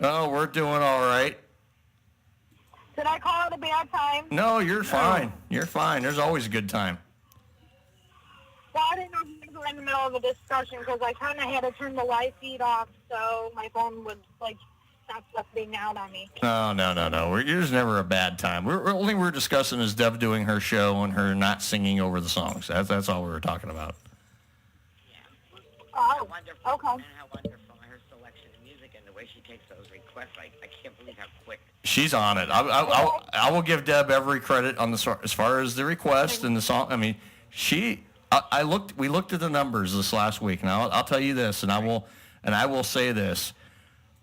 Oh, we're doing all right. Did I call it a bad time? No, you're fine. You're fine. There's always a good time. Well, I didn't know if you were in the middle of a discussion because I kind of had to turn the live feed off so my phone would, stop being out on me. No. There's never a bad time. Only we're discussing is Deb doing her show and her not singing over the songs. That's all we were talking about. Oh, wonderful, okay. and how wonderful her selection of music and the way she takes those requests. I can't believe how quick. She's on it. I will give Deb every credit on as far as the request and the song. I mean, we looked at the numbers this last week, and I'll tell you this, and I will say this: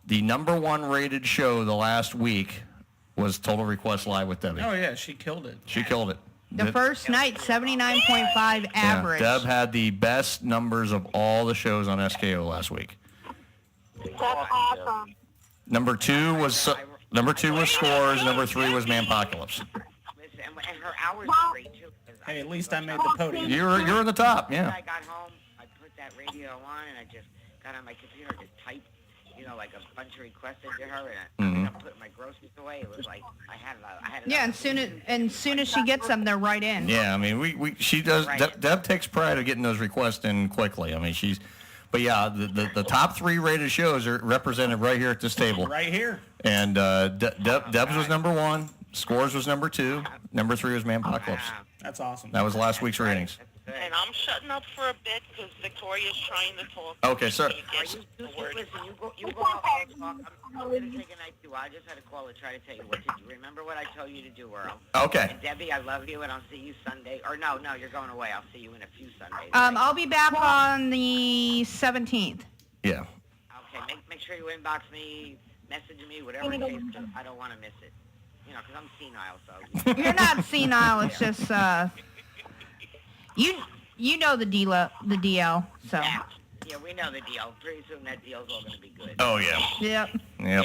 the number one rated show the last week was Total Request Live with Debbie. Oh yeah, she killed it. She killed it. The first night, 79.5 average. Yeah, Deb had the best numbers of all the shows on SKO last week. That's awesome. Number two was Scores. Number 3 was Manpocalypse. And her hours were great too. Hey, at least I made the podium. You're in the top, yeah. When I got home, I put that radio on and I just got on my computer and just typed, like a bunch of requests into her, and I'm putting my groceries away. It was like I had it. Yeah, and soon as she gets them, they're right in. Yeah, I mean, she does. Deb takes pride of getting those requests in quickly. I mean, but yeah, the top 3 rated shows are represented right here at this table. Right here. And Deb's was number 1. Scores was number 2. Number 3 was Manpocalypse. That's awesome. That was last week's ratings. And I'm shutting up for a bit because Victoria's trying to talk. Okay, sir. Listen, you go out and talk. I'm going to take a night too. I just had a call to try to tell you what to do. Remember what I told you to do, Earl? Okay. And Debbie, I love you, and I'll see you Sunday. Or no, you're going away. I'll see you in a few Sundays. I'll be back on the 17th. Yeah. Okay, make sure you inbox me, message me, whatever it takes, 'cause I don't want to miss it. Because I'm senile, so. You're not senile. It's just you know the DL. So. Yeah, we know the deal. Pretty soon that deal's all going to be good. Oh yeah. Yep. Yeah,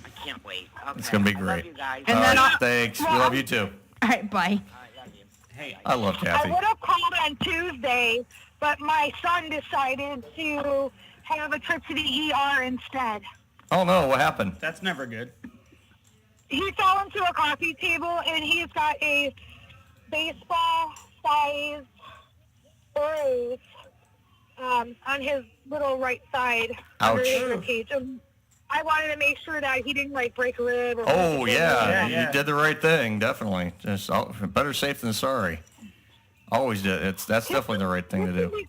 I can't wait. Okay. It's gonna be great. I love you guys. And then thanks. We love you too. All right, bye. Hey, I love Kathy. I would have called on Tuesday, but my son decided to have a trip to the ER instead. Oh no, what happened? That's never good. He fell into a coffee table, and he's got a baseball-sized bruise on his little right side. Ouch. Under his cage. I wanted to make sure that he didn't break a rib. Or Oh yeah, you did the right thing. Definitely. Just better safe than sorry. Always do. That's definitely the right thing to do.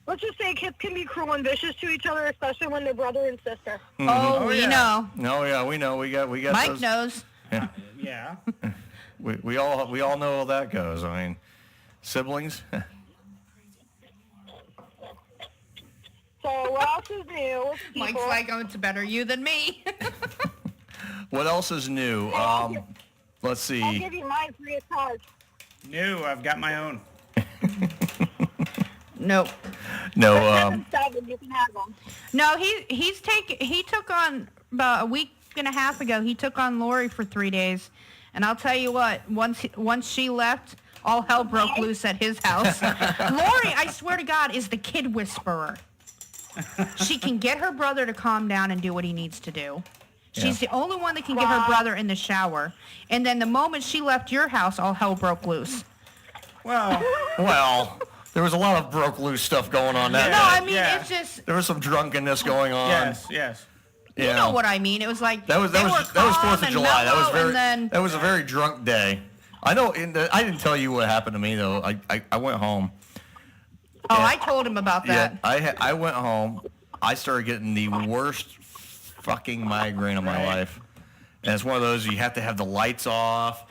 Let's just say kids can be cruel and vicious to each other, especially when they're brother and sister. Mm-hmm. Oh, we know. No, yeah, we know. We got. Mike those. knows. Yeah. Yeah. We all know how that goes. I mean, siblings. So what else is new? Mike's like, oh, it's better you than me. What else is new? Let's see. I'll give you mine free of charge. No, I've got my own. Nope. No. 7, you can have them. No, he took on about a week and a half ago. He took on Lori for 3 days, and I'll tell you what. Once she left, all hell broke loose at his house. Lori, I swear to God, is the kid whisperer. She can get her brother to calm down and do what he needs to do. She's the only one that can get her brother in the shower. And then the moment she left your house, all hell broke loose. Well, there was a lot of broke loose stuff going on that No, night. I mean, it's just... There was some drunkenness going on. Yes. You know what I mean. It was like... That was 4th of July. That was a then... very drunk day. I know. I didn't tell you what happened to me, though. I went home. Oh, I told him about that. Yeah, I went home. I started getting the worst fucking migraine of my life. And it's one of those you have to have the lights off.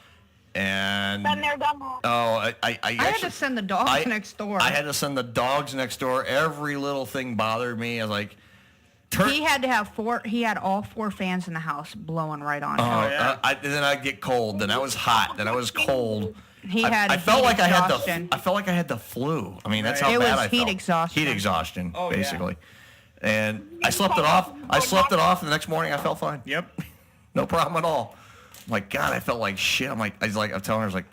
And Then they're done. I had to send the dogs next door. I had to send the dogs next door. Every little thing bothered me. I was like, he had to have 4. He had all 4 fans in the house blowing right on him. Then I'd get cold. Then I was hot. Then I was cold. I felt like I had the flu. I mean, that's how bad I felt. It was heat exhaustion. Heat exhaustion, basically. And I slept it off. And the next morning I felt fine. Yep. No problem at all. I'm like, God, I felt like shit. I'm telling her, I was like,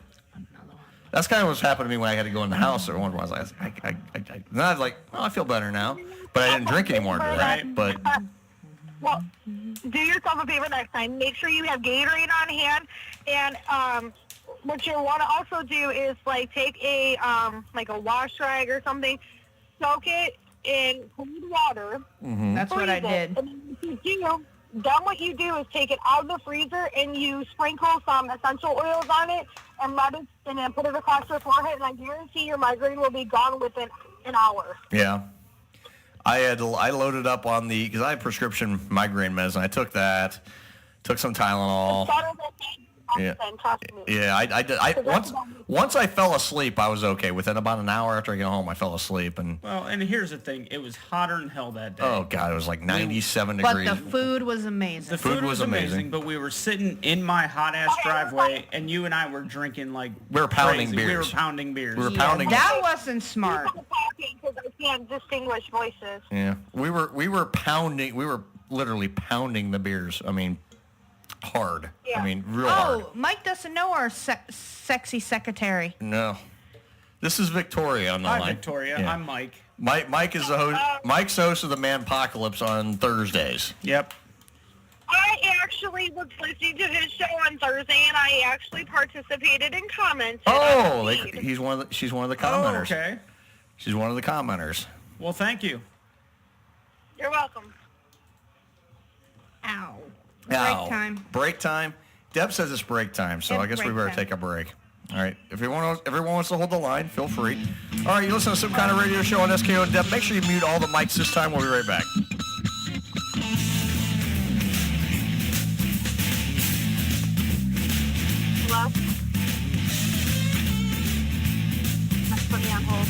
that's kind of what's happened to me when I had to go in the house. Or one I was like, and I was like, oh, I feel better now. But I didn't drink anymore today. Right. But well, do yourself a favor next time. Make sure you have Gatorade on hand, and what you want to also do is take a a wash rag or something, soak it in cold water. Mm-hmm. That's what I did. And then what you do is take it out of the freezer and you sprinkle some essential oils on it and and then put it across your forehead, and I guarantee your migraine will be gone within an hour. Yeah. I loaded up on because I had prescription migraine medicine. I took that, took some Tylenol. Yeah, I did. Once I fell asleep, I was okay. Within about an hour after I got home, I fell asleep. And here's the thing: it was hotter than hell that day. Oh God, it was like 97 degrees. But the food was amazing. The food was amazing. But we were sitting in my hot ass driveway, and you and I were drinking like we were pounding beers. We were pounding beers. We were pounding. That wasn't smart. Because I can't distinguish voices. Yeah, we were pounding. We were literally pounding the beers. I mean, hard. Yeah. I mean, real hard. Oh, Mike doesn't know our sexy secretary. No, this is Victoria on the line. Hi, Victoria. Yeah. I'm Mike. Mike is the host. Mike's the host of the Man-Pocalypse on Thursdays. Yep. I actually was listening to his show on Thursday, and I actually participated in comments. Oh, she's one of the commenters. Oh, okay. She's one of the commenters. Well, thank you. You're welcome. Ow. Break time. Break time. Deb says it's break time, so It's I guess we break better time. take a break. All right. If everyone wants to hold the line, feel free. All right, you listen to Some Kind of Radio Show on SKO and Deb. Make sure you mute all the mics this time. We'll be right back. Hello? Let's put me on hold.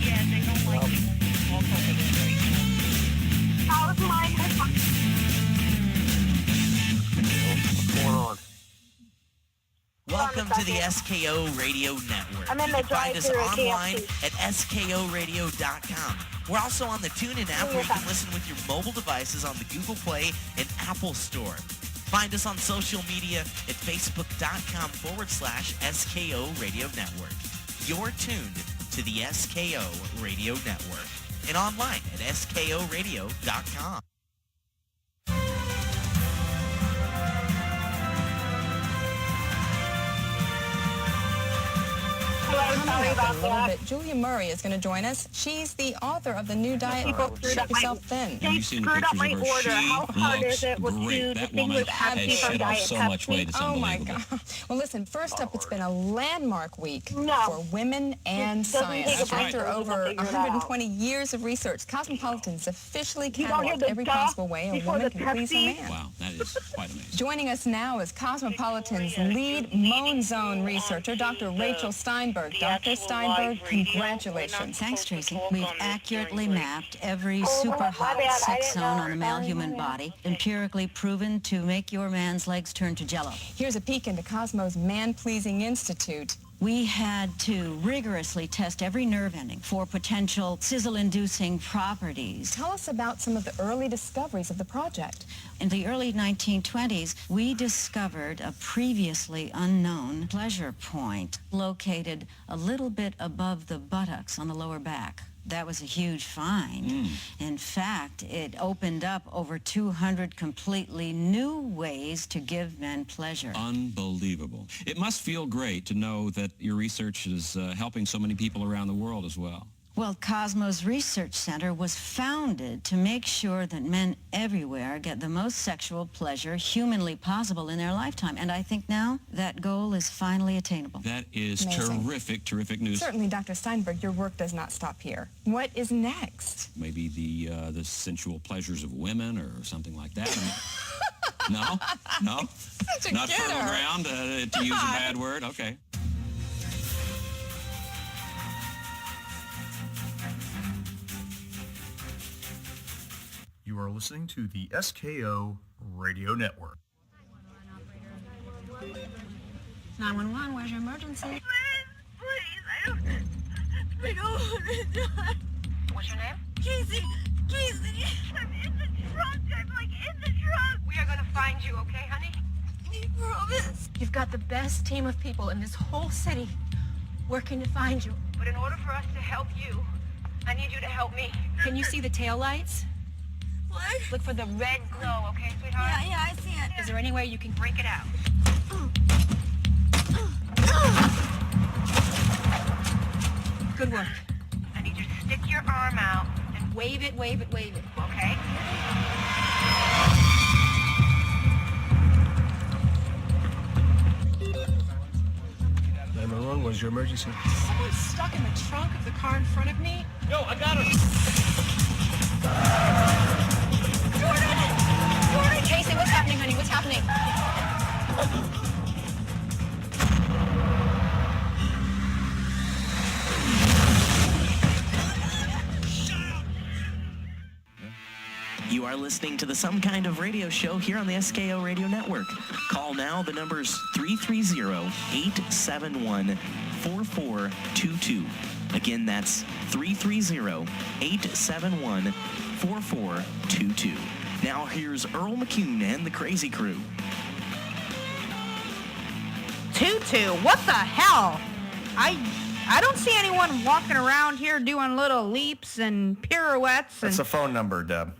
Yeah, they don't like people talking straight. How's mine? What's going on? Welcome to the SKO Radio Network. I'm in the You can find us drive-thru at online KFC. at skoradio.com. We're also on the TuneIn app where you can listen with your mobile devices on the Google Play and Apple Store. Find us on social media at facebook.com/SKO Radio Network. You're tuned to the SKO Radio Network and online at skoradio.com. Sorry about that. Julia Murray is going to join us. She's the author of the new diet book, Shake Yourself Thin. They screwed up my order. How hard is it with you distinguish Pepsi from Diet Pepsi? Oh my God. Well, listen, first up, it's been a landmark week for women and science. After over 120 years of research, Cosmopolitan's officially cataloged every possible way a woman can please a man. Wow, that is quite amazing. Joining us now is Cosmopolitan's lead Moan Zone researcher, Dr. Rachel Steinberg. Dr. Steinberg, congratulations. Thanks, Tracy. We've accurately mapped every super hot sex zone on a male human body, empirically proven to make your man's legs turn to jello. Here's a peek into Cosmo's Man-Pleasing Institute. We had to rigorously test every nerve ending for potential sizzle-inducing properties. Tell us about some of the early discoveries of the project. In the early 1920s, we discovered a previously unknown pleasure point located a little bit above the buttocks on the lower back. That was a huge find. In fact, it opened up over 200 completely new ways to give men pleasure. Unbelievable. It must feel great to know that your research is helping so many people around the world as well. Well, Cosmos Research Center was founded to make sure that men everywhere get the most sexual pleasure humanly possible in their lifetime. And I think now that goal is finally attainable. That is Amazing. terrific news. Certainly, Dr. Steinberg, your work does not stop here. What is next? Maybe the sensual pleasures of women or something like that. No? Such a Not getter. fertile ground, to use a bad word? Okay. You are listening to the SKO Radio Network. 911, where's your emergency? Please, I don't want to die. What's your name? Casey, I'm in the trunk. I'm like in the trunk. We are gonna find you, okay, honey? You promise? You've got the best team of people in this whole city working to find you. But in order for us to help you, I need you to help me. Can you see the taillights? What? Look for the red glow, okay, sweetheart? Yeah, I see it. Is there any way you can break it out? Good work. I need you to stick your arm out and wave it, okay? 911, where's your emergency? Someone's stuck in the trunk of the car in front of me. Yo, I got her. Jordan! Casey, what's happening, honey? What's happening? You are listening to the Some Kind of Radio Show here on the SKO Radio Network. Call now. The number's 330-871-4422. Again, that's 330-871-4422. Now here's Earl McCune and the Crazy Crew. Tutu, what the hell? I don't see anyone walking around here doing little leaps and pirouettes. That's a phone number, Deb.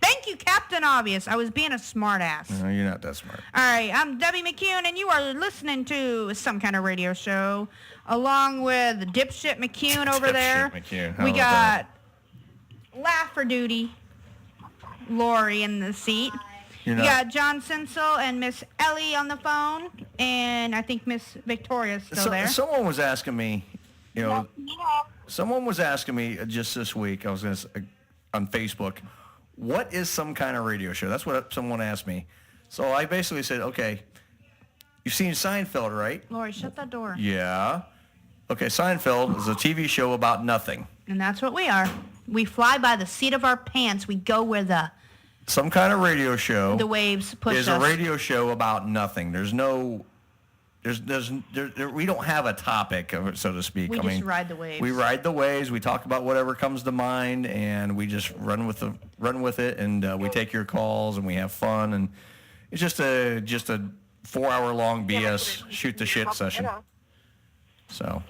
Thank you, Captain Obvious. I was being a smartass. No, you're not that smart. All right, I'm Debbie McCune, and you are listening to Some Kind of Radio Show, along with Dipshit McCune over there. McCune. How We about got Laugh for Duty, Lori in the seat. You're We not- got John Sinsel and Miss Ellie on the phone, and I think Miss Victoria's still there. Someone was asking me, someone was asking me just this week, I was going to on Facebook, what is Some Kind of Radio Show? That's what someone asked me. So I basically said, okay, you've seen Seinfeld, right? Lori, shut that door. Yeah. Okay, Seinfeld is a TV show about nothing. And that's what we are. We fly by the seat of our pants. We go where the Some Kind of Radio Show waves push is us. a radio show about nothing. There's no... we don't have a topic, so to speak. We just ride the waves. We ride the waves. We talk about whatever comes to mind, and we just run with it, and we take your calls, and we have fun, and it's just a 4-hour long BS shoot the shit session. So,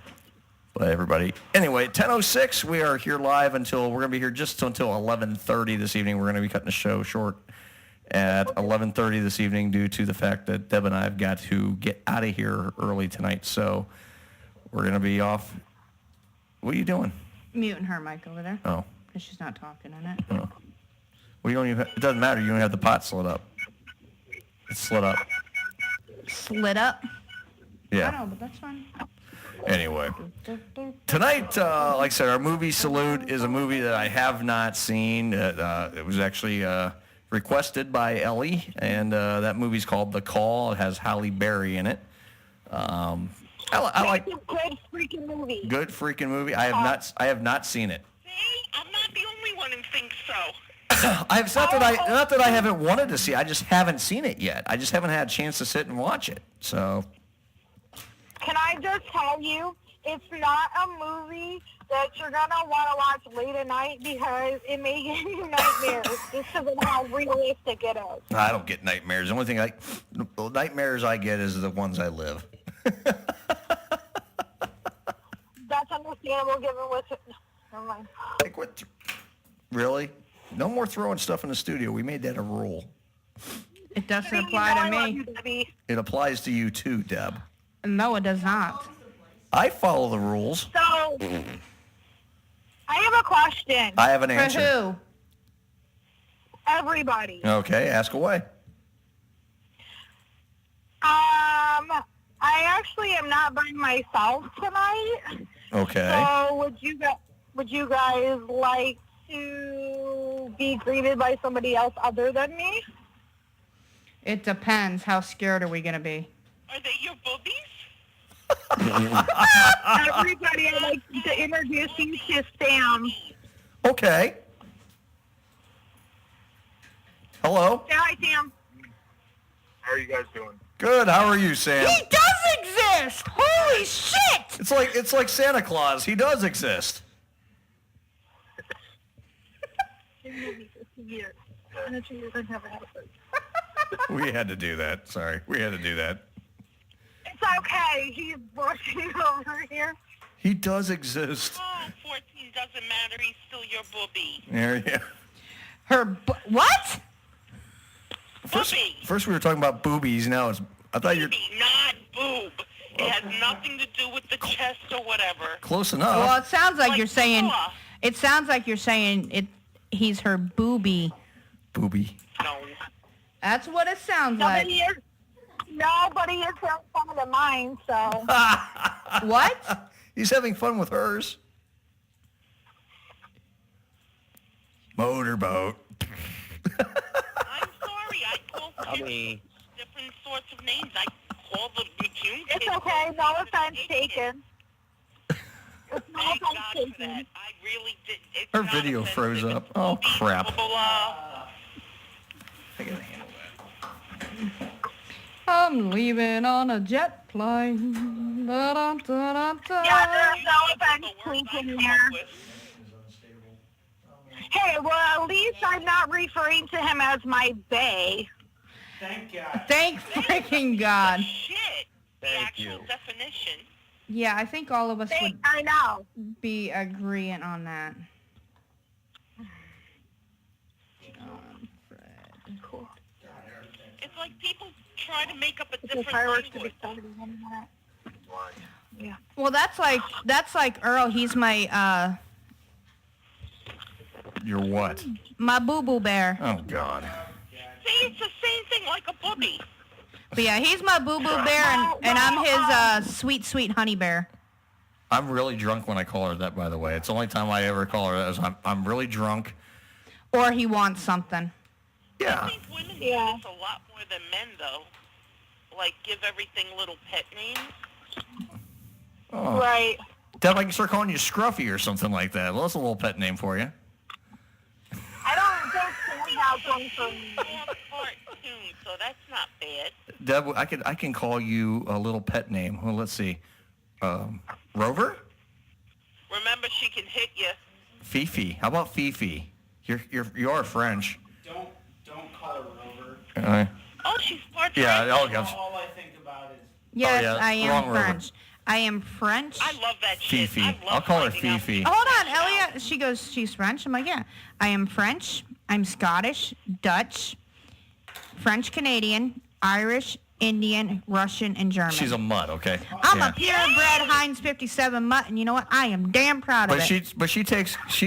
but everybody. Anyway, 10:06. We are here live we're gonna be here just until 11:30 this evening. We're gonna be cutting the show short at 11:30 this evening due to the fact that Deb and I have got to get out of here early tonight. So we're going to be off. What are you doing? Muting her mic over there. Oh. Because she's not talking in it. Oh. Well, you don't even. It doesn't matter. You don't have the pot slid up. It's slid up. Slid up? Yeah. I know, but that's fine. Anyway, tonight, like I said, our movie Salute is a movie that I have not seen. It was actually requested by Ellie, and that movie's called The Call. It has Halle Berry in it. I like. It's a good freaking movie. Good freaking movie. I have not seen it. I'm not the only one who thinks so. It's not that I haven't wanted to see. I just haven't seen it yet. I just haven't had a chance to sit and watch it. So. Can I just tell you, it's not a movie that you're going to want to watch late at night because it may give you nightmares just because of how realistic it is. I don't get nightmares. The only thing the nightmares I get is the ones I live. That's understandable given what's... Never mind. Like what? Really? No more throwing stuff in the studio. We made that a rule. It doesn't apply to me. It applies to you too, Deb. No, it does not. I follow the rules. So, I have a question. I have an answer. For who? Everybody. Okay, ask away. I actually am not by myself tonight. Okay. So would you guys like to be greeted by somebody else other than me? It depends. How scared are we going to be? Are they your boobies? Everybody, I'd like to introduce you to Sam. Okay. Hello. Say hi, Sam. How are you guys doing? Good. How are you, Sam? He does exist! Holy shit! It's like Santa Claus. He does exist. We had to do that. Sorry. We had to do that. It's okay. He's watching over here. He does exist. Oh, 14 doesn't matter. He's still your boobie. There you go. What? First we were talking about boobies. Now it's... I thought you're... Not boob. It has nothing to do with the chest or whatever. Close enough. Well, it sounds like you're saying... Noah. It sounds like you're saying he's her boobie. Boobie. No. That's what it sounds like. Nobody is having fun of mine, so. What? He's having fun with hers. Motorboat. I'm sorry. I call kids different sorts of names. I call the McCune kids. It's okay. No offense taken. It's no Thank offense God taken. for that. I really did. It's Her not video offensive. froze up. Oh, crap. Well, I can handle that. I'm leaving on a jet plane. Da-da-da-da-da. Yeah, there's no offense taken there. Hey, well, at least I'm not referring to him as my bae. Thank God. Thank freaking God. Shit. The actual definition. Yeah, I think all of us would I know. be agreeing on that. Cool. It's like people try to make up a The different fireworks to be language. started in a minute. Yeah. Well, that's like Earl. He's my You're what? my boo-boo bear. Oh, God. See, it's the same thing like a booby. But yeah, he's my boo-boo bear, and I'm his sweet, sweet honey bear. I'm really drunk when I call her that, by the way. It's the only time I ever call her that is I'm really drunk. Or he wants something. Yeah. I think women do this a lot more than men, though. Like, give everything little pet names. Oh. Right. Deb, I can start calling you Scruffy or something like that. Well, that's a little pet name for you. I don't think we have one for me. Cartoon, so that's not bad. Deb, I can call you a little pet name. Well, let's see. Rover? Remember, she can hit you. Fifi. How about Fifi? You're French. Don't call her Rover. Oh, she's part Yeah. Oh, gosh. All I think about is Yes, yeah, I am wrong Rover. French. I am French. I love that shit. Fifi. I love I'll call her finding out Fifi. Hold on, Elliot. She goes, she's French. I'm like, yeah. I am French. I'm Scottish, Dutch, French Canadian, Irish, Indian, Russian, and German. She's a mutt, okay? I'm Yeah. a purebred Heinz 57 mutt, and you know what? I am damn proud of it. But she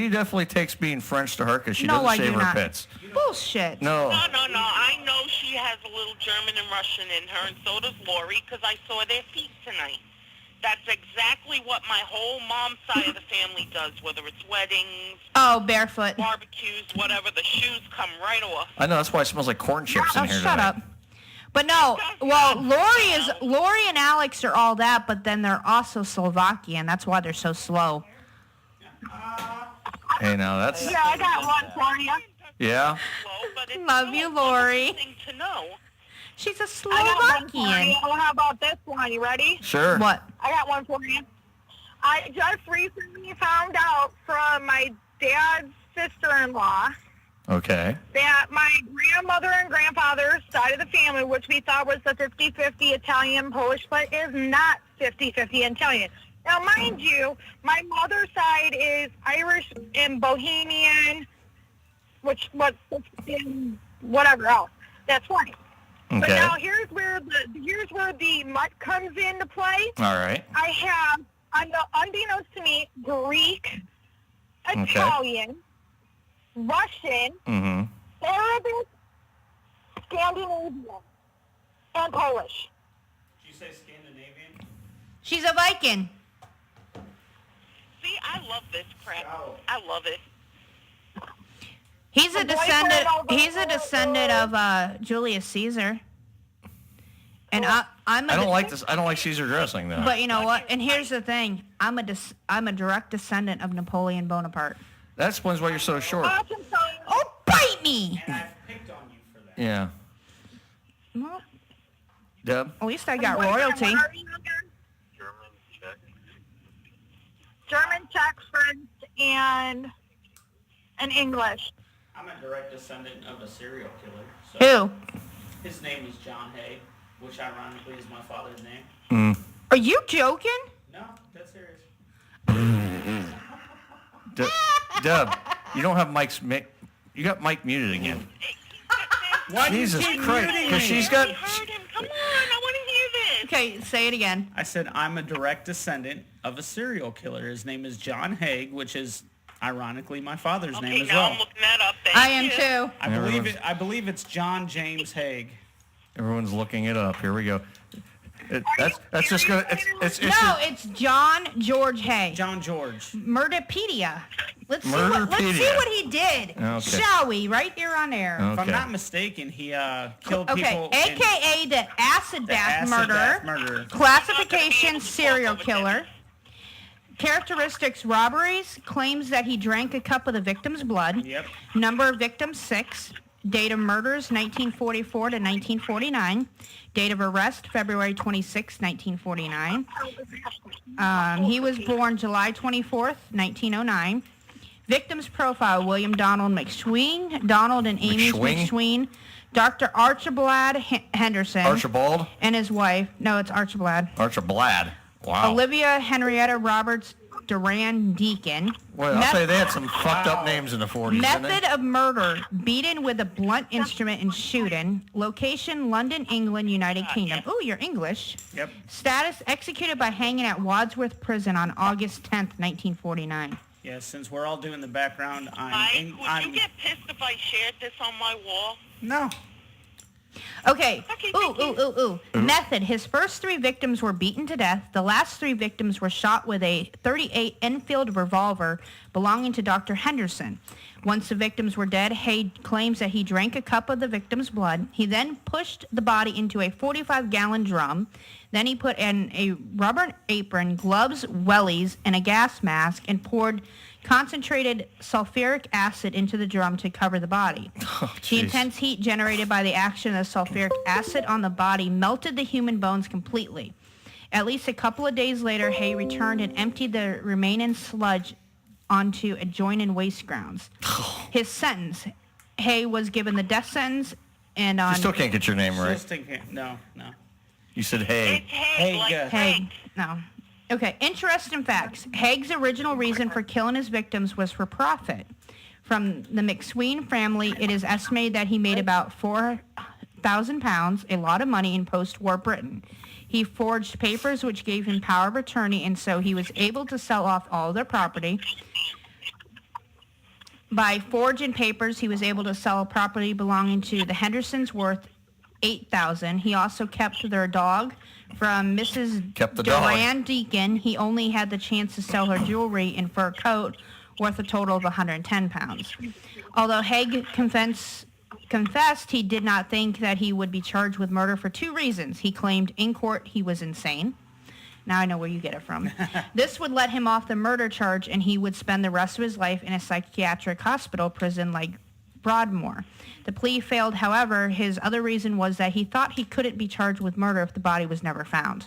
definitely takes being French to her because she No, doesn't I shave do her not. pits. Bullshit. No. No. I know she has a little German and Russian in her, and so does Lori, because I saw their feet tonight. That's exactly what my whole mom's side of the family does, whether it's weddings, Oh, barefoot. barbecues, whatever. The shoes come right off. I know, that's why it smells like corn chips in Oh, here shut tonight. up. But no, well, Lori and Alex are all that, but then they're also Slovakian. That's why they're so slow. Hey, now that's... Yeah, I got one for you. Yeah? Love you, Lori. Thing to know. She's a I got one for Slovakian. you. Well, how about this one? You ready? Sure. What? I got one for you. I just recently found out from my dad's sister-in-law Okay. that my grandmother and grandfather's side of the family, which we thought was the 50-50 Italian-Polish, but is not 50-50 Italian. Now, mind you, my mother's side is Irish and Bohemian, which in whatever else. That's fine. But Okay. now here's where the mutt comes into play. All right. I have, unbeknownst to me, Greek, Italian, Russian, Mm-hmm. Arabic, Scandinavian, and Polish. Did you say Scandinavian? She's a Viking. See, I love this crap. I love it. He's a The boyfriend descendant of Julius Caesar. And I'm I don't like this. I don't like Caesar dressing, though. But you know what? And here's the thing. I'm a direct descendant of Napoleon Bonaparte. That explains why you're so short. Oh, bite me! And I've picked on you for that. Yeah. Well, Deb? at least I got royalty. What are you again? German, Czech, French, and English. I'm a direct descendant of a serial killer. So Who? His name is John Hay, which ironically is my father's name. Are you joking? No, that's serious. Deb, you don't have Mike's... You got Mike muted again. Why do you Jesus keep Christ. muting Because me? she's got... Come on, I want to hear this. Okay, say it again. I said I'm a direct descendant of a serial killer. His name is John Haig, which is ironically my father's name as now well. I'm looking that up. Thank I am you. too. I believe it's John James Haig. Everyone's looking it up. Here we go. That's just gonna. It's John George Hay. John George. Murderpedia. Let's see what he did. Okay. Shall we? Right here on air. Okay. If I'm not mistaken, he killed people. AKA the acid bath murderer. Classification serial killer. Characteristics: robberies. Claims that he drank a cup of the victim's blood. Yep. Number of victims 6. Date of murders 1944 to 1949. Date of arrest February 26, 1949. He was born July 24th, 1909. Victims profile: William Donald McSween, Donald and Amy McSween, Dr. Archibald Henderson. Archibald? And his wife. No, it's Archibald. Archibald. Wow. Olivia Henrietta Roberts Duran Deacon. Well, I'll say they had some fucked up names in the 40s. Method of murder: beaten with a blunt instrument and shooting. Location: London, England, United Kingdom. Ooh, you're English. Yep. Status: executed by hanging at Wadsworth Prison on August 10th, 1949. Yeah, since we're all doing the background on... Would you get pissed if I shared this on my wall? No. Okay. Ooh. Method: his first 3 victims were beaten to death. The last 3 victims were shot with a .38 Enfield revolver belonging to Dr. Henderson. Once the victims were dead, Hay claims that he drank a cup of the victim's blood. He then pushed the body into a 45-gallon drum. Then he put in a rubber apron, gloves, wellies, and a gas mask and poured concentrated sulfuric acid into the drum to cover the body. The intense heat generated by the action of sulfuric acid on the body melted the human bones completely. At least a couple of days later, Hay returned and emptied the remaining sludge onto adjoining waste grounds. His sentence: Hay was given the death sentence, and on... You still can't get your name right. No. You said Hay. Haig. No. Okay, interesting facts. Haig's original reason for killing his victims was for profit. From the McSween family, it is estimated that he made about £4,000, a lot of money in post-war Britain. He forged papers which gave him power of attorney, and so he was able to sell off all their property. By forging papers, he was able to sell a property belonging to the Hendersons worth $8,000. He also kept their dog from Mrs. Duran Deacon. He only had the chance to sell her jewelry and fur coat worth a total of 110 pounds. Although Haig confessed he did not think that he would be charged with murder for 2 reasons. He claimed in court he was insane. Now I know where you get it from. This would let him off the murder charge, and he would spend the rest of his life in a psychiatric hospital prison like Broadmoor. The plea failed, however. His other reason was that he thought he couldn't be charged with murder if the body was never found.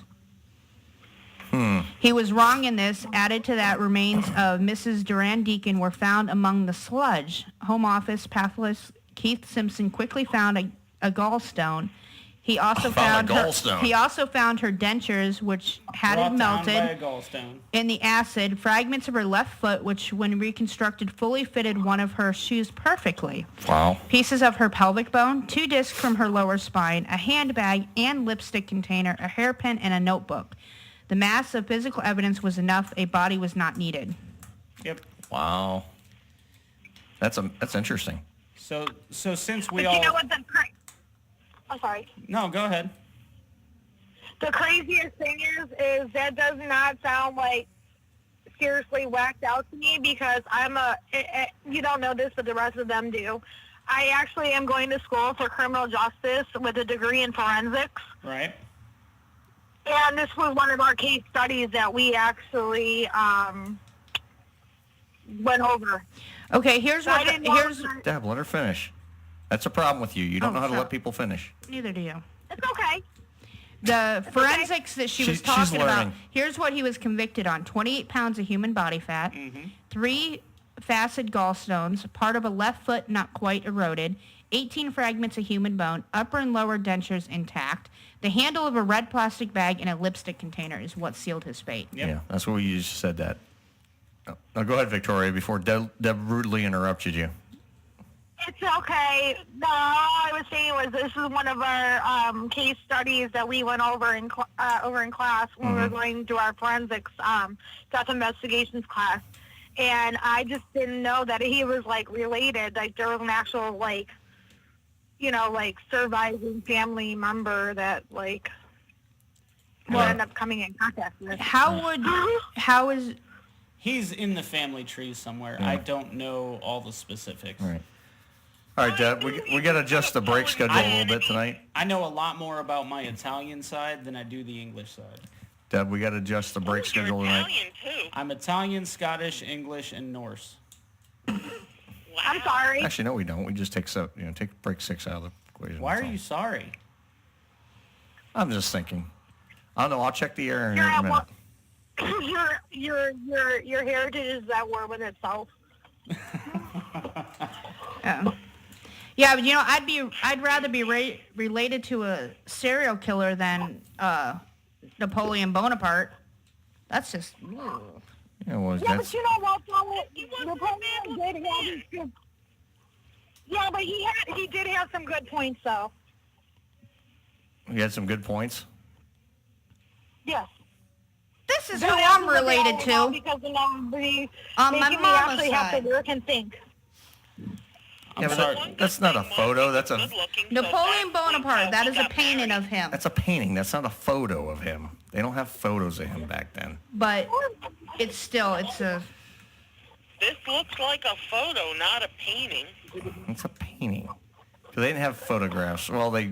He was wrong in this. Added to that, remains of Mrs. Duran Deacon were found among the sludge. Home Office pathologist Keith Simpson quickly found a gallstone. He also found her dentures, which had melted in the acid. Fragments of her left foot, which, when reconstructed, fully fitted one of her shoes perfectly. Wow. Pieces of her pelvic bone, 2 discs from her lower spine, a handbag and lipstick container, a hairpin, and a notebook. The mass of physical evidence was enough. A body was not needed. Yep. Wow. That's interesting. So since we but all... You know what I'm sorry. No, go ahead. The craziest thing is that does not sound like seriously whacked out to me, because you don't know this, but the rest of them do. I actually am going to school for criminal justice with a degree in forensics. Right. And this was one of our case studies that we actually went over. Okay, Deb, let her finish. That's a problem with you. You don't know how to let people finish. Neither do you. It's okay. The forensics that she was talking about, here's what he was convicted on. 28 pounds of human body fat, 3 facet gallstones, part of a left foot not quite eroded, 18 fragments of human bone, upper and lower dentures intact, the handle of a red plastic bag, and a lipstick container is what sealed his fate. Yep. Yeah, that's what you just said that. Now go ahead, Victoria, before Deb rudely interrupted you. It's okay. No, all I was saying was this is one of our case studies that we went over in class when we were going through our forensics death investigations class, and I just didn't know that he was related. There was an actual like surviving family member that like will end up coming in contact with. How is He's in the family tree somewhere. I don't know all the specifics. All right, Deb, we got to adjust the break schedule a little bit tonight. I know a lot more about my Italian side than I do the English side. Deb, we got to adjust the break schedule tonight. Italian too. I'm Italian, Scottish, English, and Norse. I'm sorry. Actually, no, we don't. We just take break 6 out of the equation. Why are you sorry? I'm just thinking. I don't know. I'll check the air in a minute. Your heritage is that war with itself. Yeah, but I'd rather be related to a serial killer than Napoleon Bonaparte. That's just. Yeah, well, but you know what? Napoleon did have his good. Yeah, but he did have some good points, though. He had some good points. Yes. This is who I'm related to. Because my mama's actually have side. to work and think. Yeah, but that's not a photo. That's a Napoleon Bonaparte. That is a painting of him. That's a painting. That's not a photo of him. They don't have photos of him back then. But it's a. This looks like a photo, not a painting. It's a painting. Because they didn't have photographs. Well, they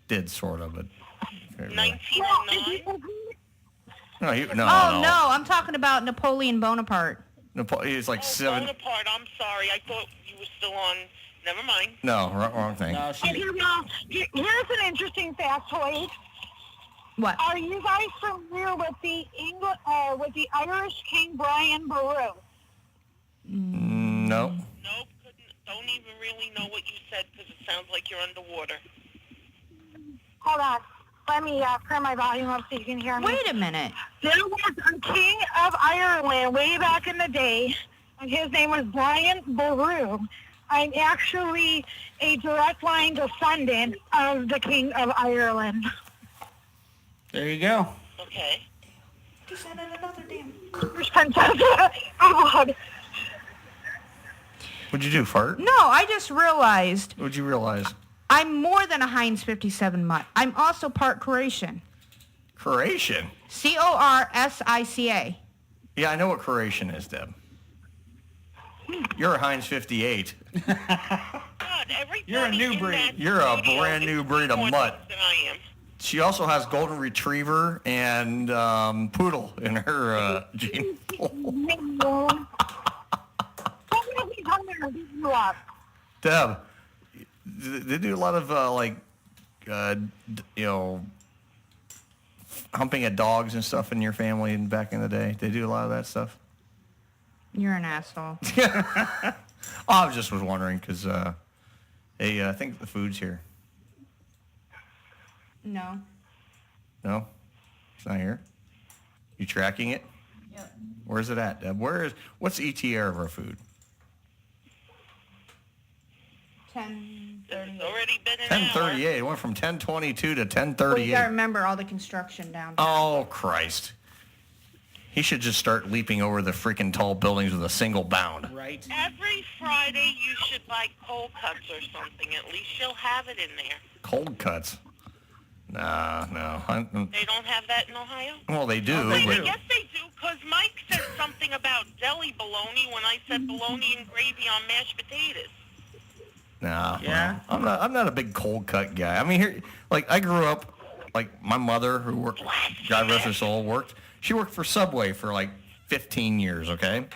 did sort of, but. 1909. No, No, I'm talking about Napoleon Bonaparte. He's like 7. Bonaparte, I'm sorry. I thought you were still on. Never mind. No, wrong thing. No, Here's an interesting factoid. What? Are you guys familiar with the Irish King Brian Boru? No. Nope. Don't even really know what you said because it sounds like you're underwater. Hold on. Let me turn my volume up so you can hear me. Wait a minute. There was a king of Ireland way back in the day, and his name was Brian Boru. I'm actually a direct line descendant of the King of Ireland. There you go. Okay. Descendant another damn. Oh, God. What'd you do, fart? No, I just realized. What'd you realize? I'm more than a Heinz 57 mutt. I'm also part Croatian. Croatian? Corsica. Yeah, I know what Croatian is, Deb. You're a Heinz 58. You're a new breed. You're a brand new breed of mutt. Than I am. She also has golden retriever and poodle in her gene pool. Deb, they do a lot of humping at dogs and stuff in your family and back in the day. They do a lot of that stuff. You're an asshole. I was wondering because I think the food's here. No. No, it's not here. You tracking it? Yep. Where's it at, Deb? What's the ETR of our food? 10:38. Already been an 10:38. It went from 10:22 to 10:38. Well, you gotta remember all the construction down. Oh Christ! He should just start leaping over the freaking tall buildings with a single bound. Right. Every Friday you should buy cold cuts or something. At least she'll have it in there. Cold cuts? No. They don't have that in Ohio? Well, they do. I But guess they do, because Mike said something about deli bologna when I said bologna and gravy on mashed potatoes. no. Yeah? I'm not a big cold cut guy. I mean, here, I grew up, my mother, who worked, God rest her soul, she worked for Subway for 15 years, okay?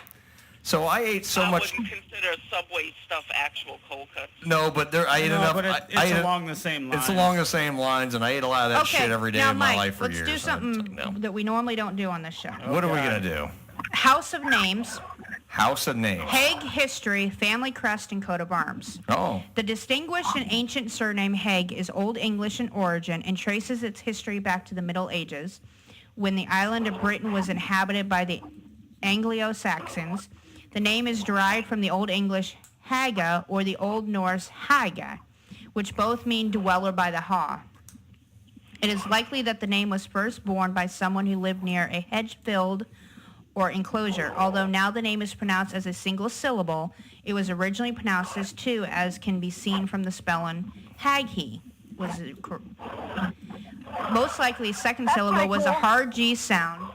So I ate so much. I wouldn't consider Subway stuff actual cold cuts. No, but I ate enough. But it's along the same lines. It's along the same lines, and I ate a lot of that shit every day now, of my Mike, life for let's years. do something that we normally don't do on this show. What are we going to do? House of Names. House of Names. Hague history, family crest, and coat of arms. Oh. The distinguished and ancient surname Hague is Old English in origin and traces its history back to the Middle Ages, when the island of Britain was inhabited by the Anglo-Saxons. The name is derived from the Old English Haga or the Old Norse Haga, which both mean dweller by the haw. It is likely that the name was first borne by someone who lived near a hedge-filled or enclosure. Although now the name is pronounced as a single syllable, it was originally pronounced as two, as can be seen from the spelling Haghe. Most likely, second syllable was a hard G sound.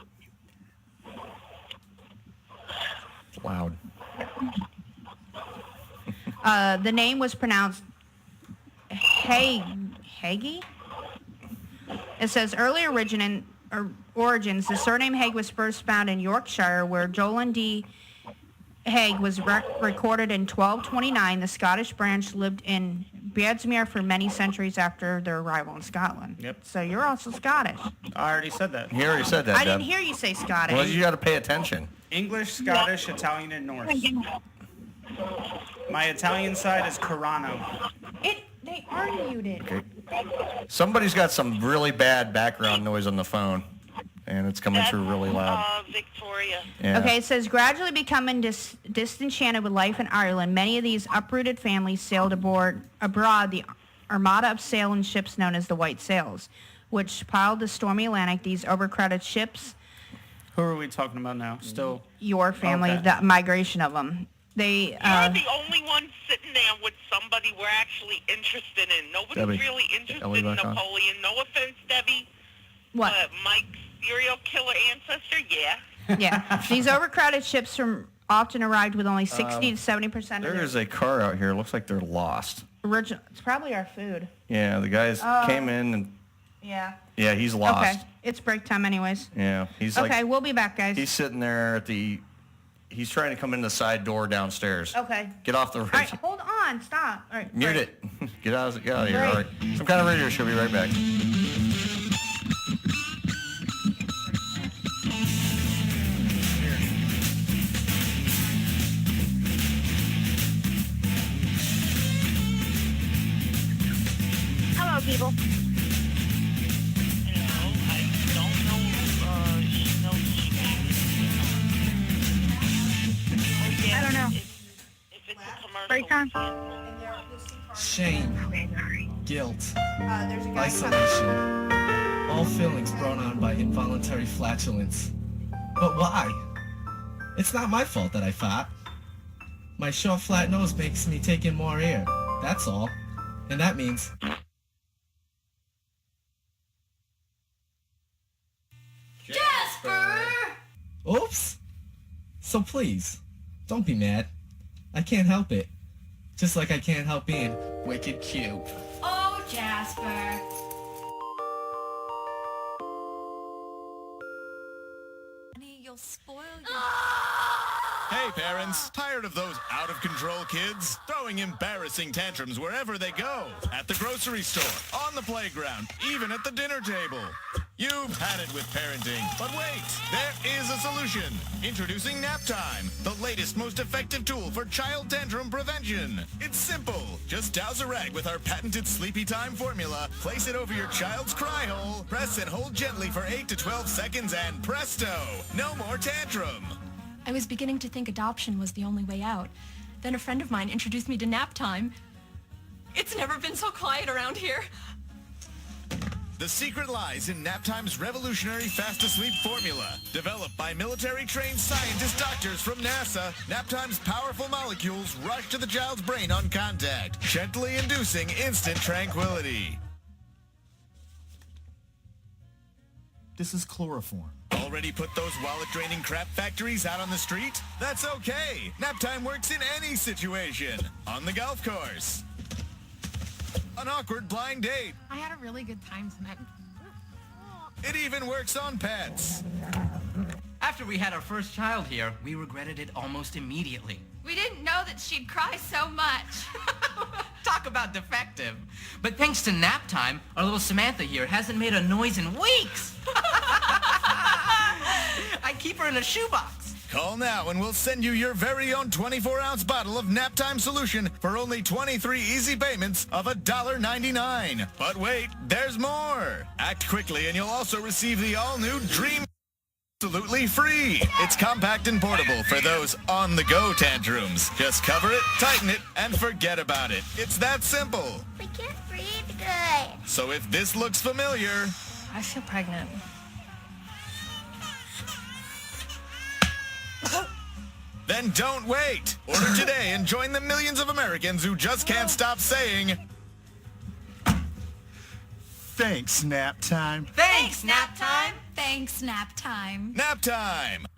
It's loud. The name was pronounced Haghe. It says early origins. The surname Hague was first found in Yorkshire, where Jolan D. Hague was recorded in 1229. The Scottish branch lived in Beadsmere for many centuries after their arrival in Scotland. Yep. So you're also Scottish. I already said that. You already said that, I Deb. didn't hear you say Scottish. Well, you got to pay attention. English, Scottish, Italian, and Norse. My Italian side is Carano. They are muted. Okay. Somebody's got some really bad background noise on the phone, and it's coming through really loud. Victoria. Yeah. Okay, it says, gradually becoming disenchanted with life in Ireland, many of these uprooted families sailed abroad the armada of sailing ships known as the White Sails, which piled the stormy Atlantic. These overcrowded ships. Who are we talking about now? Still? Your family, Okay. the migration of them. They. You're the only one sitting there with somebody we're actually interested in. Nobody's Debbie, really interested Ellie in back on? Napoleon. No offense, Debbie. What? Mike's serial killer ancestor, yeah. Yeah. These overcrowded ships often arrived with only 60 to 70% of There their is a car out here. It looks like they're lost. original. It's probably our food. Yeah, the guys came in and Yeah. yeah, he's lost. Okay. It's break time anyways. Yeah, he's Okay, like we'll be back, guys. he's sitting there he's trying to come in the side door downstairs. Okay. Get off the All right, hold on. Stop. All right. Mute break. it. Get out of here. Break. All right. Some kind of radio show. Be right back. Hello, people. I don't know. Break time? Shame, guilt, isolation, all feelings brought on by involuntary flatulence. But why? It's not my fault that I fart. My short, flat nose makes me take in more air. That's all. And that means... Jasper! Oops! So please, don't be mad. I can't help it. Just like I can't help being wicked cute. Oh, Jasper. Honey, you'll spoil Hey parents, tired of those out-of-control kids? Throwing embarrassing tantrums wherever they go. At the grocery store, on the playground, even at the dinner table. You've had it with parenting, but wait, there is a solution. Introducing Nap Time, the latest, most effective tool for child tantrum prevention. It's simple. Just douse a rag with our patented Sleepy Time formula, place it over your child's cry hole, press and hold gently for 8 to 12 seconds, and presto, no more tantrum. I was beginning to think adoption was the only way out. Then a friend of mine introduced me to Nap Time. It's never been so quiet around here. The secret lies in Naptime's revolutionary fast-to-sleep formula. Developed by military-trained scientist doctors from NASA, Naptime's powerful molecules rush to the child's brain on contact, gently inducing instant tranquility. This is chloroform. Already put those wallet-draining crap factories out on the street? That's okay. Naptime works in any situation. On the golf course. An awkward blind date. I had a really good time tonight. It even works on pets. After we had our first child here, we regretted it almost immediately. We didn't know that she'd cry so much. Talk about defective. But thanks to Nap Time, our little Samantha here hasn't made a noise in weeks. I keep her in a shoebox. Call now and we'll send you your very own 24-ounce bottle of Naptime solution for only 23 easy payments of $1.99. But wait, there's more. Act quickly and you'll also receive the all-new Dream absolutely free. It's compact and portable for those on-the-go tantrums. Just cover it, tighten it, and forget about it. It's that simple. We can't breathe good. So if this looks familiar... I feel pregnant. And don't wait. Order today and join the millions of Americans who just can't stop saying... Thanks, nap time. Thanks, nap time. Thanks, nap time. Nap time.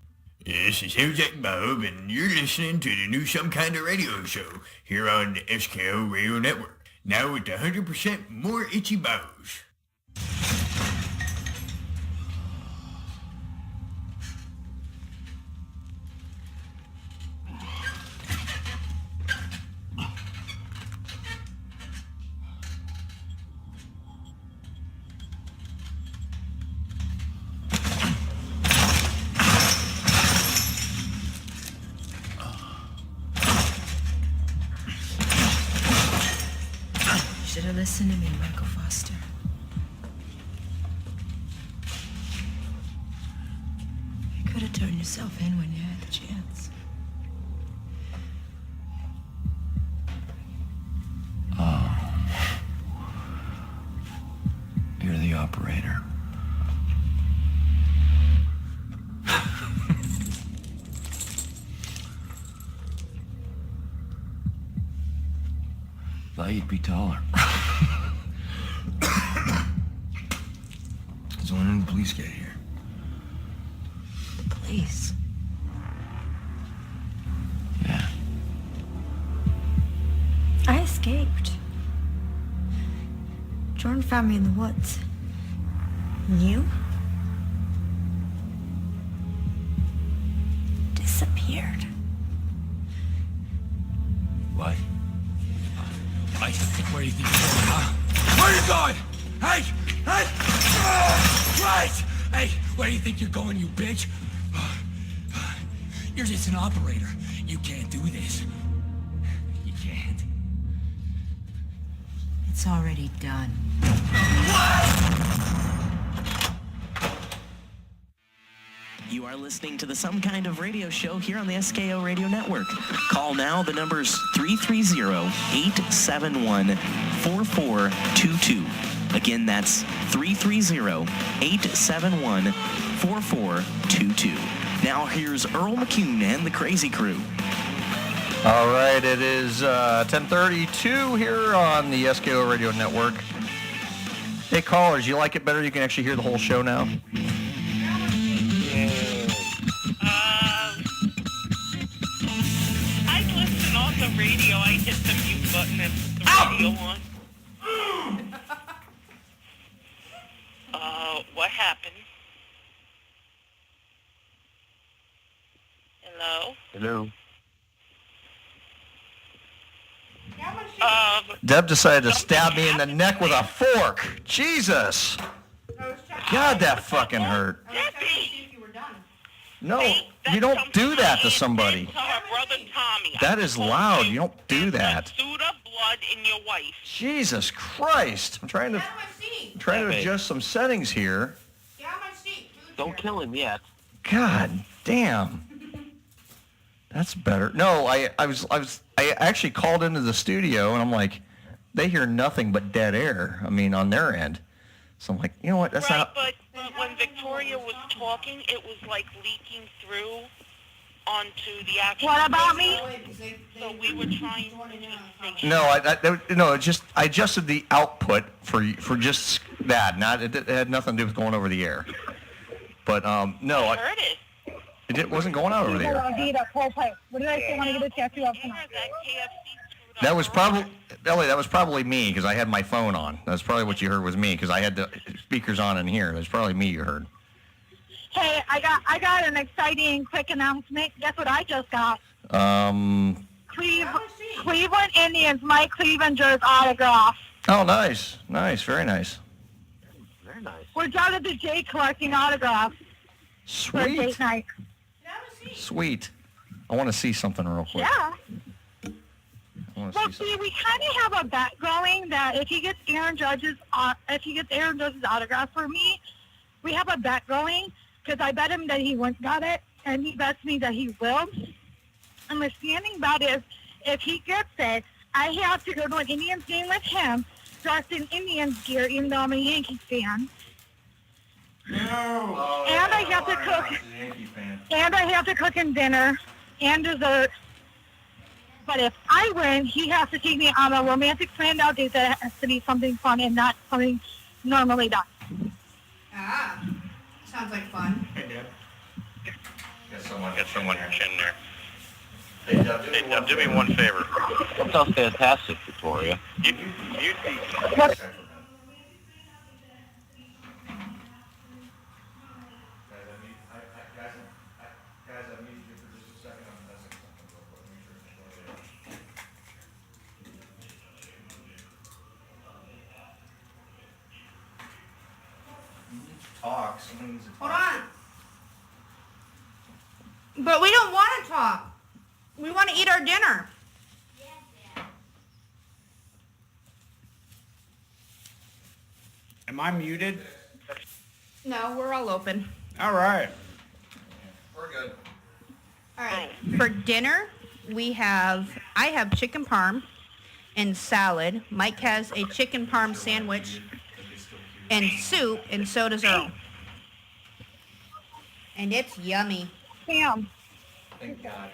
This is Jack Bob, and you're listening to the new Some Kind of Radio show here on the SKO Radio Network. Now with 100% more itchy bows. Should have listened to me, Michael Foster. You could have turned yourself in when you had the chance. Oh. You're the operator. Thought you'd be taller. So when did the police get here? Police? Yeah. I escaped. Jordan found me in the woods. And you? Disappeared. What? Where do you think you're going, huh? Where are you going? Hey! Hey! Oh, Christ! Hey, where do you think you're going, you bitch? You're just an operator. You can't do this. You can't. It's already done. You are listening to the Some Kind of Radio show here on the SKO Radio Network. Call now. The number's 330-871-4422. Again, that's 330-871-4422. Now here's Earl McCune and the Crazy Crew. All right, it is 10:32 here on the SKO Radio Network. Hey, callers, you like it better? You can actually hear the whole show now? I listen on the radio. I hit the mute button and put the radio on. What happened? Hello? Hello. Deb decided to stab me in the neck with a fork. Jesus. God, that fucking hurt. No, you don't do that to somebody. That is loud. You don't do that. Blood in your wife. Jesus Christ. I'm trying to adjust some settings here. Don't kill him yet. God damn. That's better. No, I actually called into the studio and I'm like, they hear nothing but dead air. I mean, on their end. So I'm like, you know what? That's right, not. But when Victoria was talking, it was like leaking through onto the actual. What about me? So we were trying to just. No, I adjusted the output for just that. It had nothing to do with going over the air. But no, I heard it. It wasn't going out over the air. What did I say when I get a tattoo off tonight? That was probably, Ellie, that was probably me because I had my phone on. That's probably what you heard was me because I had the speakers on in here. That's probably me you heard. Hey, I got an exciting quick announcement. Guess what I just got? Cleveland Indians, Mike Clevenger's autograph. Oh, nice. Nice. Very nice. Very nice. We're down at the J collecting autographs. For a date night. Sweet. I want to see something real quick. Yeah. Well, see, we kind of have a bet going that if he gets Aaron Judge's autograph for me, we have a bet going because I bet him that he once got it, and he bets me that he will. And the standing bet is if he gets it, I have to go to an Indians game with him, dressed in Indians gear, even though I'm a Yankees fan. No. And I have to cook. And I have to cook him dinner. and dessert. But if I win, he has to take me on a romantic planned out date that has to be something fun and not something normally done. Ah, sounds like fun. Hey, Deb. Get someone your chin there. Hey, Deb, do me one favor. That sounds fantastic, Victoria. You Talk. Someone needs to Hold on. But we don't want to talk. We want to eat our dinner. Am I muted? No, we're all open. All right. We're good. All right. For dinner, I have chicken parm and salad. Mike has a chicken parm sandwich and soup, and so does Earl. And it's yummy. Damn. Thank God.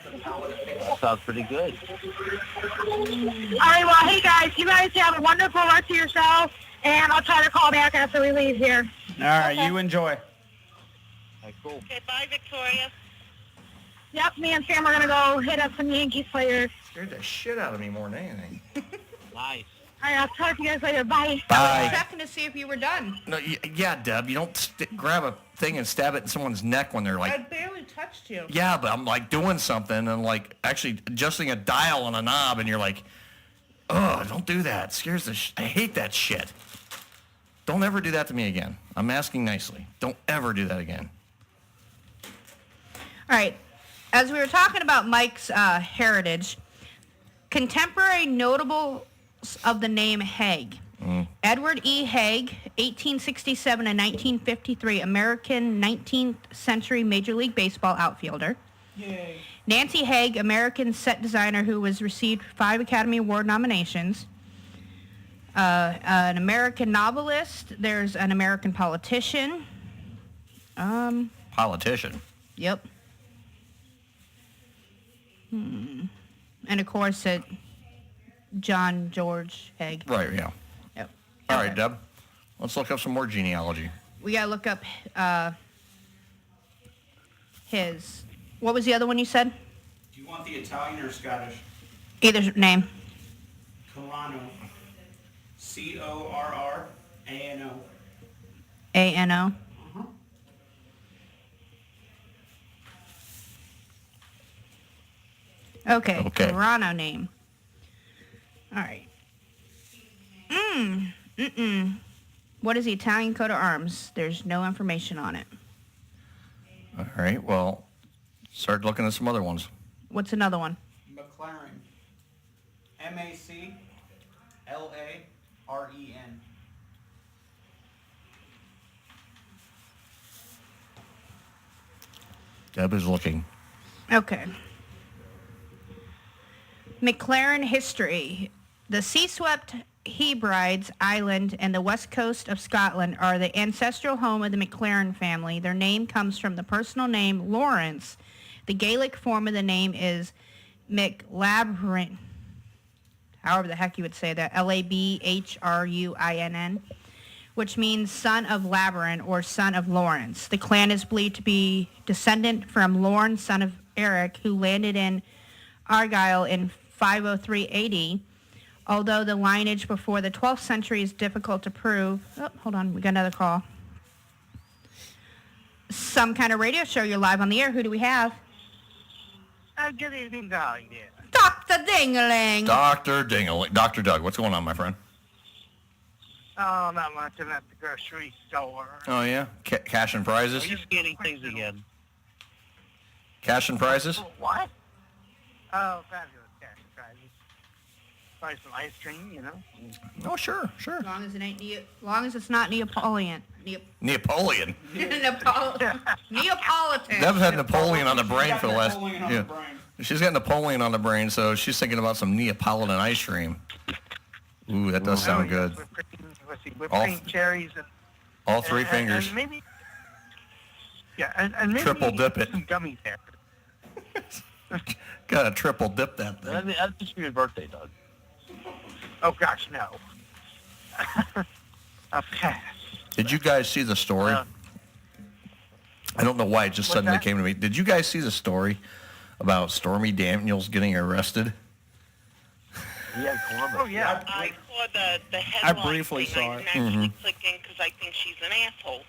That sounds pretty good. All right, well, hey, guys, you guys have a wonderful rest of yourself, and I'll try to call back after we leave here. All right, you enjoy. Cool. Okay, bye, Victoria. Yep, me and Sam are going to go hit up some Yankees players. Scared the shit out of me more than anything. Nice. All right, I'll talk to you guys later. Bye. I was checking to see if you were done. No, yeah, Deb, you don't grab a thing and stab it in someone's neck when they're like... I barely touched you. Yeah, but I'm like doing something and like actually adjusting a dial on a knob and you're like, oh, don't do that. It scares the I hate that shit. Don't ever do that to me again. I'm asking nicely. Don't ever do that again. All right. As we were talking about Mike's heritage, contemporary notables of the name Haig. Edward E. Haig, 1867 to 1953, American 19th century Major League Baseball outfielder. Yay. Nancy Haig, American set designer who was received 5 Academy Award nominations. An American novelist. There's an American politician. Politician? Yep. And of course, John George Haig. Right, yeah. Yep. All right, Deb. Let's look up some more genealogy. We gotta look up his. What was the other one you said? Do you want the Italian or Scottish? Either name. Corrano. Corrano. A-N-O. Okay. Corrano name. All right. What is the Italian coat of arms? There's no information on it. All right, well, start looking at some other ones. What's another one? McLaren. M-A-C-L-A-R-E-N. Deb is looking. Okay. McLaren history. The sea-swept Hebrides Island and the west coast of Scotland are the ancestral home of the McLaren family. Their name comes from the personal name Lawrence. The Gaelic form of the name is McLabrin. However the heck you would say that. L-A-B-H-R-U-I-N-N. Which means son of Labaran or son of Lawrence. The clan is believed to be descendant from Lorne, son of Eric, who landed in Argyll in 503 AD. Although the lineage before the 12th century is difficult to prove. Oh, hold on, we got another call. Some kind of radio show, you're live on the air. Who do we have? Good evening, darling dear. Dr. Dingaling. Dr. Dingaling. Dr. Doug, what's going on, my friend? Oh, not much. I'm at the grocery store. Oh, yeah? Cash and prizes? Are you scanning things again? Cash and prizes? What? Oh, fabulous cash and prizes. Buy some ice cream, you know. Oh, sure. As long as it ain't long as it's not Neapolitan. Napoleon? Neapolitan. Deb's had Napoleon on the brain for the last... Napoleon on the brain. She's got Napoleon on the brain, so she's thinking about some Neapolitan ice cream. Ooh, that does sound good. Whipped cream, cherries, and all three fingers. And maybe Yeah, and maybe triple dip it. Some gummies there. Gotta triple dip that thing. That's just for your birthday, Doug. Oh gosh, no. Okay. Did you guys see the story? I don't know why it just suddenly came to me. Did you guys see the story about Stormy Daniels getting arrested? Yeah, Columbus. Oh yeah. I saw the headline. I briefly saw it. I'm actually clicking because I think she's an asshole.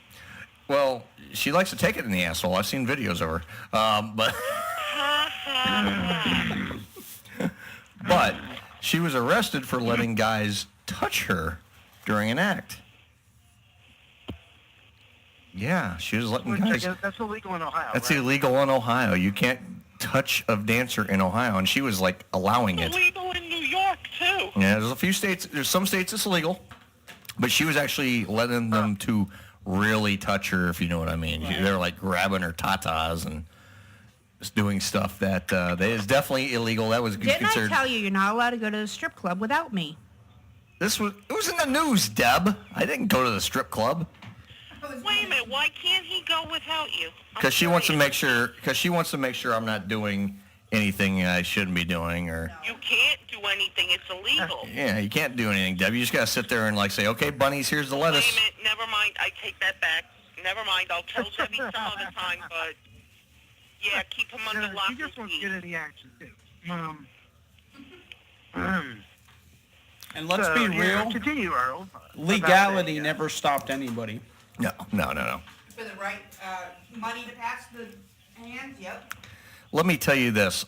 Well, she likes to take it in the asshole. I've seen videos of her. But she was arrested for letting guys touch her during an act. Yeah, she was letting guys. That's illegal in Ohio. That's right? illegal in Ohio. You can't touch a dancer in Ohio, and she was like allowing it. It's illegal in New York too. Yeah, there's a few states. There's some states it's illegal, but she was actually letting them to really touch her, if you know what I mean. Right. They're like grabbing her tatas and just doing stuff that is definitely illegal. That was Didn't considered. I tell you you're not allowed to go to the strip club without me? It was in the news, Deb. I didn't go to the strip club. Wait a minute. Why can't he go without you? Because she wants to make sure. Because she wants to make sure I'm not doing anything I shouldn't be doing, or. You can't do anything. It's illegal. Yeah, you can't do anything, Deb. You just gotta sit there and like say, okay, bunnies, here's the lettuce. Wait a minute. Never mind. I take that back. Never mind. I'll tell Debbie some other time. But yeah, keep him under lock She just wants to get in the action too. And let's be real. Continue, Earl. Legality never stopped anybody. No. For the right money to pass the hands, yep. Let me tell you this.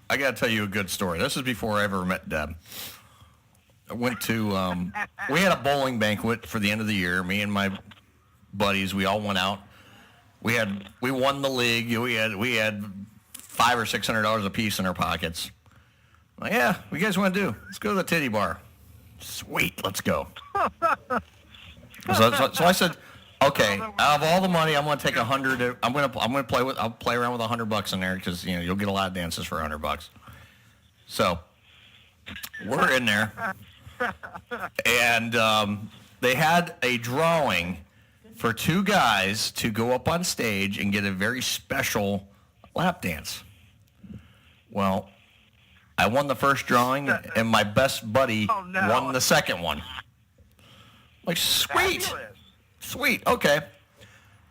I got to tell you a good story. This is before I ever met Deb. I went to, we had a bowling banquet for the end of the year. Me and my buddies, we all went out. We won the league. We had $500 or $600 a piece in our pockets. Like, yeah, what you guys want to do? Let's go to the titty bar. Sweet, let's go. So I said, okay, out of all the money, I'm going to take $100. I'll play around with $100 in there because you'll get a lot of dances for $100. So we're in there, and they had a drawing for two guys to go up on stage and get a very special lap dance. Well, I won the first drawing, and my best buddy won the second one. Like, sweet. Sweet, okay.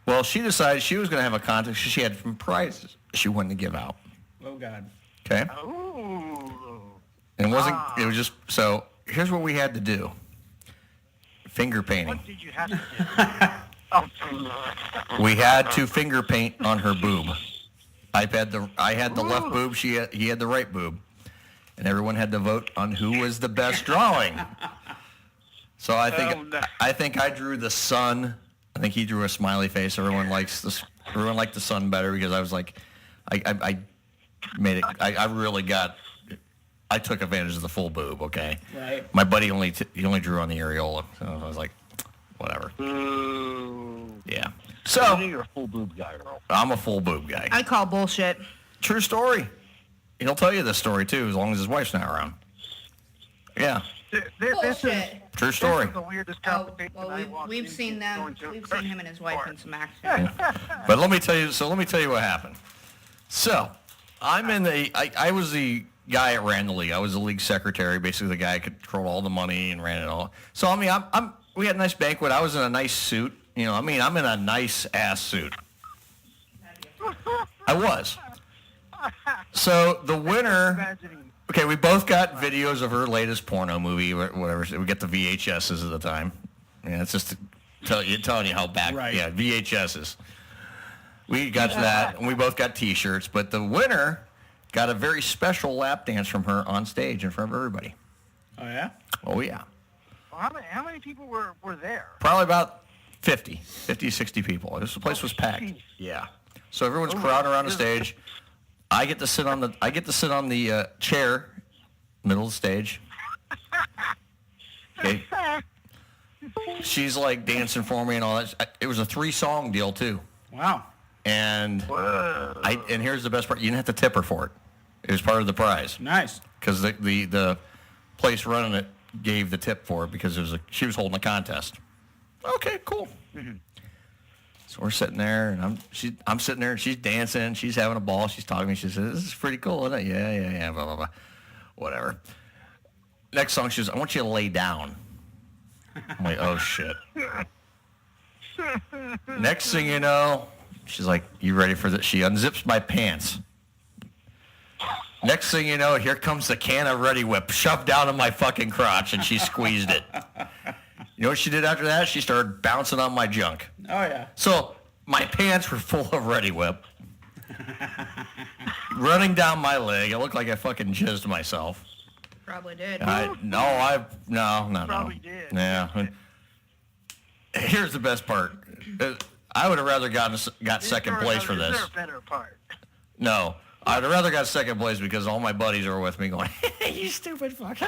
Well, she decided she was going to have a contest. She had some prizes she wanted to give out. Oh, God. Okay? And it was just, so here's what we had to do. Finger painting. What did you have to do? We had to finger paint on her boob. I had the left boob, he had the right boob. And everyone had to vote on who was the best drawing. So I think I drew the sun. I think he drew a smiley face. Everyone liked the sun better because I was like, I made it. I took advantage of the full boob. Okay. Right. My buddy only drew on the areola. So I was like, whatever. Yeah. So you're a full boob guy, Earl. I'm a full boob guy. I call bullshit. True story. He'll tell you this story too, as long as his wife's not around. Yeah. This is true story. This is the weirdest conversation we've seen them. We've seen him and his wife in some action. But let me tell you what happened. So I was the guy that ran the league. I was the league secretary, basically the guy who controlled all the money and ran it all. So I mean, we had a nice banquet. I was in a nice suit. I'm in a nice ass suit. I was. So the winner. Okay, we both got videos of her latest porno movie, whatever. We get the VHSs at the time. Yeah, it's just telling you how back. Right. Yeah, VHSs. We got that, and we both got T-shirts. But the winner got a very special lap dance from her on stage in front of everybody. Oh yeah. Oh yeah. Well, how many people were there? Probably about 50, 60 people. This place was packed. Geez. Yeah. So everyone's crowding around the stage. I get to sit on the chair, middle of the stage. Okay. She's like dancing for me and all that. It was a 3-song deal too. Wow. And and here's the best part: you didn't have to tip her for it. It was part of the prize. Nice. Because the place running it gave the tip for it because she was holding a contest. Okay, cool. Mm-hmm. So we're sitting there, and I'm sitting there, and she's dancing. She's having a ball. She's talking to me. She says, "This is pretty cool, isn't it?" Yeah, blah, blah, blah. Whatever. Next song, she says, "I want you to lay down." I'm like, oh, shit. Next thing you know, she's like, "You ready for this?" She unzips my pants. Next thing you know, here comes the can of Ready Whip shoved down in my fucking crotch, and she squeezed it. You know what she did after that? She started bouncing on my junk. Oh, yeah. So my pants were full of Ready Whip. Running down my leg. It looked like I fucking jizzed myself. Probably did. No. Probably did. Yeah. Here's the best part. I would have rather got second place for this. Is there a better part? No. I'd have rather got second place because all my buddies are with me going, "Hey, you stupid fuck."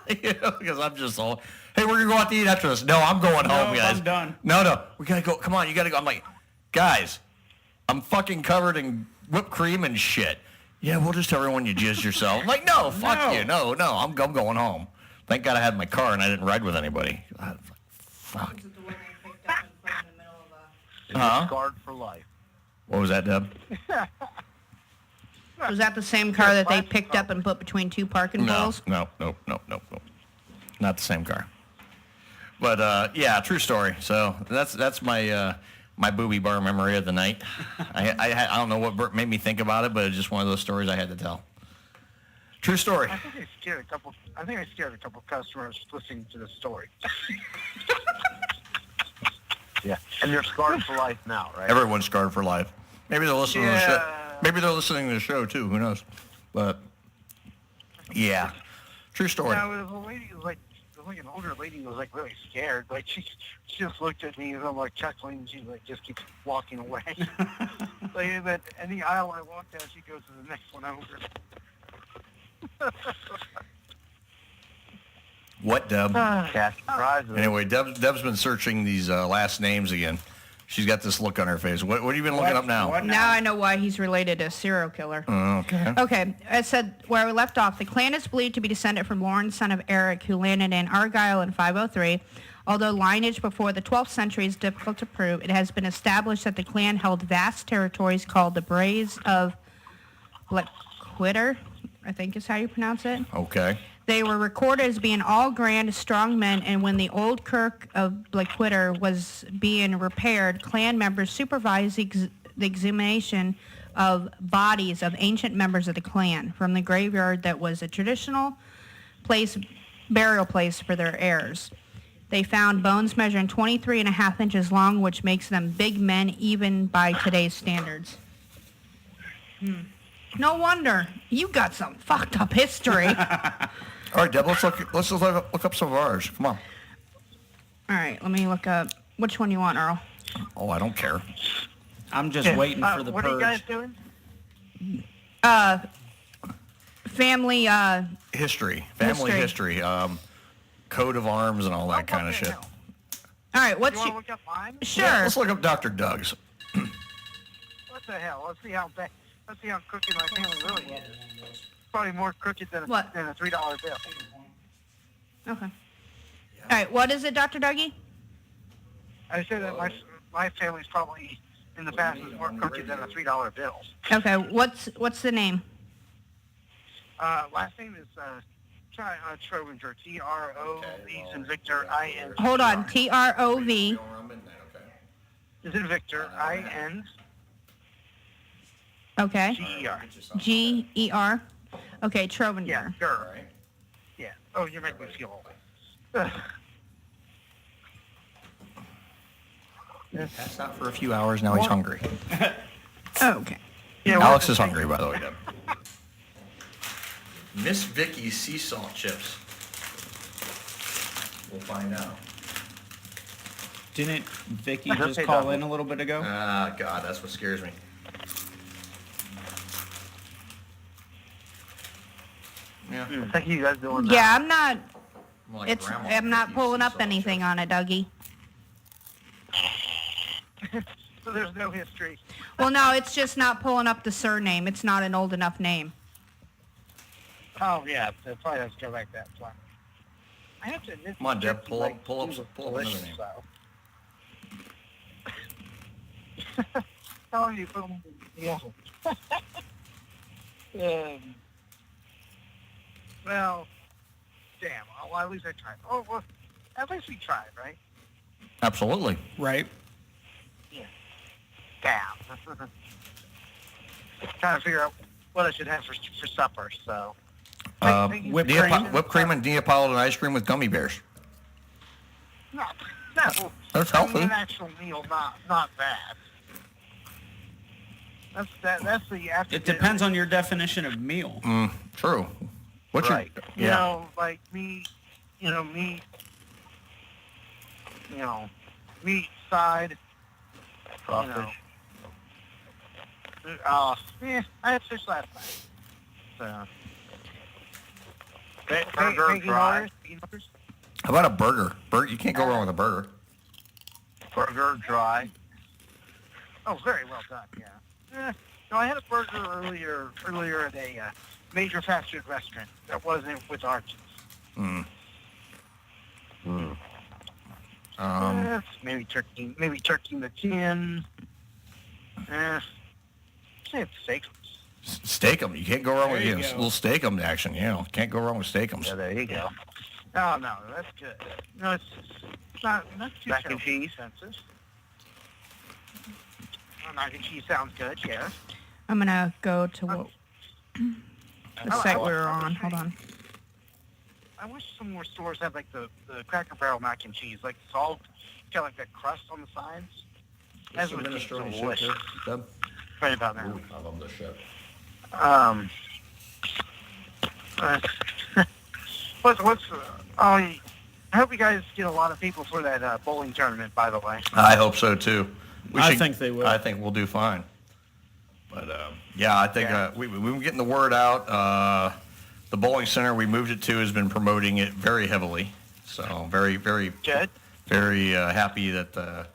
Because I'm just all, "Hey, we're going to go out to eat after this." No, I'm going home, guys. I'm done. No. We got to go. Come on, you got to go. I'm like, guys, I'm fucking covered in whipped cream and shit. "Yeah, we'll just tell everyone you jizzed yourself." I'm like, no, fuck you. No, I'm going home. Thank God I had my car and I didn't ride with anybody. Fuck. Scarred for life. What was that, Deb? Was that the same car that they picked up and put between two parking poles? No. Not the same car. But yeah, true story. So that's my my booby bar memory of the night. I don't know what made me think about it, but it's just one of those stories I had to tell. True story. I think I scared a couple customers listening to the story. Yeah, and they're scarred for life now, right? Everyone's scarred for life. Maybe they're listening to the show. Maybe they're listening to the show too. Who knows? But yeah, true story. Yeah, the lady was like an older lady was like really scared. Like she just looked at me and I'm like chuckling. And she like just keeps walking away. Like that any aisle I walk down, she goes to the next one over. What, Deb? Cash prizes. Anyway, Deb's been searching these last names again. She's got this look on her face. What have you been looking up now? Now I know why he's related to a serial killer. Okay. Okay, I said where we left off. The clan is believed to be descended from Lawrence, son of Eric, who landed in Argyll in 503. Although lineage before the 12th century is difficult to prove, it has been established that the clan held vast territories called the Braes of Blackquitter, I think is how you pronounce it. Okay. They were recorded as being all grand, strong men, and when the old kirk of Blackquitter was being repaired, clan members supervised the exhumation of bodies of ancient members of the clan from the graveyard that was a traditional burial place for their heirs. They found bones measuring 23.5 inches long, which makes them big men even by today's standards. No wonder. You got some fucked up history. All right, Deb, let's look up some of ours. Come on. All right, let me look up. Which one you want, Earl? Oh, I don't care. I'm just waiting for the what purge. What are you guys doing? Family, History. Family history. Coat of arms and all that kind of shit. All right, what's you want to look up mine? Sure. Yeah, let's look up Dr. Doug's. What the hell? Let's see how crooked my family really is. Probably more crooked than a $3 bill. Okay. All right, what is it, Dr. Dougie? I said that my family's probably in the past is more crooked than a $3 bill. Okay, what's the name? Last name is Trovinger. T-R-O-V and Victor I-N. Hold on, T-R-O-V. Is it Victor I-N? Okay. G-E-R. G-E-R. Okay, Trovinger. Yeah, sure. Right. Yeah. Oh, you're making me feel old. Passed out for a few hours, now he's hungry. Okay. Yeah, Alex is hungry, by the way, Deb. Miss Vicky's sea salt chips. We'll find out. Didn't Vicky just call in a little bit ago? Ah, God, that's what scares me. Yeah. Thank you guys doing that. Yeah, I'm not. Like I'm not pulling up anything on it, Dougie. So there's no history. Well, no, it's just not pulling up the surname. It's not an old enough name. Oh yeah, it probably has to go back that far. I have to admit. Come on, Deb, pull up another name. telling you, yeah. Well, damn. Well, at least I tried. Oh, well, at least we tried, right? Absolutely. Right. Yeah. Damn. Trying to figure out what I should have for supper, so. Whipped cream and Neapolitan ice cream with gummy bears. No. That's healthy. An actual meal, not bad. That's the after. It depends on your definition of meal. True. What's right. your? You know, like meat. Meat side. Sausage. I had fish last night. So. Burger dry. How about a burger? You can't go wrong with a burger. Burger dry. Oh, very well done. Yeah. No, I had a burger earlier at a major fast food restaurant that wasn't with Archie's. Maybe turkey McCune. Steak. Steak-em. You can't go wrong with There you a go. little steak-em action. Can't go wrong with steak-ems. Yeah, there you go. Oh, no, that's good. No, it's not too mac and cheese. Expensive. Mac and cheese sounds good, yeah. I'm going to go to the site we were on. Hold on. I wish some more stores had, like, the Cracker Barrel mac and cheese. Like, it's all got, like, that crust on the sides. That's what it's delicious. Right about now. I love this shit. I hope you guys get a lot of people for that bowling tournament, by the way. I hope so too. I think they will. I think we'll do fine. But I think we've been getting the word out. The bowling center we moved it to has been promoting it very heavily. So very, very good. Very happy that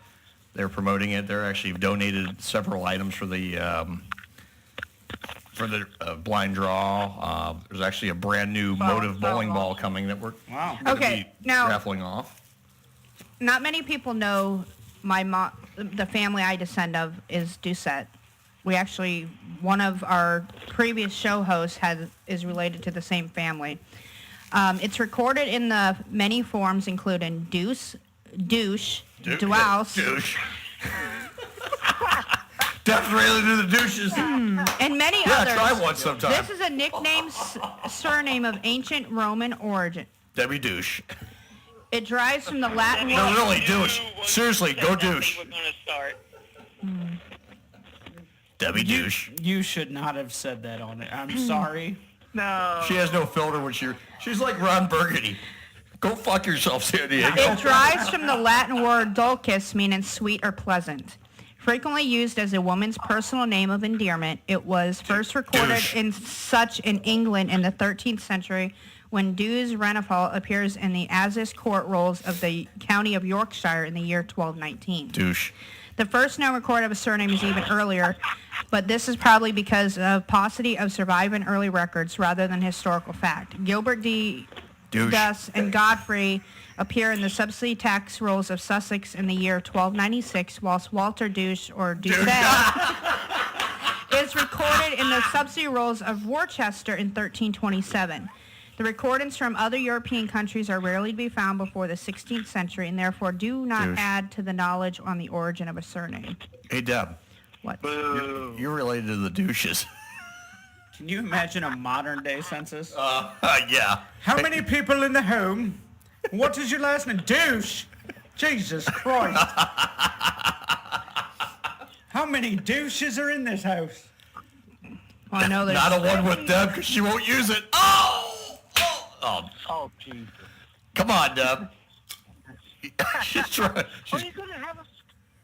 they're promoting it. They're actually donated several items for the blind draw. There's actually a brand new Motive bowling ball coming that we're gonna be raffling off. Not many people know the family I descend of is Doucette. We actually, one of our previous show hosts is related to the same family. It's recorded in the many forms, including douche, douse. Definitely to the douches. And many others. Yeah, try one sometime. This is a nickname surname of ancient Roman origin. Debbie Douche. It derives from the Latin word. No, really, douche. Seriously, go douche. Debbie Douche. You should not have said that on it. I'm sorry. No. She has no filter when she's like Ron Burgundy. Go fuck yourself, San Diego. It derives from the Latin word dulcis, meaning sweet or pleasant. Frequently used as a woman's personal name of endearment, it was first recorded in England in the 13th century when Douce Renafal appears in the Assize Court rolls of the county of Yorkshire in the year 1219. Douche. The first known record of a surname is even earlier, but this is probably because of paucity of surviving early records rather than historical fact. Gilbert D. Douce and Godfrey appear in the subsidy tax rolls of Sussex in the year 1296, whilst Walter Douche or Doucette is recorded in the subsidy rolls of Worcester in 1327. The recordings from other European countries are rarely to be found before the 16th century and therefore do not add to the knowledge on the origin of a surname. Hey, Deb. What? You're related to the douches. Can you imagine a modern day census? Yeah. How many people in the home? What is your last name? Douche. Jesus Christ. How many douches are in this house? Well, I know there's not a one with Deb because she won't use it. Oh, Jesus. Come on, Deb. She's trying.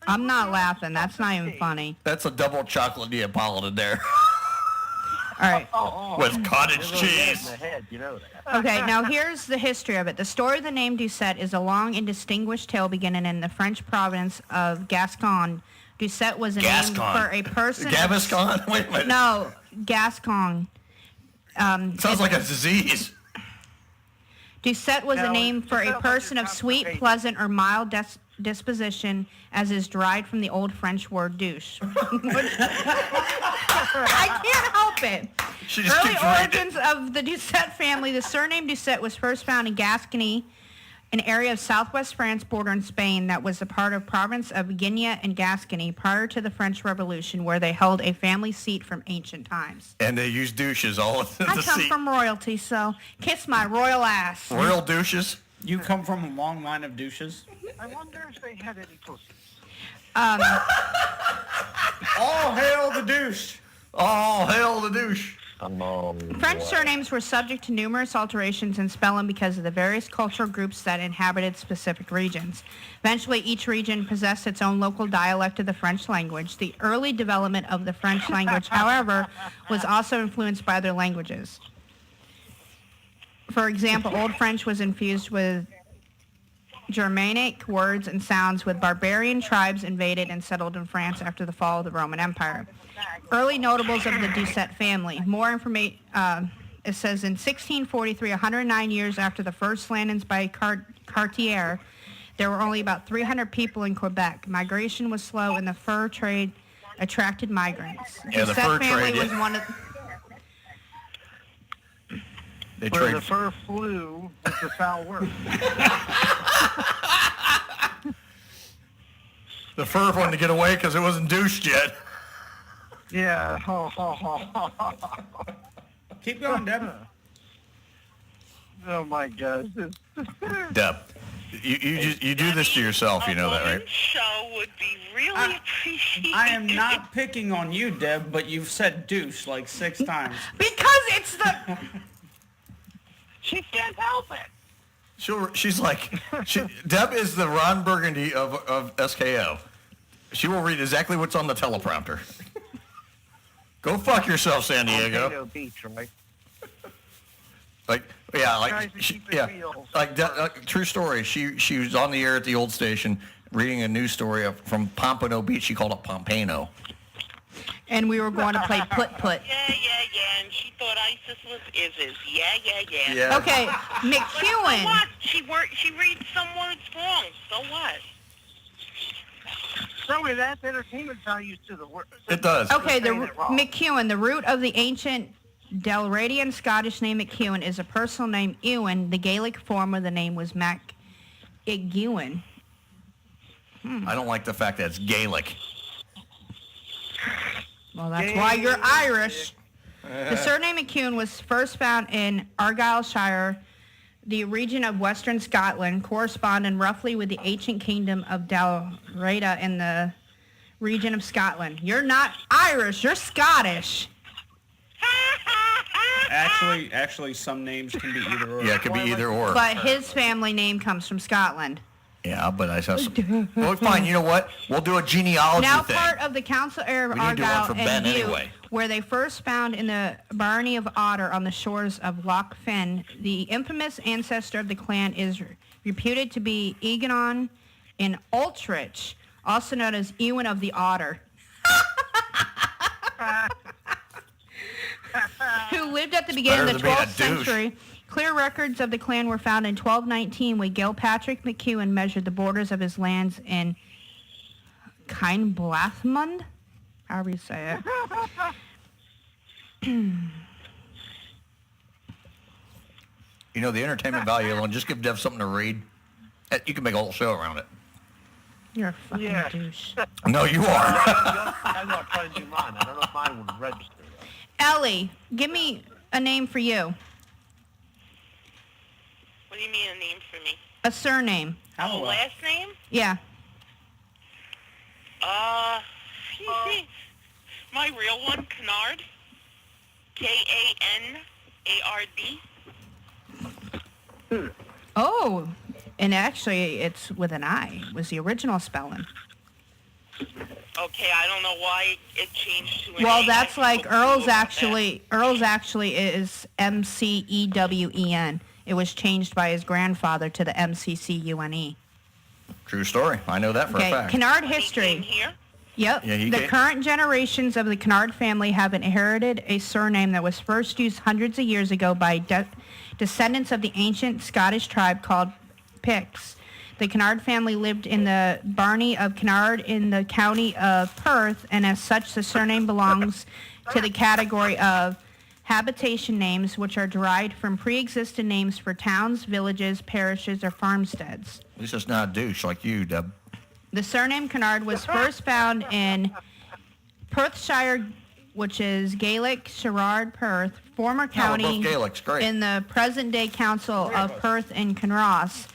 I'm not laughing. That's not even funny. That's a double chocolate Neapolitan there. All right. With cottage cheese. Okay, now here's the history of it. The story of the name Doucette is a long and distinguished tale beginning in the French province of Gascon. Doucette was a name for a person. Gaviscon? Wait a minute. No, Gascon. Sounds like a disease. Doucette was a name for a person of sweet, pleasant, or mild disposition, as is derived from the old French word douche. I can't help it. Early origins of the Doucette family. The surname Doucette was first found in Gascony, an area of southwest France bordering Spain that was a part of province of Guiana and Gascony prior to the French Revolution, where they held a family seat from ancient times. And they used douches all in the I come seat. from royalty, so kiss my royal ass. Royal douches? You come from a long line of douches? I wonder if they had any pussies. All hail the douche. All hail the douche. French surnames were subject to numerous alterations in spelling because of the various cultural groups that inhabited specific regions. Eventually, each region possessed its own local dialect of the French language. The early development of the French language, however, was also influenced by other languages. For example, Old French was infused with Germanic words and sounds, with barbarian tribes invaded and settled in France after the fall of the Roman Empire. Early notables of the Doucette family. More information, it says in 1643, 109 years after the first landings by Cartier, there were only about 300 people in Quebec. Migration was slow, and the fur trade attracted migrants. Yeah, the fur family trade, was one of... Where the fur flew, it's a foul word. The fur wanted to get away because it wasn't douched yet. Yeah. Keep going, Deb. Oh my gosh. Deb, you do this to yourself. You know that, right? Show would be really appreciated. I am not picking on you, Deb, but you've said douche like 6 times. Because it's the... She can't help it. She's like, Deb is the Ron Burgundy of SKO. She will read exactly what's on the teleprompter. Go fuck yourself, San Diego. Beach, right? Like true story. She was on the air at the old station reading a news story from Pompano Beach. She called it Pompano. And we were going to play put-put. Yeah, and she thought ISIS was ISIS. Yeah. Okay, McCune. So what? She reads some words wrong. So what? So it adds entertainment values to the word. It does. Okay, McCune, the root of the ancient Dalradian Scottish name McCune is a personal name Ewan. The Gaelic form of the name was Mac Iguin. I don't like the fact that it's Gaelic. Well, that's why you're Irish. The surname McCune was first found in Argyllshire, the region of western Scotland, corresponding roughly with the ancient kingdom of Dalriada in the region of Scotland. You're not Irish, you're Scottish. Actually, some names can be either or. Yeah, it could be either or. But his family name comes from Scotland. Yeah, but I saw some... Well, fine, you know what? We'll do a genealogy Now thing. part of the Council area of We need to do one Argyll for and Ben Bute, anyway. where they first found in the Barony of Otter on the shores of Loch Finn. The infamous ancestor of the clan is reputed to be Egon in Ultrich, also known as Ewan of the Otter, who lived at the beginning of the 12th century. Clear records of the clan were found in 1219 when Gilpatrick McCune measured the borders of his lands in Kinblathmund, however you say it. You know, the entertainment value alone, just give Dev something to read. You can make a whole show around it. You're a fucking douche. No, you are. I'm not trying to do mine. I don't know if mine would register. Ellie, give me a name for you. What do you mean a name for me? A surname. A last name? Yeah. My real one, Kennard. Kanard. Oh, and actually it's with an I. It was the original spelling. Okay, I don't know why it changed to an Well, A. that's like Earl's actually is MCEWEN. It was changed by his grandfather to the MCCUNE. True story. I know that for a fact. Kennard history. Yep. Yeah, the current generations of the Kennard family have inherited a surname that was first used hundreds of years ago by descendants of the ancient Scottish tribe called Picts. The Kennard family lived in the Barony of Kennard in the county of Perth, and as such, the surname belongs to the category of habitation names, which are derived from pre-existing names for towns, villages, parishes, or farmsteads. At least it's not a douche like you, Deb. The surname Kennard was first found in Perthshire, which is Gaelic, Sherard, Perth, former county in the present-day council of Perth and Kinross,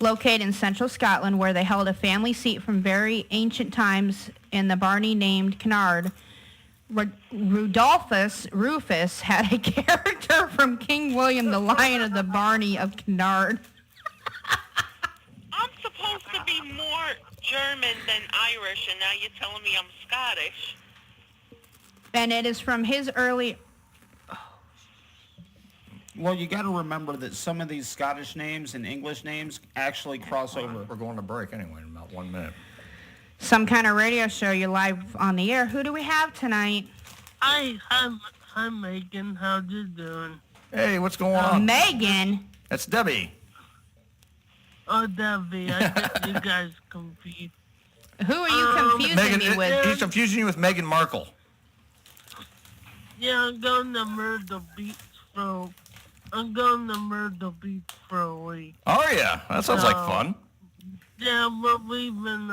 located in central Scotland, where they held a family seat from very ancient times in the barony named Kennard. Rufus had a character from King William the Lion of the Barony of Kennard. I'm supposed to be more German than Irish, and now you're telling me I'm Scottish. And it is from his early... Well, you got to remember that some of these Scottish names and English names actually cross over. We're going to break anyway in about 1 minute. Some kind of radio show. You're live on the air. Who do we have tonight? Hi, Megan. How you doing? Hey, what's going on? Megan? That's Debbie. Oh, Debbie. I get you guys confused. Who are you confusing me with? He's confusing you with Meghan Markle. Yeah, I'm going to Myrtle Beach for a week. Oh, yeah. That sounds like fun. Yeah, we're leaving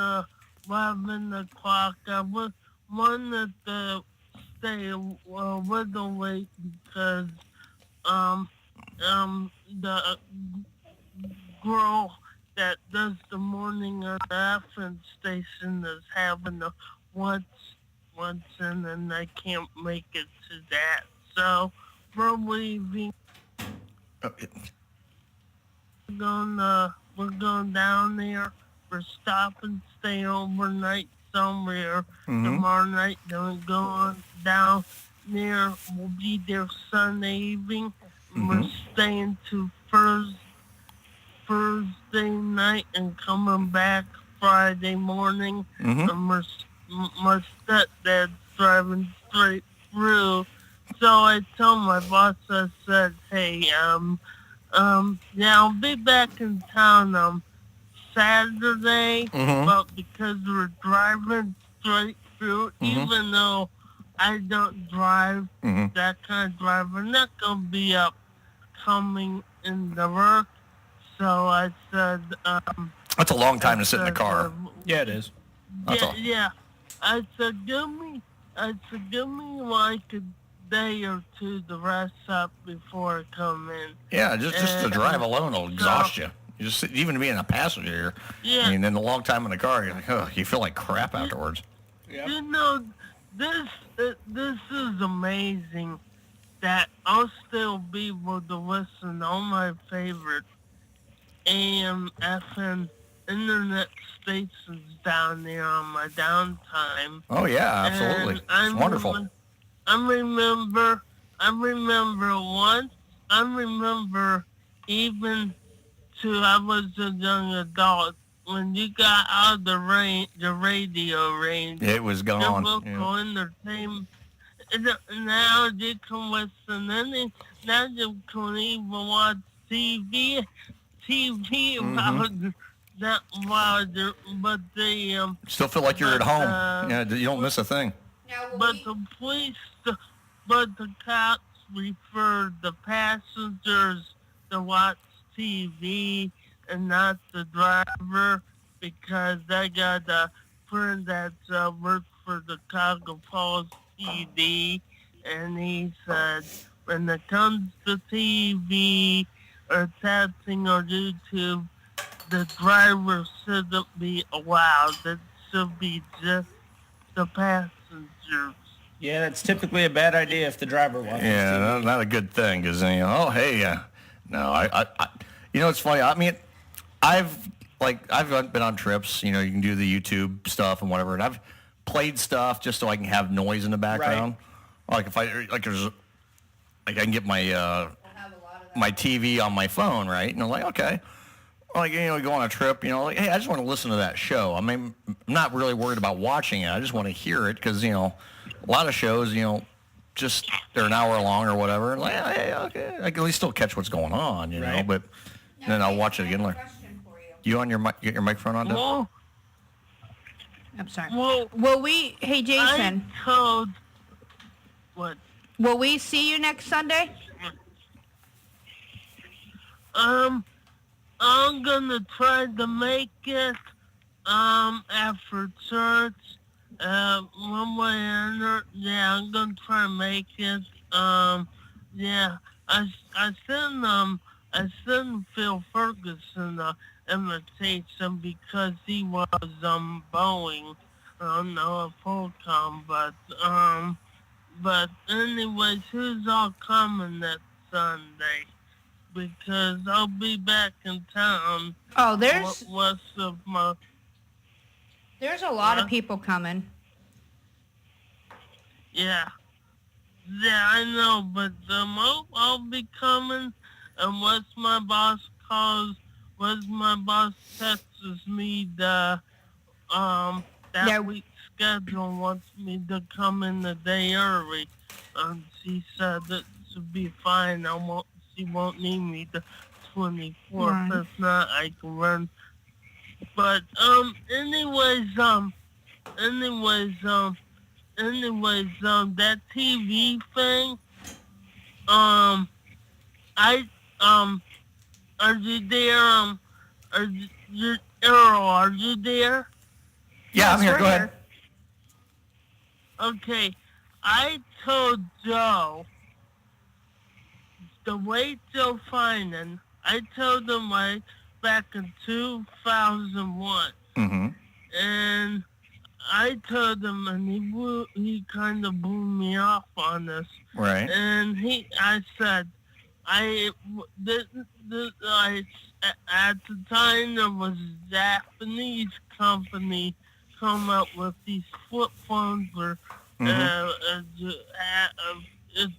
11 o'clock. I wanted to stay a little late because the girl that does the morning on the FM station is having a once and I can't make it to that. So we're leaving. We're going down there. We're stopping, stay overnight somewhere. Tomorrow night, then we're going down there. We'll be there Sunday evening. We're staying to Thursday night and coming back Friday morning. And my stepdad's driving straight through. So I told my boss, I said, hey, yeah, I'll be back in town Saturday, but because we're driving straight through, even though I don't drive that kind of driver, I'm not going to be up coming in the work. So I said... That's a long time to sit in the car. Yeah, it is. Yeah. I said, give me like a day or two to rest up before I come in. Yeah, just to drive alone will exhaust you. You just even to be in a passenger. Yeah. I mean, then a long time in the car, you're like, oh, you feel like crap afterwards. Yep. You know, this is amazing that I'll still be able to listen to all my favorite AM, FM, internet stations down there on my downtime. Oh yeah, absolutely. It's wonderful. I remember even till I was a young adult, when you got out of the radio range. It was gone. The local entertainment. Now you can listen now you can even watch TV about that wilder, but they still feel like you're at home. Yeah, you don't miss a thing. But the cops refer the passengers to watch TV and not the driver, because I got a friend that works for the Chicago Falls PD, and he said when it comes to TV or texting or YouTube, the driver shouldn't be allowed. It should be just the passengers. Yeah, that's typically a bad idea if the driver watches. Yeah, not a good thing, because no, I you know, it's funny. I mean, I've been on trips. You know, you can do the YouTube stuff and whatever, and I've played stuff just so I can have noise in the background. Right. Like if I can get my my TV on my phone, right? And I'm like, okay. like, you know, you go on a trip, you know, like, hey, I just want to listen to that show. I mean, I'm not really worried about watching it. I just want to hear it because, you know, a lot of shows, you know, just they're an hour long or whatever. And like, hey, okay, I can at least still catch what's going on, you know, but then I'll watch it again. Like, you on your get your microphone on, Deb? Well, I'm sorry. Will we, hey, Jason. I told, what? Will we see you next Sunday? I'm gonna try to make it, after church, one way or another. Yeah, I'm gonna try to make it. Yeah, I sent Phil Ferguson the invitation because he was, Boeing. I don't know if he'll come, but anyways, who's all coming that Sunday? Because I'll be back in town. Oh, there's west of my. There's a lot of people coming. Yeah, I know, but I'll be coming unless my boss texts me that week's schedule wants me to come in the day early. She said that should be fine. She won't need me the 24th. Right. If not, I can run. But anyways, that TV thing. Are you there? Earl, are you there? Yeah, I'm here. Go ahead. Okay, I told Joe. The way Joe Finan, I told him back in 2001, and I told him, and he kind of blew me off on this. Right. And I said, at the time there was a Japanese company come up with these flip phones where if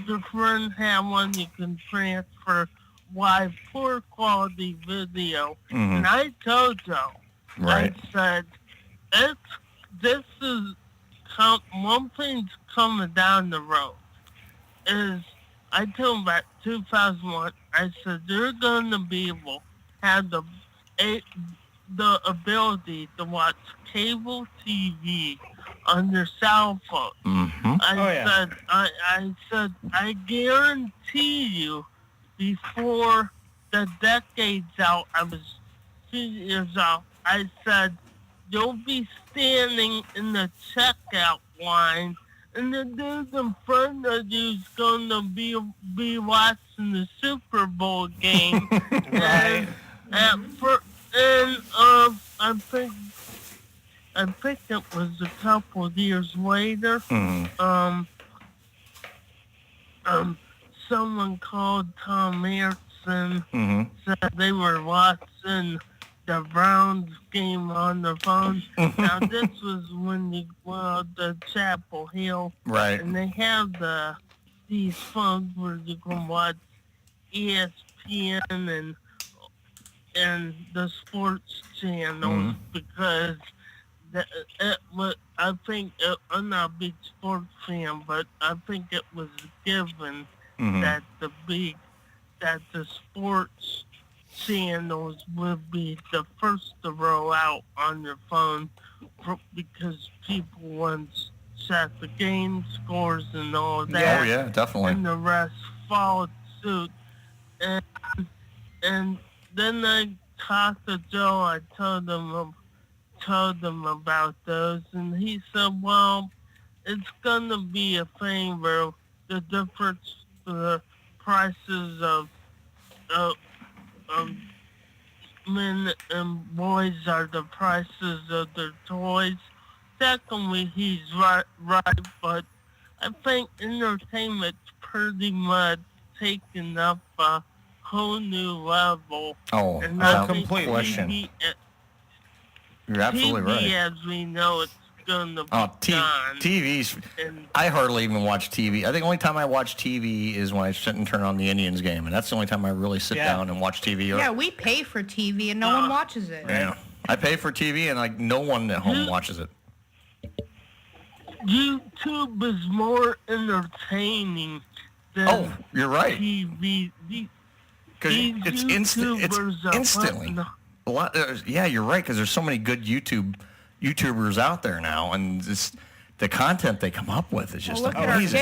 your friend had one, you can transfer live poor quality video. And I told Joe, I said, one thing's coming down the road. I told him about 2001, I said, they're going to be able to have the ability to watch cable TV on their cell phone. I said, I guarantee you, before the decade's out, I was 2 years out, I said, you'll be standing in the checkout line, and the dude in front of you's going to be watching the Super Bowl game. I think it was a couple of years later. Someone called Tom Anderson, said they were watching the Browns game on the phone. Now this was when the Chapel Hill, right? And they have these phones where you can watch ESPN and the sports channels because I think I'm not a big sports fan, but I think it was given that the sports channels would be the first to roll out on your phone because people want to check the game scores and all that. Oh yeah, definitely. And the rest followed suit. And then I talked to Joe. I told them about those, and he said, well, it's going to be a thing where the difference, the prices of men and boys are the prices of their toys. Secondly, he's right, but I think entertainment's pretty much taken up a whole new level. Oh, and without complete question. You're absolutely TV, right. as we know, it's gonna be Oh, gone. TV's. I hardly even watch TV. I think the only time I watch TV is when I sit and turn on the Indians game, and that's the only time I really sit down and watch TV. Yeah, we pay for TV and no one watches it. Yeah, I pay for TV and like no one at home watches it. YouTube is more entertaining than you're right. TV. Because it's instant. It's instantly. A lot. Yeah, you're right. Because there's so many good YouTubers out there now, and the content they come up with is just Look at amazing.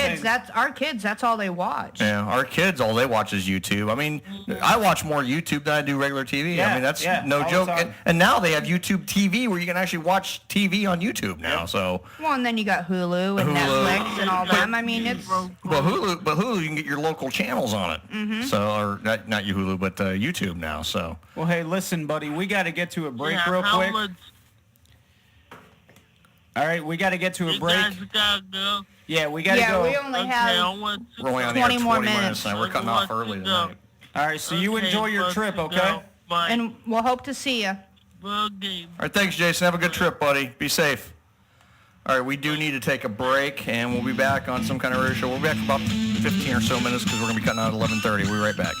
our kids. That's all they watch. Yeah, our kids, all they watch is YouTube. I mean, I watch more YouTube than I do regular TV. Yeah, I mean, that's yeah, no all the joke. time. And now they have YouTube TV where you can actually watch TV on YouTube now. So, Well, and then you got Hulu and Netflix and all them. I mean, it's... but Hulu, you can get your local channels on it. Mhm. So, or not your Hulu, but YouTube now. So, Well, hey, listen, buddy, we got to get to a break Yeah, real how quick. much All right, we got to get to a you break. guys gotta go? Yeah, we got to go. we only have we're only on the air 20 more 20 minutes minutes. now. We're cutting off early tonight. All right, so you enjoy your trip, okay? And we'll hope to see you. All right, thanks, Jason. Have a good trip, buddy. Be safe. All right, we do need to take a break, and we'll be back on some kind of radio show. We'll be back for about 15 or so minutes because we're going to be cutting out at 11:30. We'll be right back.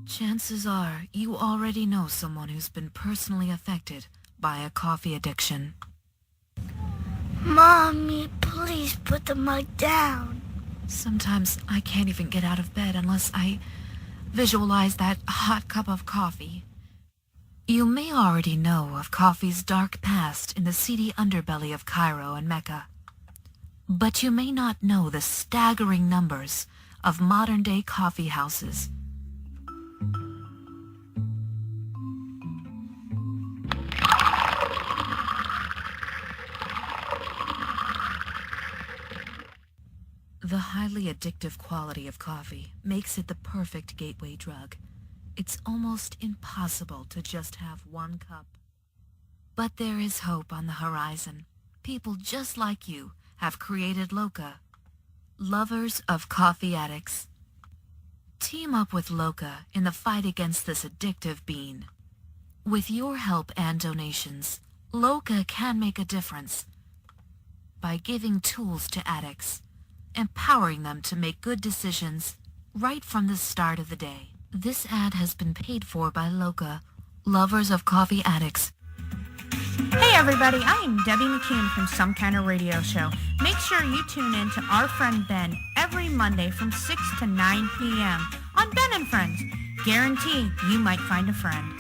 Chances are you already know someone who's been personally affected by a coffee addiction. Mommy, please put the mug down. Sometimes I can't even get out of bed unless I visualize that hot cup of coffee. You may already know of coffee's dark past in the seedy underbelly of Cairo and Mecca. But you may not know the staggering numbers of modern-day coffee houses. The highly addictive quality of coffee makes it the perfect gateway drug. It's almost impossible to just have one cup. But there is hope on the horizon. People just like you have created Loca, lovers of coffee addicts. Team up with Loca in the fight against this addictive bean. With your help and donations, Loca can make a difference by giving tools to addicts, empowering them to make good decisions right from the start of the day. This ad has been paid for by Loca, lovers of coffee addicts. Hey everybody, I am Debbie McCune from Some Kind of Radio Show. Make sure you tune in to our friend Ben every Monday from 6 to 9 p.m. on Ben and Friends. Guarantee you might find a friend.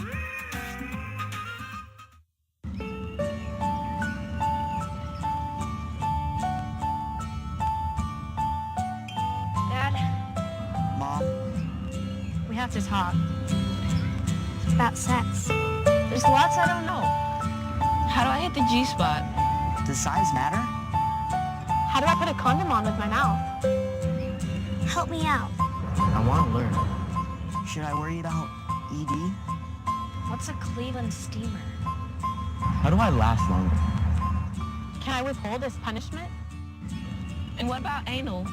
Dad, Mom? we have to talk. It's about sex. There's lots I don't know. How do I hit the G-spot? Does size matter? How do I put a condom on with my mouth? Help me out. I want to learn. Should I worry about ED? What's a Cleveland steamer? How do I last longer? Can I withhold as punishment? And what about anal?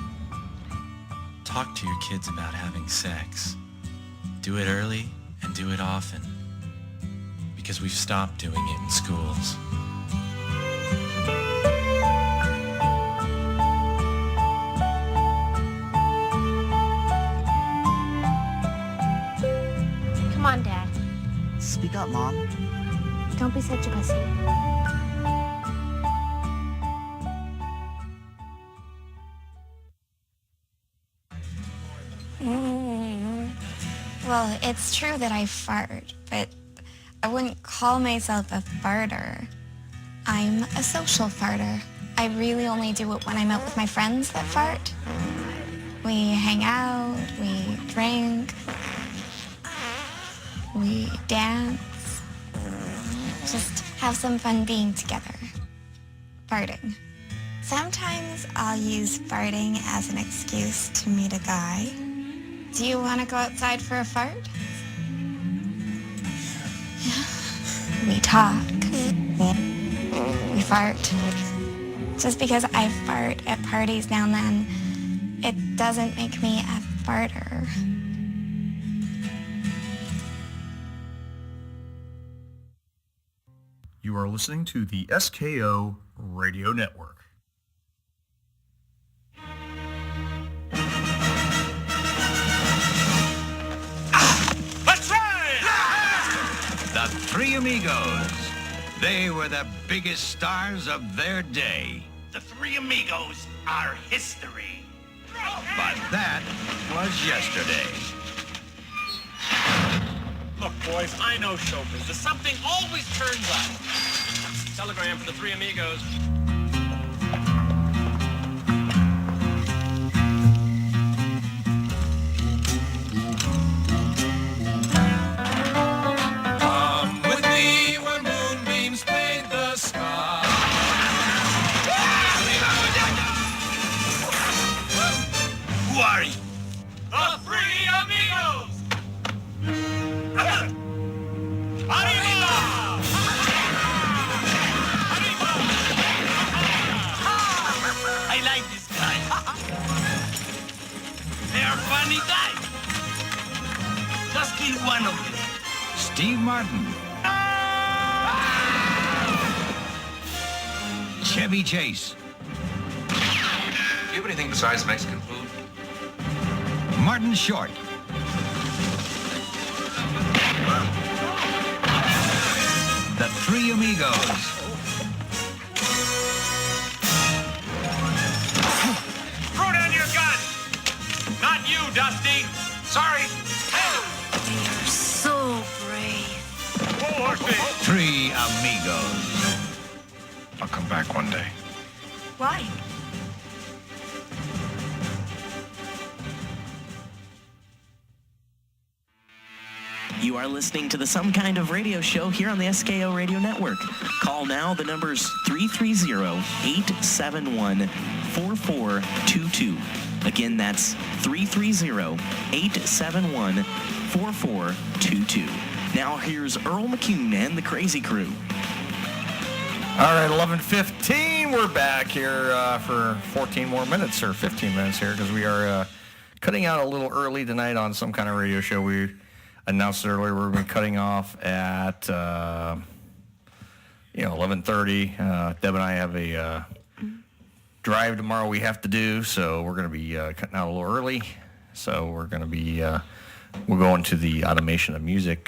Talk to your kids about having sex. Do it early and do it often. Because we've stopped doing it in schools. Come on, Dad. Speak up, Mom. Don't be such a pussy. Well, it's true that I fart, but I wouldn't call myself a farter. I'm a social farter. I really only do it when I'm out with my friends that fart. We hang out, we drink, we dance. Just have some fun being together. Farting. Sometimes I'll use farting as an excuse to meet a guy. Do you want to go outside for a fart? Yeah. We talk. We fart. Just because I fart at parties now and then, it doesn't make me a farter. You are listening to the SKO Radio Network. Let's ride! The Three Amigos. They were the biggest stars of their day. The Three Amigos are history. But that was yesterday. Look, boys, I know show business. Something always turns up. Telegram for the Three Amigos. Come with me where moonbeams paint the sky. Who are you? The Three Amigos! Arriba! I like this guy. They are funny guys. Just kill one of them. Steve Martin. Chevy Chase. Do you have anything besides Mexican food? Martin Short. The Three Amigos. Throw down your gun! Not you, Dusty! Sorry! They are so brave. Whoa, horseman! Three Amigos. I'll come back one day. Why? You are listening to the Some Kind of Radio Show here on the SKO Radio Network. Call now. The number's 330-871-4422. Again, that's 330-871-4422. Now here's Earl McCune and the Crazy Crew. All right, 11:15. We're back here for 14 more minutes, or 15 minutes here, because we are cutting out a little early tonight on Some Kind of Radio Show. We announced it earlier. We're going to be cutting off at 11:30. Deb and I have a drive tomorrow we have to do, so we're going to be cutting out a little early. So we're going to be we'll go into the automation of music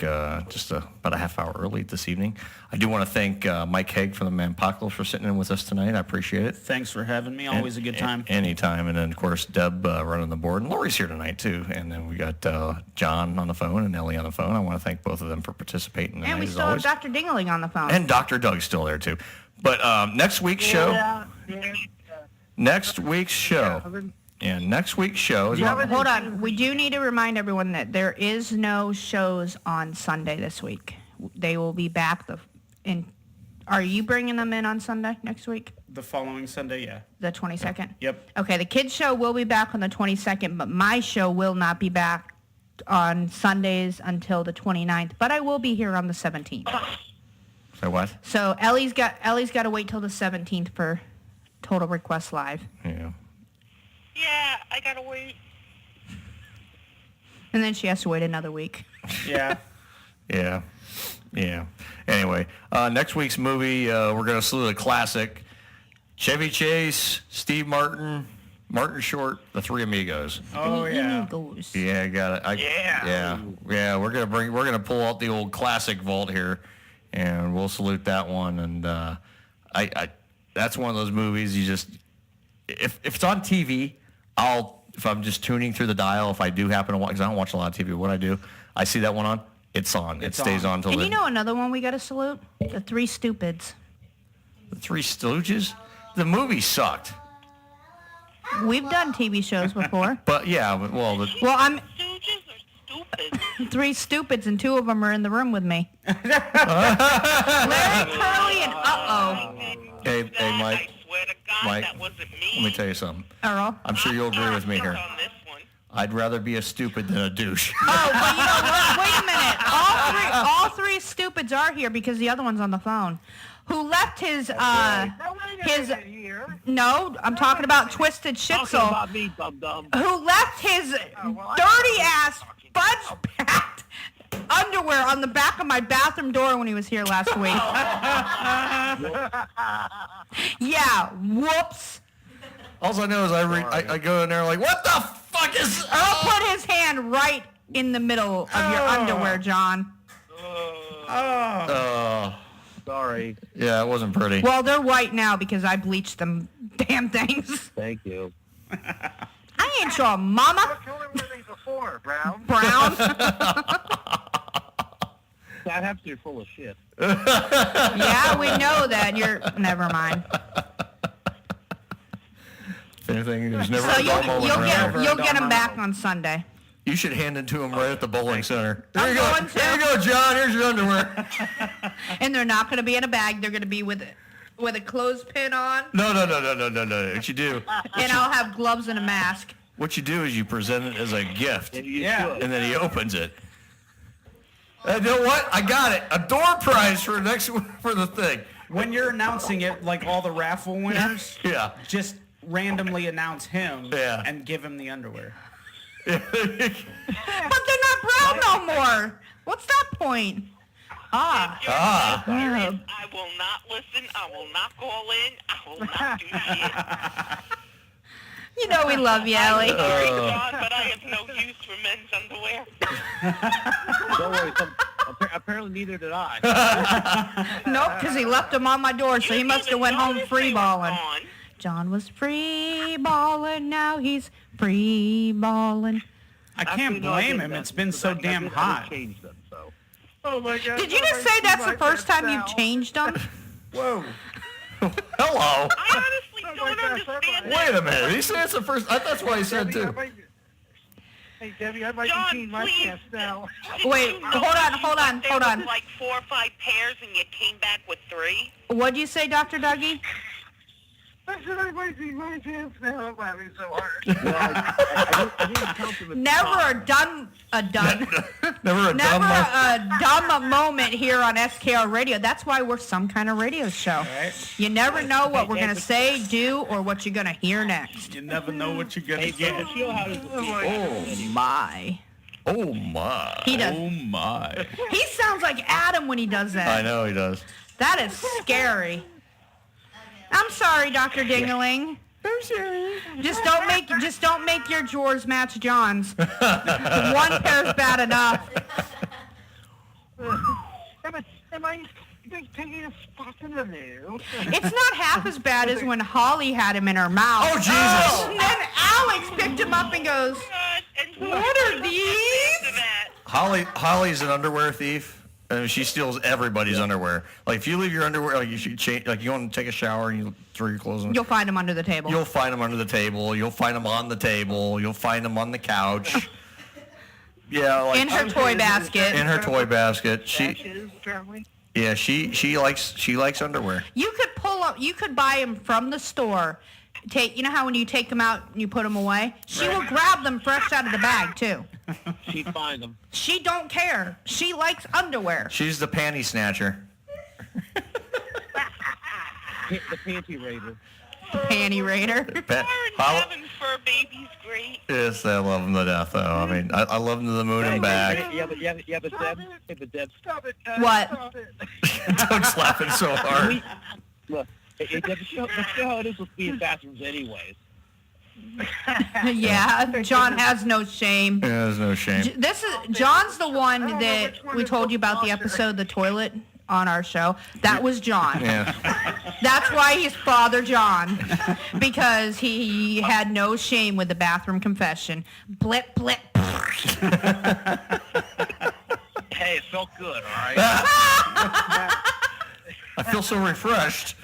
just about a half hour early this evening. I do want to thank Mike Haig from the Manpocalypse for sitting in with us tonight. I appreciate it. Thanks for having me. Always a good time. Anytime. And then, of course, Deb running the board. And Lori's here tonight, too. And then we got John on the phone and Ellie on the phone. I want to thank both of them for participating tonight, And we as still have always. Dr. Dingling on the phone. And Dr. Doug's still there, too. But next week's show... Next week's show... And next week's show is... Hold on. We do need to remind everyone that there is no shows on Sunday this week. They will be back Are you bringing them in on Sunday next week? The following Sunday, yeah. The 22nd? Yep. Okay, the kids' show will be back on the 22nd, but my show will not be back on Sundays until the 29th, but I will be here on the 17th. So what? So Ellie's got to wait till the 17th for Total Request Live. Yeah. Yeah, I gotta wait. And then she has to wait another week. Yeah. Yeah. Anyway, next week's movie, we're going to salute a classic. Chevy Chase, Steve Martin, Martin Short, The Three Amigos. Oh, yeah. Amigos. Yeah, I got it. Yeah. We're gonna pull out the old classic vault here, and we'll salute that one. And I that's one of those movies you just, if it's on TV, if I'm just tuning through the dial, if I do happen to watch, because I don't watch a lot of TV, what I do, I see that one on, it's on. It stays on till And the... you know another one we got to salute? The Three Stupids. The Three Stooges? The movie sucked. We've done TV shows before. But yeah, I'm Three Stupids, and two of them are in the room with me. Larry, Curly, and Hey, Mike. Mike, that wasn't me. let me tell you something. Earl? I'm sure you'll agree with me here. On this one. I'd rather be a stupid than a douche. Oh, well, you know what? Wait a minute. All three stupids are here because the other one's on the phone. Who left his no, I'm talking about Twisted Sinsel. About me, dum-dum. Who left his dirty ass fudge packed underwear on the back of my bathroom door when he was here last week. Yeah, whoops. All I know is I go in there like, what the fuck is... Earl put his hand right in the middle of your underwear, John. Sorry. Yeah, it wasn't pretty. Well, they're white now because I bleached them damn things. Thank you. I ain't your mama. What color were they before, brown? Brown. That happens you're full of shit. Yeah, we know that. Never mind. If anything, there's never So a dull moment around. you'll get them back on Sunday. You should hand it to him right at the bowling center. I'm going to. Here you go, John. Here's your underwear. And they're not going to be in a bag. They're going to be with a clothespin on. No. What you do? And I'll have gloves and a mask. What you do is you present it as a gift. Yeah. And then he opens it. And you know what? I got it. A door prize for the thing. When you're announcing it, like all the raffle winners, Yeah. just randomly announce him Yeah. and give him the underwear. But they're not brown no more. What's that point? I will not listen. I will not call in. I will not do shit. You know we love you, Ellie. I'm sorry, John, but I have no use for men's underwear. Don't worry. Apparently neither did I. Nope, because he left them on my door, so he must have went home free balling. John was free balling, now he's free balling. I can't blame him. It's been so damn hot. Oh my God. Did you just say that's the first time you've changed them? Whoa. Hello. I honestly don't understand Wait a minute. He said it's the first. That's what he said too. Hey, Debbie, I might be seeing my pants now. Wait, hold on. There was like 4 or 5 pairs and you came back with 3. What'd you say, Dr. Dougie? I said I might see my pants now. I'm laughing so hard. Well, I didn't count them. Never a dumb moment here on SKR Radio. That's why we're some kind of radio show. Right. You never know what we're going to say, do, or what you're going to hear next. You never know what you're going to get. Oh, my. Oh, my. He does. Oh, my. He sounds like Adam when he does that. I know he does. That is scary. I'm sorry, Dr. Dingaling. I'm sorry. Just don't make your drawers match John's. One pair's bad enough. Am I taking a spot in the new? It's not half as bad as when Holly had him in her mouth. Oh, Jesus. And then Alex picked him up and goes, what are these? Holly's an underwear thief. She steals everybody's underwear. Like if you leave your underwear, like you should change. Like you want to take a shower and you throw your clothes on. You'll find them under the table. You'll find them under the table. You'll find them on the table. You'll find them on the couch. Yeah, like in her toy basket. In her toy basket. She likes underwear. You could pull up. You could buy them from the store. You know how when you take them out and you put them away? She will grab them fresh out of the bag too. She'd find them. She don't care. She likes underwear. She's the panty snatcher. The panty raider. The panty raider. Having fur babies great. Yes, I love them to death, though. I mean, I love them to the moon and back. Yeah, but Deb, stop it. What? Stop it. Doug's laughing so hard. Look, Deb, let's show how it is with being bathrooms anyways. Yeah, John has no shame. Yeah, there's no shame. John's the one that we told you about the episode, the toilet on our show. That was John. Yeah. That's why he's Father John, because he had no shame with the bathroom confession. Blip, blip. Hey, it felt good, all right? I feel so refreshed.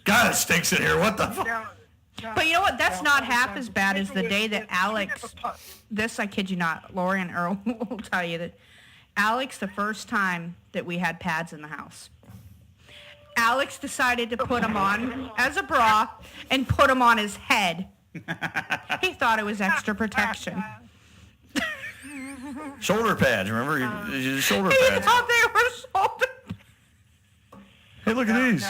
God, it stinks in here. What the fuck? But you know what? That's not half as bad as the day that Alex, I kid you not, Lori and Earl will tell you that Alex, the first time that we had pads in the house, Alex decided to put them on as a bra and put them on his head. He thought it was extra protection. Shoulder pads, remember? Shoulder He pads. thought they were shoulder. Hey, look at these.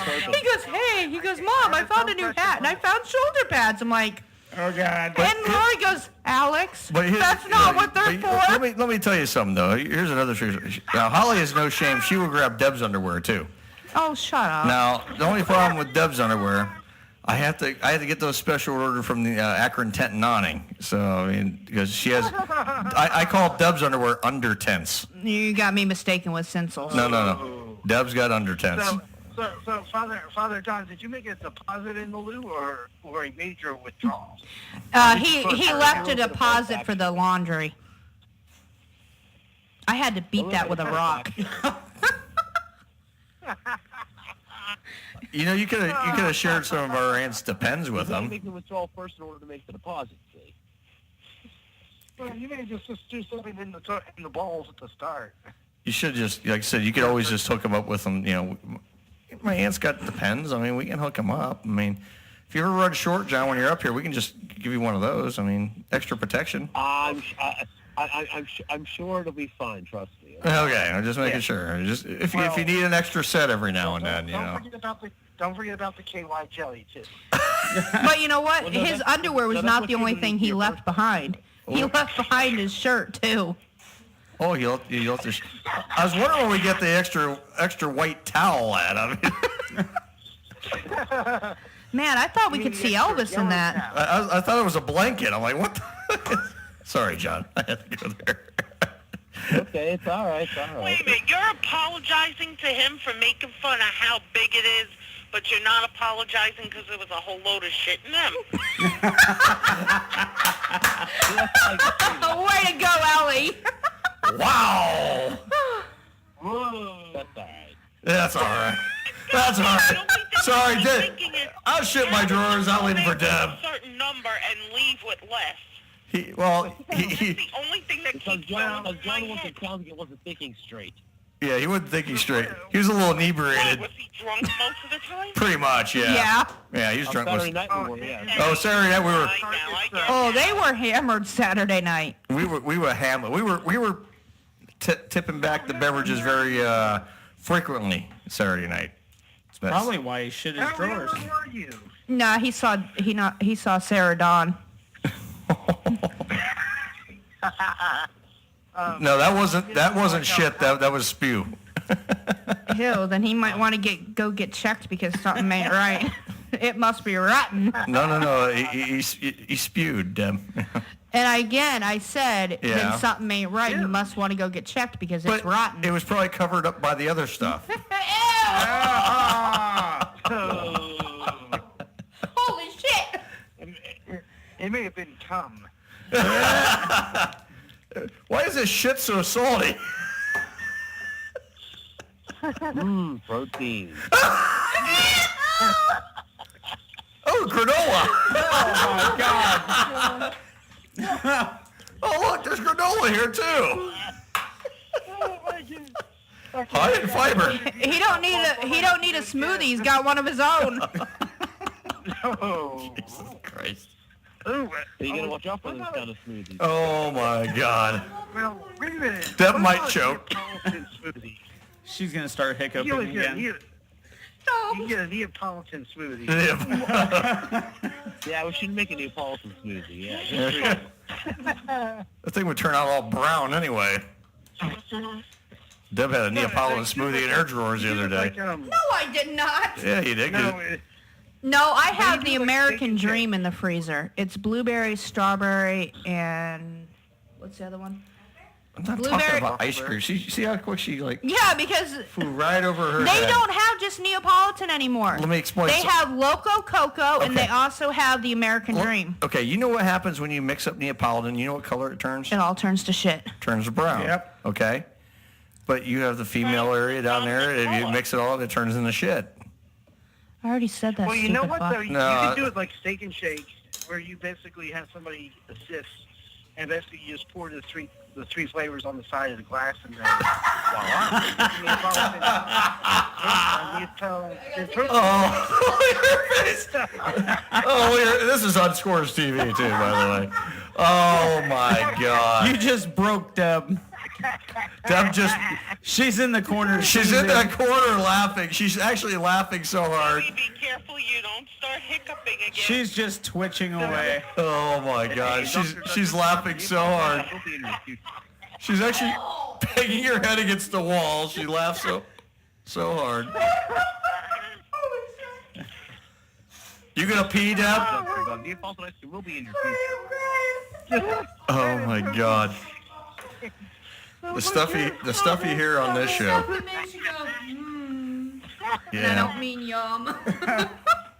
He goes, Mom, I found a new hat and I found shoulder pads. I'm like, oh God. And Lori goes, Alex, But that's not what they're for. Let me tell you something, though. Here's another truth. Now, Holly has no shame. She will grab Deb's underwear, too. Oh, shut up. Now, the only problem with Deb's underwear, I had to get those special ordered from the Akron tent and awning. So, I mean, because she has, I call Deb's underwear under tents. You got me mistaken with Sinsel. No. Deb's got under tents. So Father John, did you make a deposit in the loo or a major withdrawal? He left a deposit for the laundry. I had to beat that with a rock. You know, you could have shared some of our aunt's Depends with them. Make the withdrawal first in order to make the deposit. See? Well, you may just do something in the balls at the start. You should just, like I said, you could always just hook them up with them. You know, my aunt's got Depends. I mean, we can hook them up. I mean, if you ever run short, John, when you're up here, we can just give you one of those. I mean, extra protection. I'm sure it'll be fine. Trust me. Okay, I'm just making sure. Just if you need an extra set every now and then, you know. Don't forget about the KY jelly too. But you know what? His underwear was not the only thing he left behind. He left behind his shirt too. Oh, he left his. I was wondering where we get the extra white towel at. I mean. Man, I thought we could see Elvis in that. I thought it was a blanket. I'm like, what the? Sorry, John. I had to go there. Okay, it's all right. Wait a minute, you're apologizing to him for making fun of how big it is, but you're not apologizing because there was a whole load of shit in them. Way to go, Ellie. Wow. That's all right. That's all right. That's all right. Sorry, Deb. I'll shit my drawers. I'll leave them for Deb. A certain number and leave with less. He the only thing that keeps John wasn't thinking straight. Yeah, he wasn't thinking straight. He was a little inebriated. Was he drunk most of the time? Pretty much, yeah. Yeah, he was drunk most. Saturday night we were, yeah. Oh, Saturday night we were. Oh, they were hammered Saturday night. We were hammered. We were tipping back the beverages very frequently Saturday night. Probably why he shit his drawers. Where were you? Nah, he saw Sarah Dawn. No, that wasn't shit. That was spew. Ew, then he might want to go get checked because something ain't right. It must be rotten. No. He spewed, Deb. And I said, Yeah. then something ain't right. You must want to go get checked because it's rotten. It was probably covered up by the other stuff. Holy shit! It may have been cum. Why is this shit so salty? Protein. Oh, granola! Oh my God! Oh, look, there's granola here too. High in fiber. He don't need a smoothie. He's got one of his own. Oh, Jesus Christ. Ooh, you gotta watch out for those kind of smoothies. Oh my God. Well, wait a minute. Deb What might about choke. Neapolitan smoothie? She's gonna start hiccuping You again. get a Neapolitan smoothie. Yeah, we should make a Neapolitan smoothie. Yeah. That thing would turn out all brown anyway. Deb had a Neapolitan smoothie in her drawers the other day. No, I did not. Yeah, you did. No, I have the American Dream in the freezer. It's blueberry, strawberry, and what's the other one? I'm not talking about ice cream. See how quick she Yeah, because flew right over her they head. don't have just Neapolitan anymore. Let me explain. They have Loco Coco, and Okay. they also have the American Dream. Okay, you know what happens when you mix up Neapolitan? You know what color it turns? It all turns to shit. Turns to brown. Yep. Okay? But you have the female area down there. If you mix it all, it turns into shit. I already said that. Well, you know stupid what, fuck. though? You can do it like Steak and Shake, where you basically have somebody assist and basically you just pour the three flavors on the side of the glass, and then voila. This is on Scores TV too, by the way. Oh my God! You just broke Deb. Deb just... She's in the corner. She's in that corner laughing. She's actually laughing so hard. Be careful you don't start hiccuping again. She's just twitching away. Oh my God! She's laughing so hard. She's actually banging her head against the wall. She laughs so hard. You gonna pee, Deb? Will be in your future. Oh my God! The stuff you hear on this show. I don't mean yum.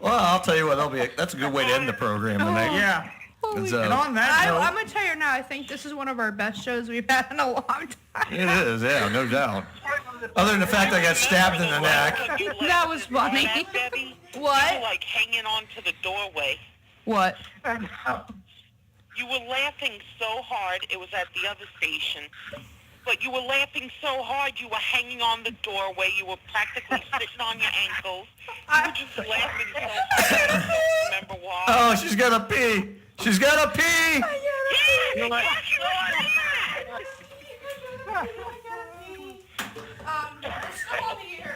Well, I'll tell you what. That's a good way to end the program tonight. Yeah. And on that note, I'm going to tell you now, I think this is one of our best shows we've had in a long time. It is, yeah, no doubt. Other than the fact I got stabbed in the neck. That was funny. What? You were like hanging on to the doorway. What? You were laughing so hard. It was at the other station. But you were laughing so hard, you were hanging on the doorway. You were practically sitting on your ankles. You were just laughing so hard. Remember why? Oh, she's got to pee. She's got to pee.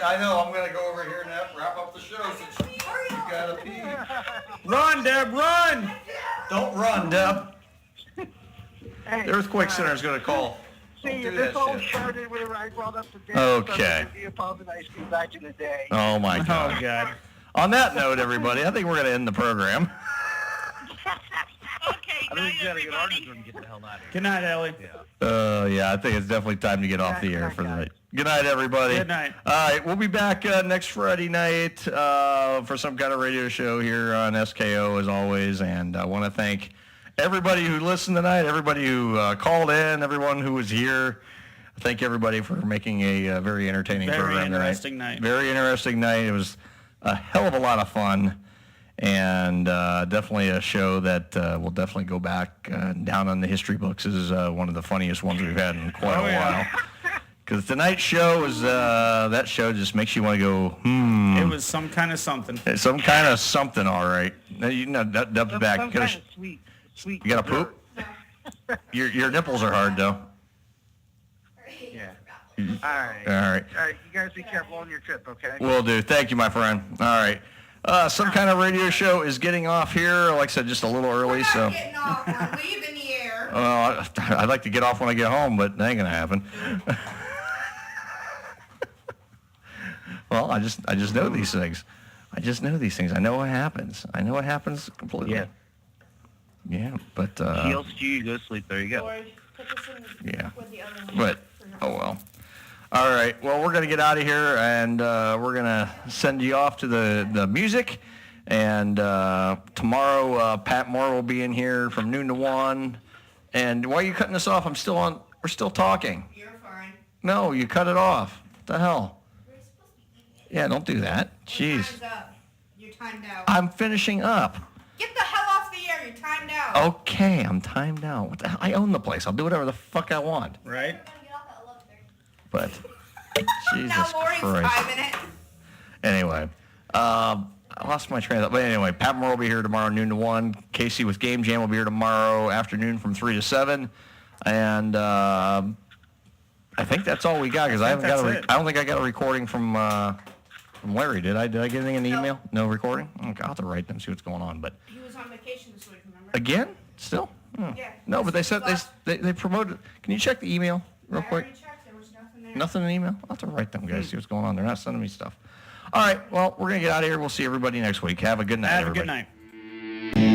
I know. I'm going to go over here and wrap up the show since you got to pee. Run, Deb, run. Don't run, Deb. The Earthquake Center is going to call. See, this all started whenever I brought up the day. Okay. Back in the day. Oh, my God. Oh, God. On that note, everybody, I think we're going to end the program. I think you got to get Artie and get the hell out of here. Good night, Ellie. Yeah, I think it's definitely time to get off the air for the night. Good night, everybody. Good night. All right, we'll be back next Friday night for some kind of radio show here on SKO, as always. And I want to thank everybody who listened tonight, everybody who called in, everyone who was here. Thank everybody for making a very entertaining program tonight. Very interesting night. Very interesting night. It was a hell of a lot of fun. And definitely a show that will definitely go back down on the history books as one of the funniest ones we've had in quite a while. Because tonight's show is that show just makes you want to go, It was some kind of something. It's some kind of something, all right. Now, you know, Dub's back. Some kind of sweet. You got to poop? Your nipples are hard, though. Yeah. All right. All right. You guys be careful on your trip, okay? Will do. Thank you, my friend. All right. Some kind of radio show is getting off here. Like I said, just a little early, so. Getting off, we're leaving the air. I'd like to get off when I get home, but that ain't gonna happen. Well, I just know these things. I just know these things. I know what happens. I know what happens completely. Yeah. Yeah, but. Heels to you, go sleep. There you go. Yeah. But oh well. All right. Well, we're gonna get out of here, and we're gonna send you off to the music. And tomorrow, Pat Moore will be in here from noon to 1. And why are you cutting us off? I'm still on. We're still talking. You're fine. No, you cut it off. What the hell? Yeah, don't do that. Jeez. Time's up. You're timed out. I'm finishing up. Get the hell off the air. You're timed out. Okay, I'm timed out. What the hell? I own the place. I'll do whatever the fuck I want. Right? But Jesus Now Lori's Christ. timing it. Anyway, I lost my train of thought. But anyway, Pat Moore will be here tomorrow noon to 1. Casey with Game Jam will be here tomorrow afternoon from 3 to 7. And I think that's all we got because I don't think I got a recording from Larry. Did I? Did I get anything in the email? No recording. Okay, I'll have to write them, see what's going on. But He was on vacation this week, remember? again, still. Yeah. No, but they said they promoted. Can you check the email real quick? I already checked. There was nothing there. Nothing in the email? I'll have to write them, guys, see what's going on. They're not sending me stuff. All right, well, we're going to get out of here. We'll see everybody next week. Have a good night, Have a everybody. good night.